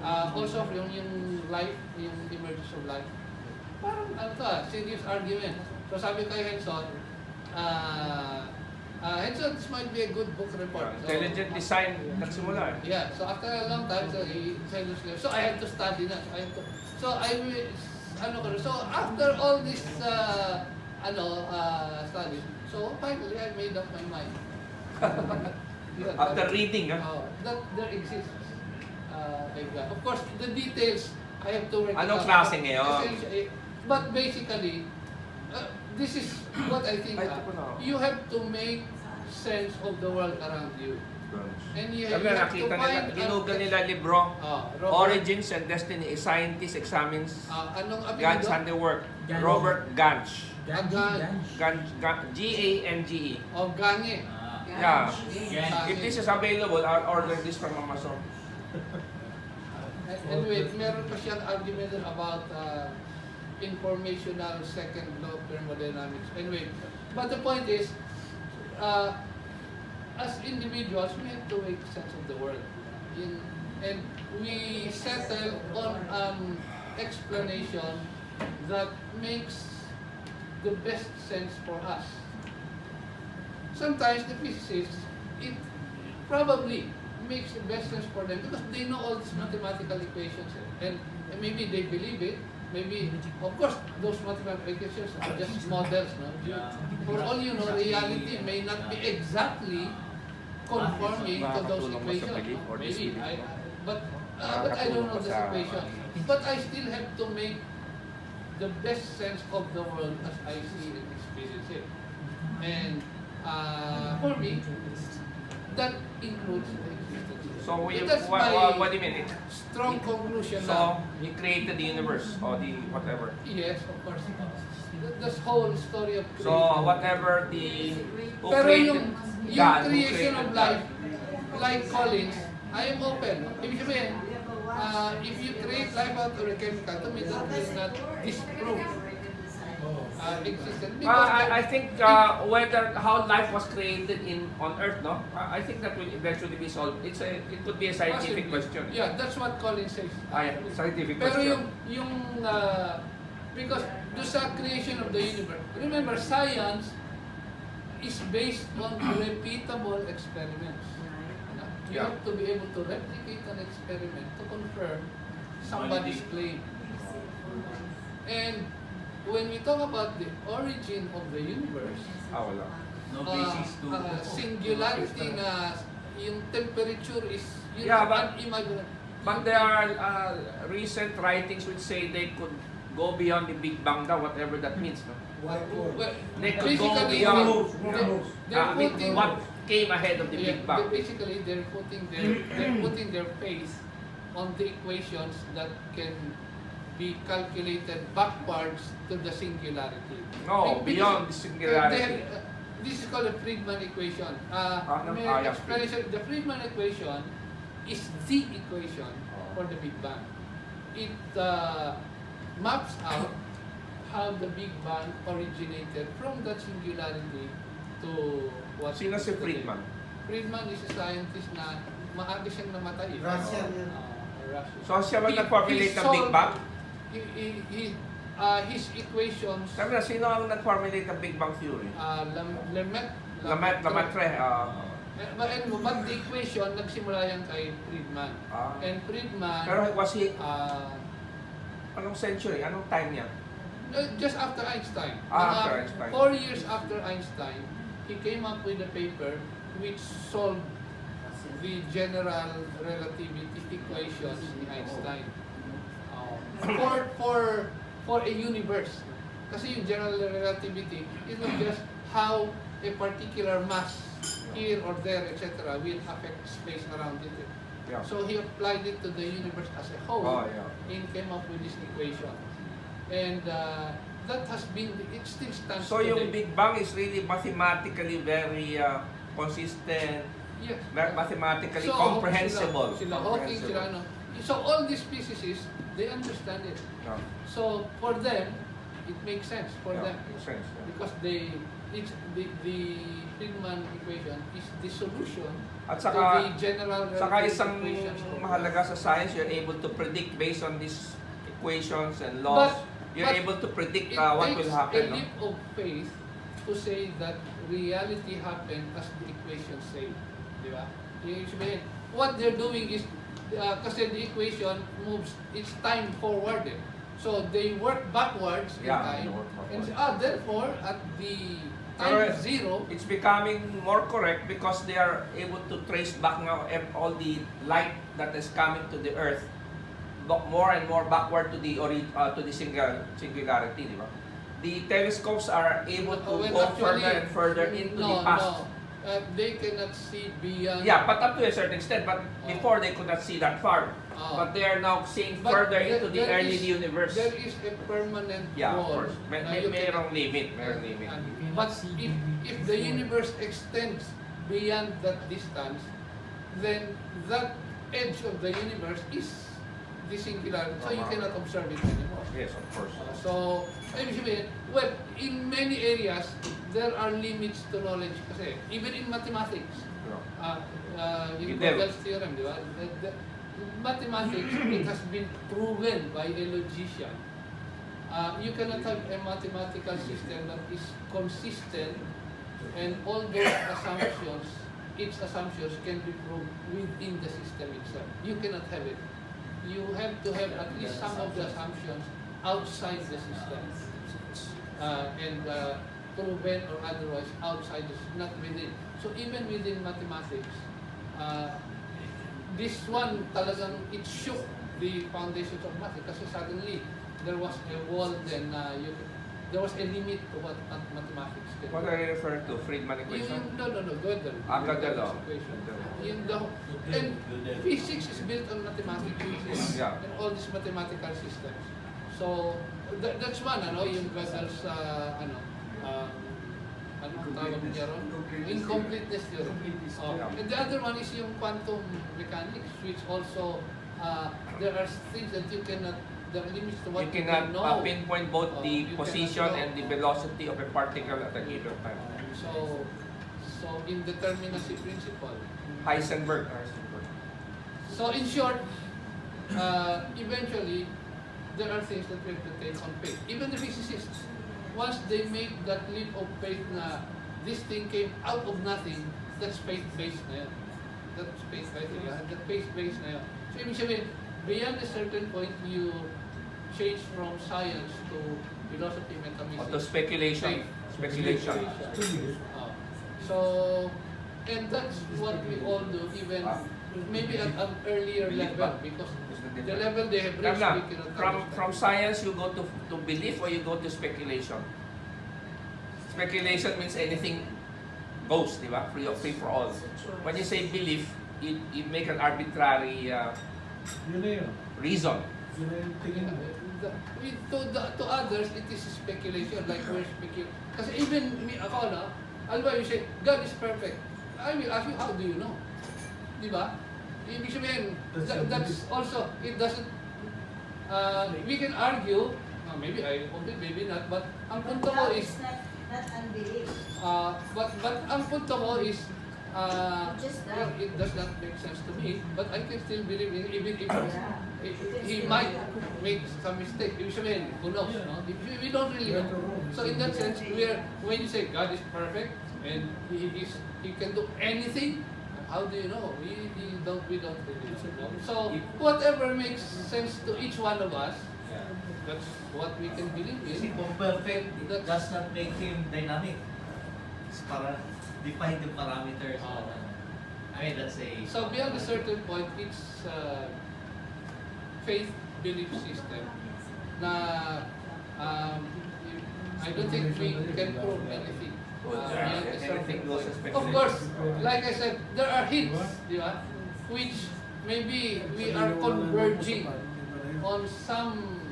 also from yung life, yung emergence of life. Parang serious argument. So sabi kay Henson, Henson, this might be a good book report. So, Intelligent design, nagsimula eh. yeah, so after a long time, so I had to study na. So after all this studies, so finally I made up my mind. After reading, that there exists. Of course, the details I have to work Anong it out. klase ngayon? But basically, this is what I think. You have to make sense of the world around you. And you have, Sabi you na have to nakita nila, find ginugan nila libro, Robert, Origins and Destiny, a Scientist Examines anong God's apelido? Handiwork. Gange. Robert Gange. Gange. G-A-N-G-E. O Gagne. Yeah. Gange. If this is available, I'll order this from Amazon. Anyway, meron pa siyang argument about informational second law of thermodynamics. Anyway, but the point is, as individuals, we have to make sense of the world. And we settle on an explanation that makes the best sense for us. Sometimes the physicists, it probably makes the best sense for them because they know all these mathematical equations and maybe they believe it. Maybe, of course, those mathematical equations are just models. No? For all you know, reality may not be exactly conforming to those equations. Maybe, but I don't know this equation. But I still have to make the best sense of the world as I see and experience it. And for me, that includes the existence. So, That's my what do you mean? strong conclusion. So, he created the universe or the whatever. Yes, of course. This whole story of creation. So, whatever the who Pero created yung God, who creation created of God. life, like Collins, I am open. Ibig sabihin, if you create life out of a chemical, to me that will not disprove existence. Because I think whether how life was created on Earth, no, I think that will eventually be solved. It could be a scientific question. Yeah, that's what Collins says. Scientific Pero question. because do sa creation of the universe, remember science is based on repeatable experiments. You Yeah. have to be able to replicate an experiment to confirm somebody's claim. And when we talk about the origin of the universe, Wala. No basis to singularity na yung temperature is Yeah, but- unimaginable. But there are recent writings which say they could go beyond the Big Bang daw, whatever that means. No? White hole. Well, They could go basically, beyond they're putting, what came ahead of the yeah, Big Bang. basically they're putting their faith on the equations that can be calculated backwards to the singularity. No, Because beyond the singularity. This is called a Friedman equation. May yeah. explanation. The Friedman equation is the equation for the Big Bang. It maps out how the Big Bang originated from that singularity to what. Sino si is today. Friedman? Friedman is a scientist na maaga siyang namatay. Russian yan. Russian. So siya ba He- nag-formulate he ng Big solved- Bang? His equations, Sabi na, sino ang nag-formulate ng Big Bang Theory? Lemaitre. But the equation, nagsimula yan kay Friedman. And Friedman, Pero was he, uh, anong century? Anong time niya? just after Einstein, After Einstein. 4 years after Einstein, he came up with a paper which solved the general relativity equations ni Einstein. For a universe. Kasi yung general relativity is not just how a particular mass here or there, etc., will affect space around it. Yeah. So he applied it to the universe as a whole and came up with this equation. And that has been, it still stands So today. yung Big Bang is really mathematically very consistent, Yes. mathematically So, comprehensible. Sila Hawking, sila ano. So all these physicists, they understand it. Yeah. So for them, it makes sense for Yeah, them makes sense, yeah. because the Friedman equation is the solution At to saka, the general saka relativity isang equations. mahalaga sa science, you're able to predict based on these equations and laws. You're but able to predict It what takes will happen. a No? leap of faith to say that reality happened as the equations say. Di ba? Yung sabihin, what they're doing is, kasi the equation moves its time forward. So they work backwards in Yeah, time. they work And backwards. therefore, at the Pero time zero, it's becoming more correct because they are able to trace back now all the light that is coming to the earth more and more backward to the singularity, di ba? The telescopes are able to when go actually- further and further into the past. They cannot see beyond. Yeah, but up to a certain extent. But Oh. before they could not see that far. Oh. But they are now seeing But further there- into the there early is- universe. There is a permanent Yeah, of wall. course. na you Mayroong cannot- limit. Mayroong limit. But if the universe extends beyond that distance, then that edge of the universe is the singularity. So you cannot observe it anymore. Yes, of course. So, ibig sabihin, well, in many areas, there are limits to knowledge kasi. Even in mathematics, yung Gideon. Gödel's theorem, di ba? Mathematics, it has been proven by a logician. You cannot have a mathematical system that is consistent and all those assumptions, its assumptions can be proved within the system itself. You cannot have it. You have to have at least some of the assumptions outside the system. Proven or otherwise outside, not within. So even within mathematics, this one talagang it shook the foundations of math kasi suddenly there was a wall then there was a limit to what mathematics can What do. are you referring to? Friedman equation? No, Gödel. Gödel's Equation. equation. And physics is built on mathematics Yeah. and all these mathematical systems. So that's one, yung Gödel's anong tawag niya ron? Incompleteness theorem. And the other one is yung quantum mechanics, which also there are things that you cannot, there are limits to what You you cannot can know. pinpoint both Oh, the you position cannot know. and the velocity of a particle at a given time. So indeterminacy principle. Heisenberg. So in short, eventually, there are things that we have to take on faith. Even the physicists, once they make that leap of faith na this thing came out of nothing, that's faith-based na yun. That's faith-based na yun. That faith-based na yun. So ibig sabihin, beyond a certain point, you change from science to philosophy, Or metaphysics. to speculation. So, and that's what we all do, even maybe at an earlier Belief level, ba? because Is the the difference? level they have reached, From, we cannot from understand. science, you go to belief or you go to speculation? Speculation means anything goes, di ba? Free for all. When you say belief, you make an arbitrary Yun na yun. reason. Yun na yung tingin mo. To others, it is speculation, like we're speculating. Kasi even me, ako na, alba you say, God is perfect. I will ask you, how do you know? Di ba? Ibig sabihin, that's also, it doesn't, we can argue, maybe I okay, maybe not, but ang punto ko Doubt is, is not unbelief. but ang punto ko is, Just well, doubt. it does not make sense to me, but I can still believe in even if Yeah. he might make some mistake. Ibig sabihin, who knows, no? We don't really know. So in that sense, when you say God is perfect and he can do anything, how do you know? We don't really know. So whatever makes sense to each one of us, that's what we can believe Kasi in. kung perfect, it does not make him dynamic. It's para define the parameters. I mean, that's a... So beyond a certain point, it's faith belief system na I don't think we can prove anything. Beyond a certain Anything goes point. as Of speculation. course, like I said, there are hints, di ba? Which maybe we are converging on some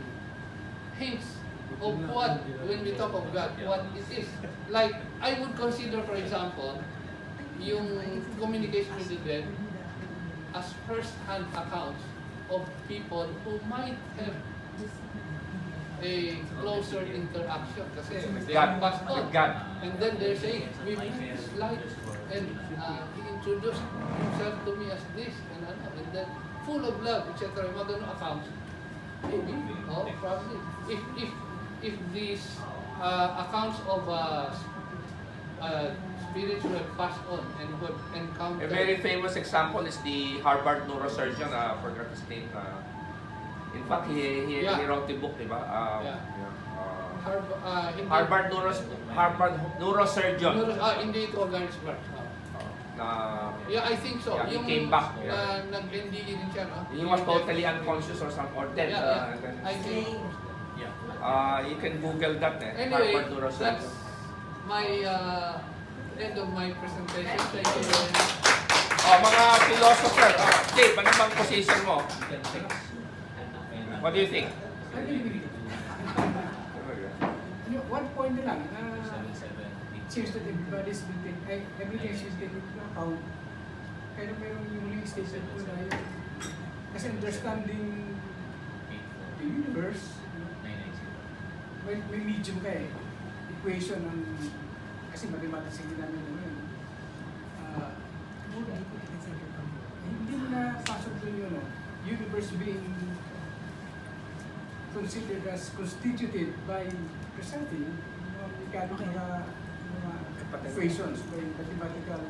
hints of what, when we talk of God, what it is. Like, I would consider, for example, yung communication with the dead as first-hand accounts of people who might have a closer interaction kasi they God. have passed on. With God. And then they're saying, we met this light and he introduced himself to me as this and then full of love, etc. Yung mga ganun accounts. Maybe, probably. If these accounts of spirits who have passed on and who have encountered. A very famous example is the Harvard neurosurgeon, I forgot his name. In fact, he wrote the book, di ba? Harvard neurosurgeon. Hindi ito Garnisburg. Na I think so. Yeah, he Yung came back. nag-NDE din siya, no? he was totally unconscious or dead. Yeah. And then, I think. you can Google that. Anyway, Harvard neurosurgeon. that's my end of my presentation. Thank you very much. Mga philosopher. Dave, ano bang position mo? What do you think? I believe it. One point na lang, seems that everybody's been taken, everything is taken into account. Kaya mayroong yung huling statement ko na yun. Kasi understanding the universe, may medium ka eh. Equation ng, kasi mathematics yung ginamit mo yun. Hindi mo na pasok doon yun, universe being considered as constituted by presenting mga mechanical mga equations by mathematical